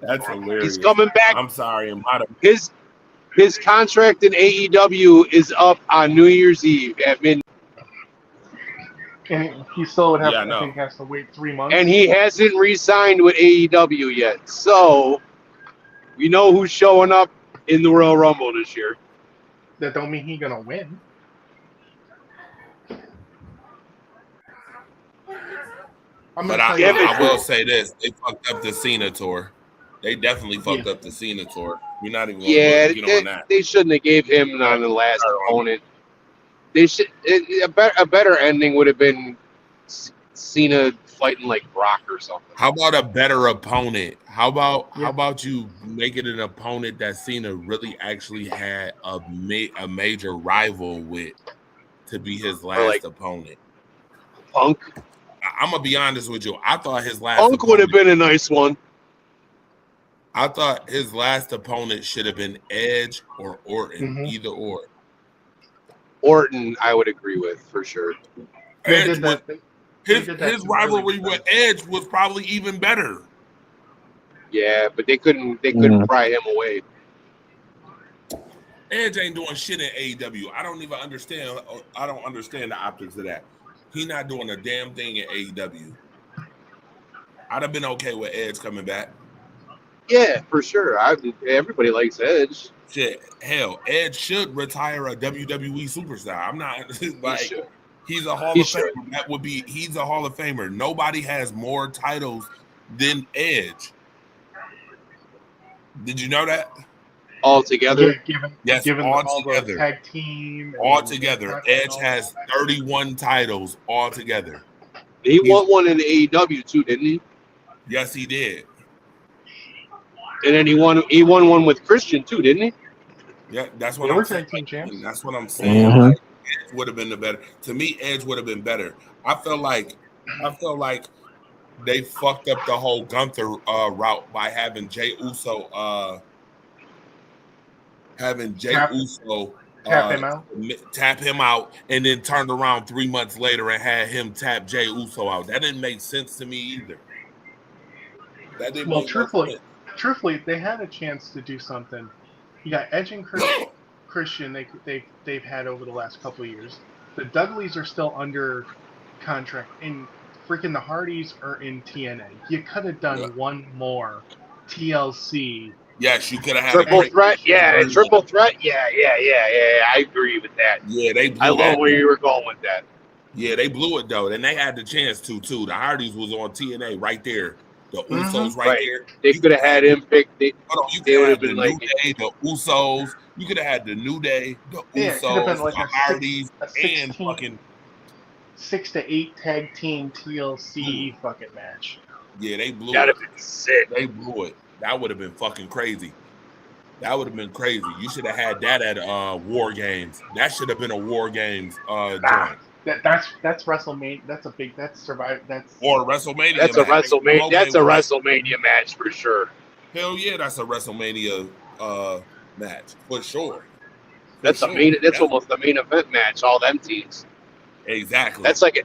That's hilarious. He's coming back. I'm sorry. His contract in AEW is up on New Year's Eve at midnight. And he still would have, Yeah, I I know. think, has to wait 3 months. And he hasn't re-signed with AEW yet. So we know who's showing up in the Royal Rumble this year. That don't mean he's gonna win. But I will say this: they fucked up the Cena tour. They definitely fucked up the Cena tour. We're not even going to get on that. They shouldn't have gave him on the last opponent. They should a better ending would have been Cena fighting like Brock or something. How about a better opponent? How about you make it an opponent that Cena really actually had a major rival with to be his last opponent? Punk. I'm gonna be honest with you. I thought his last Punk would have been a nice one. I thought his last opponent should have been Edge or Orton, either or. Orton, I would agree with for sure. His rivalry with Edge was probably even better. Yeah, but they couldn't pry him away. Edge ain't doing shit in AEW. I don't even understand. I don't understand the optics of that. He not doing a damn thing in AEW. I'd have been okay with Edge coming back. Yeah, for sure. Everybody likes Edge. Shit, hell, Edge should retire a WWE superstar. I'm not like he's a Hall of Famer. That would be he's a Hall of Famer. Nobody has more titles than Edge. Did you know that? All together? Yes, given all together. Tag team. All together. Edge has 31 titles all together. He won one in the AEW too, didn't he? Yes, he did. And then he won one with Christian too, didn't he? Yeah, that's what I'm saying. That's what I'm saying. Mm-hmm. Like, Edge would have been the better. To me, Edge would have been better. I feel like they fucked up the whole Gunther route by having Jey Uso tap him out, and then turned around 3 months later and had him tap Jey Uso out. That didn't make sense to me either. That didn't. Well, truthfully, if they had a chance to do something, you got Edge and Christian. They've had over the last couple of years. The Dudleys are still under contract, and freaking the Hardys are in TNA. You could have done one more TLC. Yes, you could have had triple threat. Yeah, triple threat. Yeah. I agree with that. Yeah, they blew I love where you were going with that. Yeah, they blew it though, and they had the chance to too. The Hardys was on TNA right there. The Usos right there. They could have had him pick. You could have had the New Day, the Usos. You could have had the New Day, the Usos, like the Hardys, and fucking 6 to 8 tag team TLC fucking match. Yeah, they blew That'd it. have been sick. They blew it. That would have been fucking crazy. That would have been crazy. You should have had that at War Games. That should have been a War Games joint. That's WrestleMania. That's or WrestleMania. That's a WrestleMania. That's a WrestleMania match for sure. Hell yeah, that's a WrestleMania match for sure. That's almost the main event match. All them teams. Exactly. That's like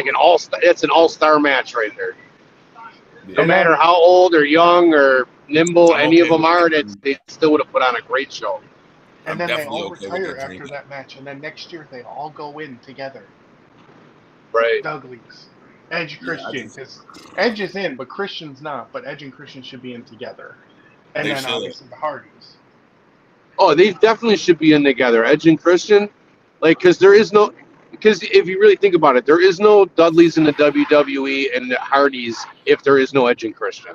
an all-star match right there. Yeah. No matter how old or young or nimble any of them are, they still would have put on a great show. And then they all retire after that match, and then next year they all go in together. Right. Dudleys, Edge, Christian, because Edge is in, but Christian's not. But Edge and Christian should be in together, and then obviously the Hardys. Oh, they definitely should be in together, Edge and Christian, because if you really think about it, there is no Dudleys in the WWE and the Hardys if there is no Edge and Christian,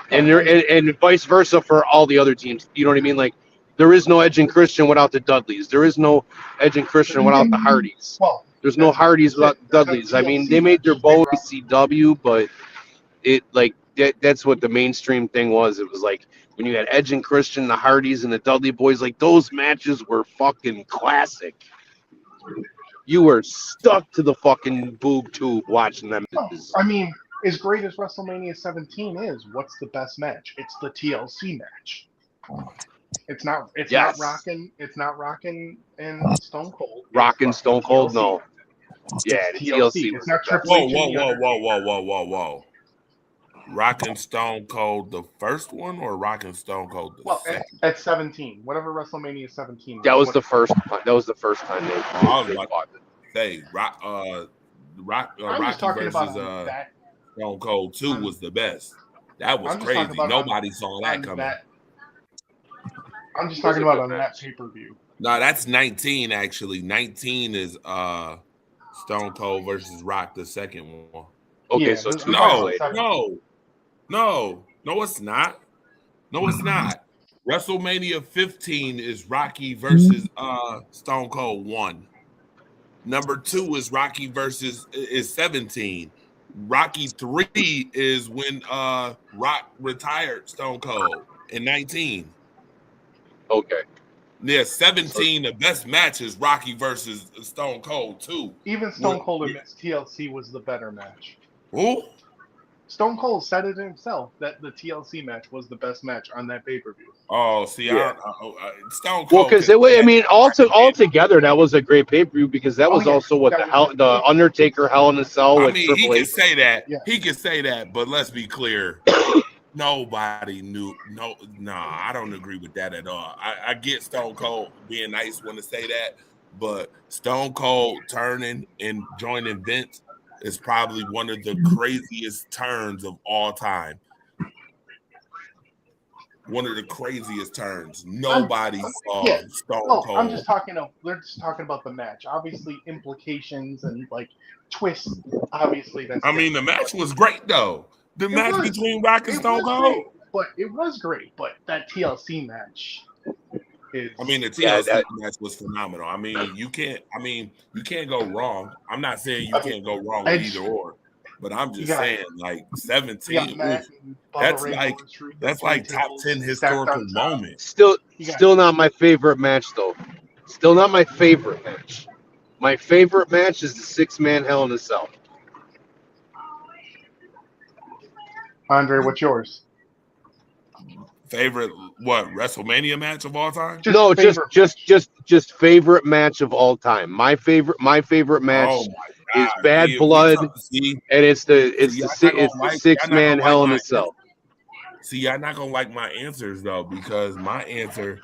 and vice versa for all the other teams. You know what I mean? Like, there is no Edge and Christian without the Dudleys. There is no Edge and Christian without the Hardys. Well, there's no Hardys without Dudleys. I mean, they made their bow CW, but that's what the mainstream thing was. It was like when you had Edge and Christian, the Hardys, and the Dudley Boys. Like, those matches were fucking classic. You were stuck to the fucking boob tube watching them. I mean, as great as WrestleMania 17 is, what's the best match? It's the TLC match. It's not Rockin' and Stone Cold. Rockin' Stone Cold, no. Yeah, It's the TLC. It's not Triple Whoa, H. whoa, and the whoa, Undertaker. whoa. Rockin' Stone Cold, the first one, or Rockin' Stone Cold the Well, second? at 17, whatever WrestleMania 17. That was the first. That was the first time they I was about fought. to say I'm Rocky just talking versus about that. Stone Cold 2 was the best. That was I'm just talking crazy. about Nobody saw that coming. I'm just talking about on that pay-per-view. No, that's 19 actually. 19 is Stone Cold versus Rock, the second one. Okay, Yeah, so this- 2 months No, later. no, it's not. No, it's not. WrestleMania 15 is Rocky versus Stone Cold 1. Number 2 is Rocky versus is 17. Rocky 3 is when Rock retired Stone Cold in 19. Okay. Yeah, 17, the best match is Rocky versus Stone Cold 2. Even Stone Cold admits TLC was the better match. Who? Stone Cold said it himself that the TLC match was the best match on that pay-per-view. Oh, see, Yeah. Stone Cold. Well, because I mean, all together, that was a great pay-per-view because that was yeah. also what That the Undertaker Hell in a Cell I with mean, he Triple can H. say that. Yeah. He can say that, but let's be clear. Nobody knew. I don't agree with that at all. I get Stone Cold being nice when to say that, but Stone Cold turning and joining Vince is probably one of the craziest turns of all time. One of the craziest turns. Nobody saw Stone Cold. I'm just talking. We're just talking about the match. Obviously, implications and like twists. Obviously, that's. I mean, the match was great though. The match was. between Rock and It Stone was Cold. great, but it was great. But that TLC match is. I mean, the TLC match was phenomenal. I mean, you can't go wrong. I'm not saying you can't go wrong with either or, but I'm just saying, like 17. That's like top 10 historical moment. Still not my favorite match though. Still not my favorite match. My favorite match is the 6-man Hell in a Cell. Andre, what's yours? Favorite what WrestleMania match of all time? Just favorite match of all time. My favorite match is Bad Blood, and it's the 6-man Hell in a Cell. See, y'all not gonna like my answers though, because my answer,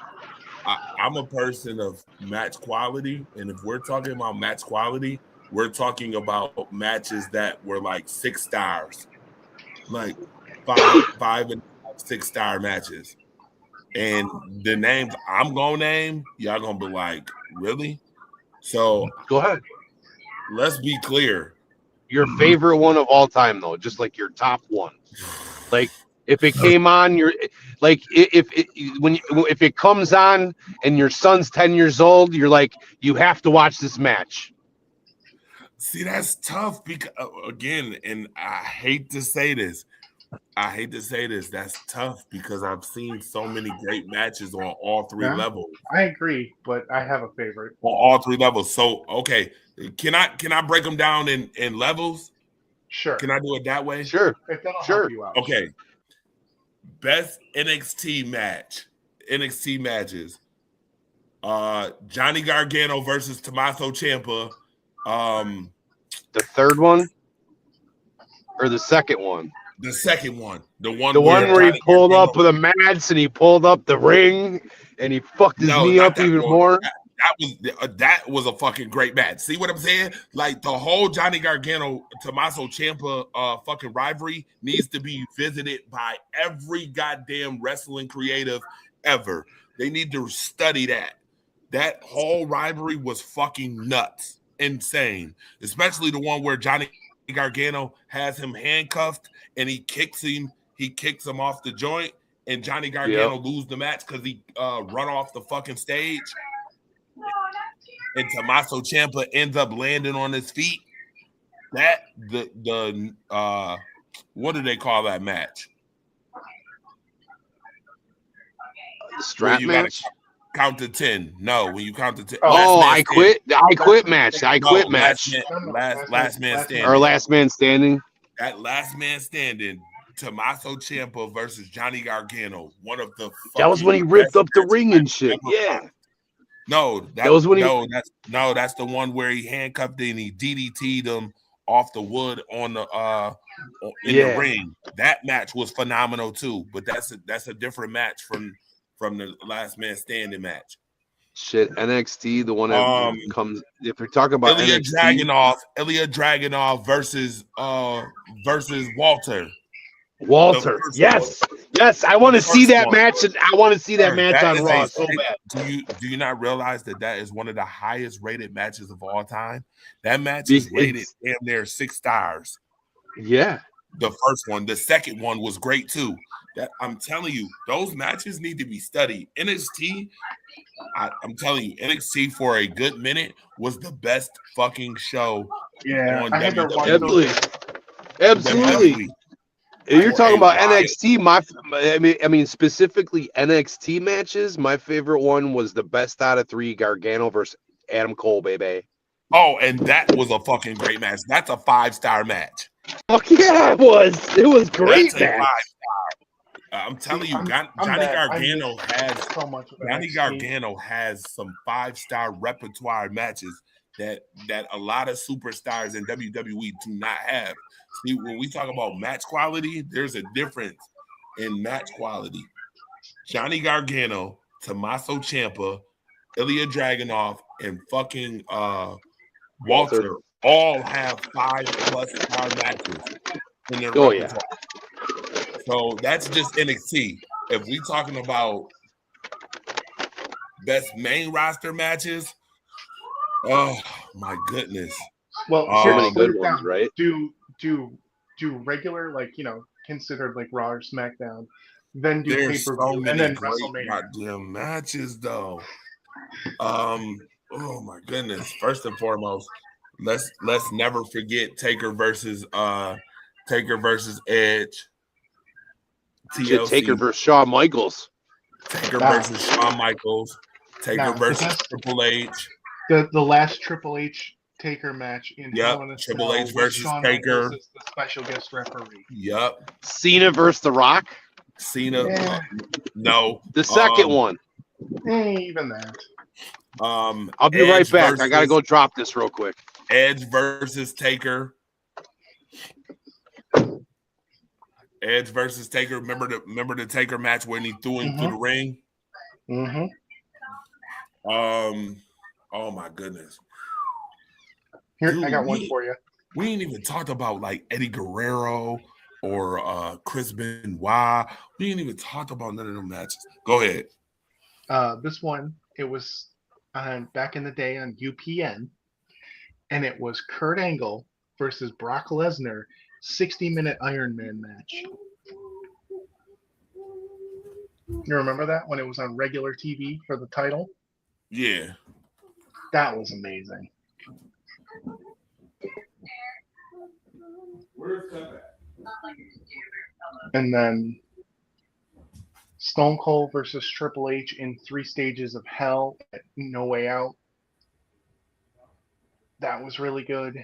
I'm a person of match quality, and if we're talking about match quality, we're talking about matches that were like 6 stars, like 5 and 6-star matches. And the names I'm gonna name, y'all gonna be like, really? So go ahead. Let's be clear. Your favorite one of all time, though, just like your top one. Like if it came on, you're like if it comes on and your son's 10 years old, you're like, you have to watch this match. See, that's tough because again, and I hate to say this. That's tough because I've seen so many great matches on all 3 levels. I agree, but I have a favorite on all 3 levels. So, okay, can I break them down in levels? Sure. Can I do it that way? Sure. If that'll help you out. Okay. Best NXT matches. Johnny Gargano versus Tommaso Ciampa. The third one or the second one? The second one. The one where he pulled up with a mats and he pulled up the ring and he fucked his knee up even more. That was a fucking great match. See what I'm saying? Like the whole Johnny Gargano Tommaso Ciampa fucking rivalry needs to be visited by every goddamn wrestling creative ever. They need to study that. That whole rivalry was fucking nuts, insane. Especially the one where Johnny Gargano has him handcuffed and he kicks him off the joint, and Johnny Gargano lose the match because he run off the fucking stage. And Tommaso Ciampa ends up landing on his feet. That the what do they call that match? The strap match. Count to 10. No, when you count to 10. I quit match. Last man standing. Or last man standing. that last man standing, Tommaso Ciampa versus Johnny Gargano, one of the That was when he fucking ripped best up the matches ring and shit. ever Yeah. fought. No, That was when he- that's the one where he handcuffed and he DDT'd him off the wood on the in the ring. That match was phenomenal too, but that's a different match from the last man standing match. Shit, NXT, the one that comes. If you're talking about Ilya NXT, Dragunov versus Walter. Walter, yes, I want to see that match, and I want to see that match on Raw so bad. Do you not realize that is one of the highest rated matches of all time? That match is rated damn near 6 stars. Yeah, the first one, the second one was great too. That I'm telling you, those matches need to be studied. NXT, I'm telling you, NXT for a good minute was the best fucking show. Yeah, on I had to watch WWE. Absolutely. If you're talking about NXT, I mean specifically NXT matches, my favorite one was the best out of 3, Gargano versus Adam Cole, baby. Oh, and that was a fucking great match. That's a 5-star match. Fuck yeah, it was. It was great. That's a 5-star. I'm telling you, Johnny Gargano has some 5-star repertoire matches that a lot of superstars in WWE do not have. See, when we talk about match quality, there's a difference in match quality. Johnny Gargano, Tommaso Ciampa, Ilya Dragunov, and fucking Walter all have 5+ star matches in their repertoire. Yeah. So that's just NXT. If we talking about best main roster matches, oh my goodness. Well, so many good ones, right? Do regular, like, considered like Raw or SmackDown, then do pay-per-view, and then WrestleMania. Goddamn matches though. Oh my goodness. First and foremost, let's never forget Taker versus Edge. TLC. Taker versus Shawn Michaels. Taker versus Shawn Michaels. Taker versus Triple H. The last Triple H Taker match in Triple H versus Taker. The special guest referee. Yep. Cena versus The Rock. Cena. No. The second one. Even that. I'll be right back. I gotta go drop this real quick. Edge versus Taker. Edge versus Taker. Remember the Taker match when he threw him through the ring? Mm-hmm. Oh my goodness. Here, dude, I got one for you. We ain't even talked about like Eddie Guerrero or Chris Benoit. We ain't even talked about none of them matches. Go ahead. This one, it was back in the day on UPN, and it was Kurt Angle versus Brock Lesnar, 60-minute Iron Man match. You remember that when it was on regular TV for the title? Yeah. That was amazing. Where's that at? And then Stone Cold versus Triple H in 3 Stages of Hell at No Way Out. That was really good.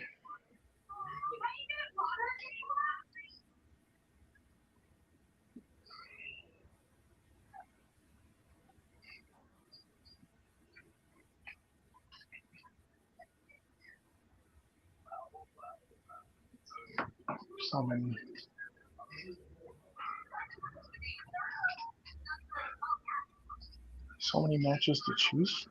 So many. So many matches to choose.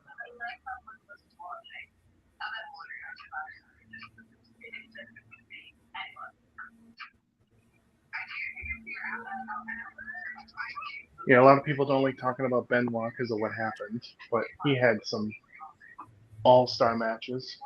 Yeah, a lot of people don't like talking about Benoit because of what happened, but he had some all-star matches.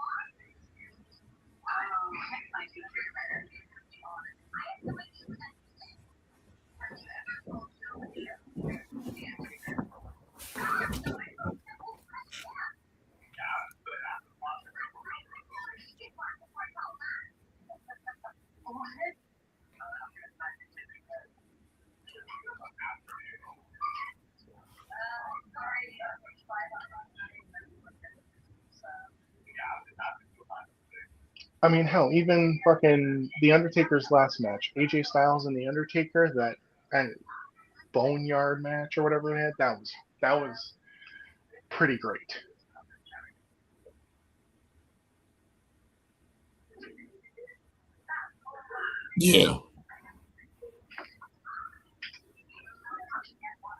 I mean, hell, even fucking The Undertaker's last match, AJ Styles and The Undertaker, that boneyard match or whatever they had, that was pretty great. Yeah.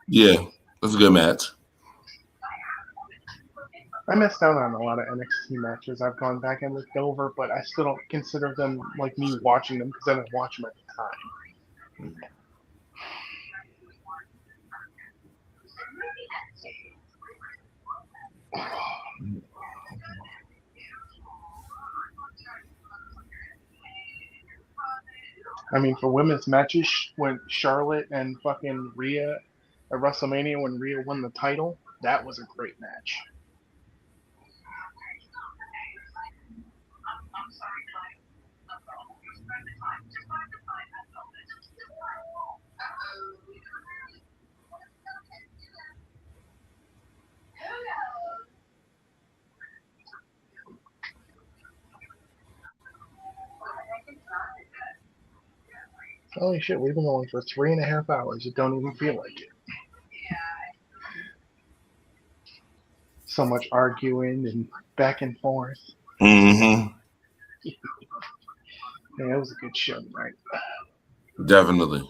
Yeah. That's a good match. I missed out on a lot of NXT matches. I've gone back and looked over, but I still don't consider them like me watching them because I didn't watch them at the time. I mean, for women's matches, when Charlotte and fucking Rhea at WrestleMania, when Rhea won the title, that was a great match. Holy shit, we've been going for 3.5 hours. It don't even feel like it. So much arguing and back and forth. Mm-hmm. Yeah, it was a good show tonight. Definitely.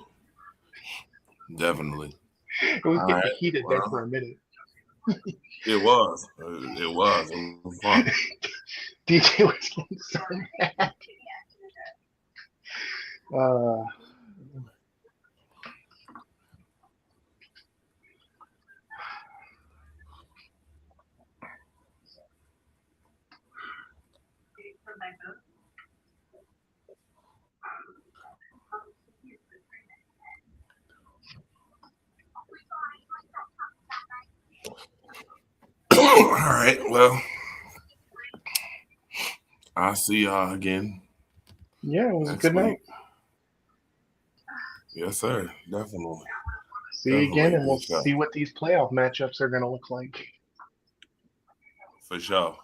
Definitely. It was All getting right, heated there well. for a minute. It was. It was. It was fun. DJ was getting so mad. All right. Well, I'll see y'all again. Yeah, it was a next good week. night. Yes, sir. Definitely. See you again, Definitely. and we'll For sure. see what these playoff matchups are going to look like. For sure.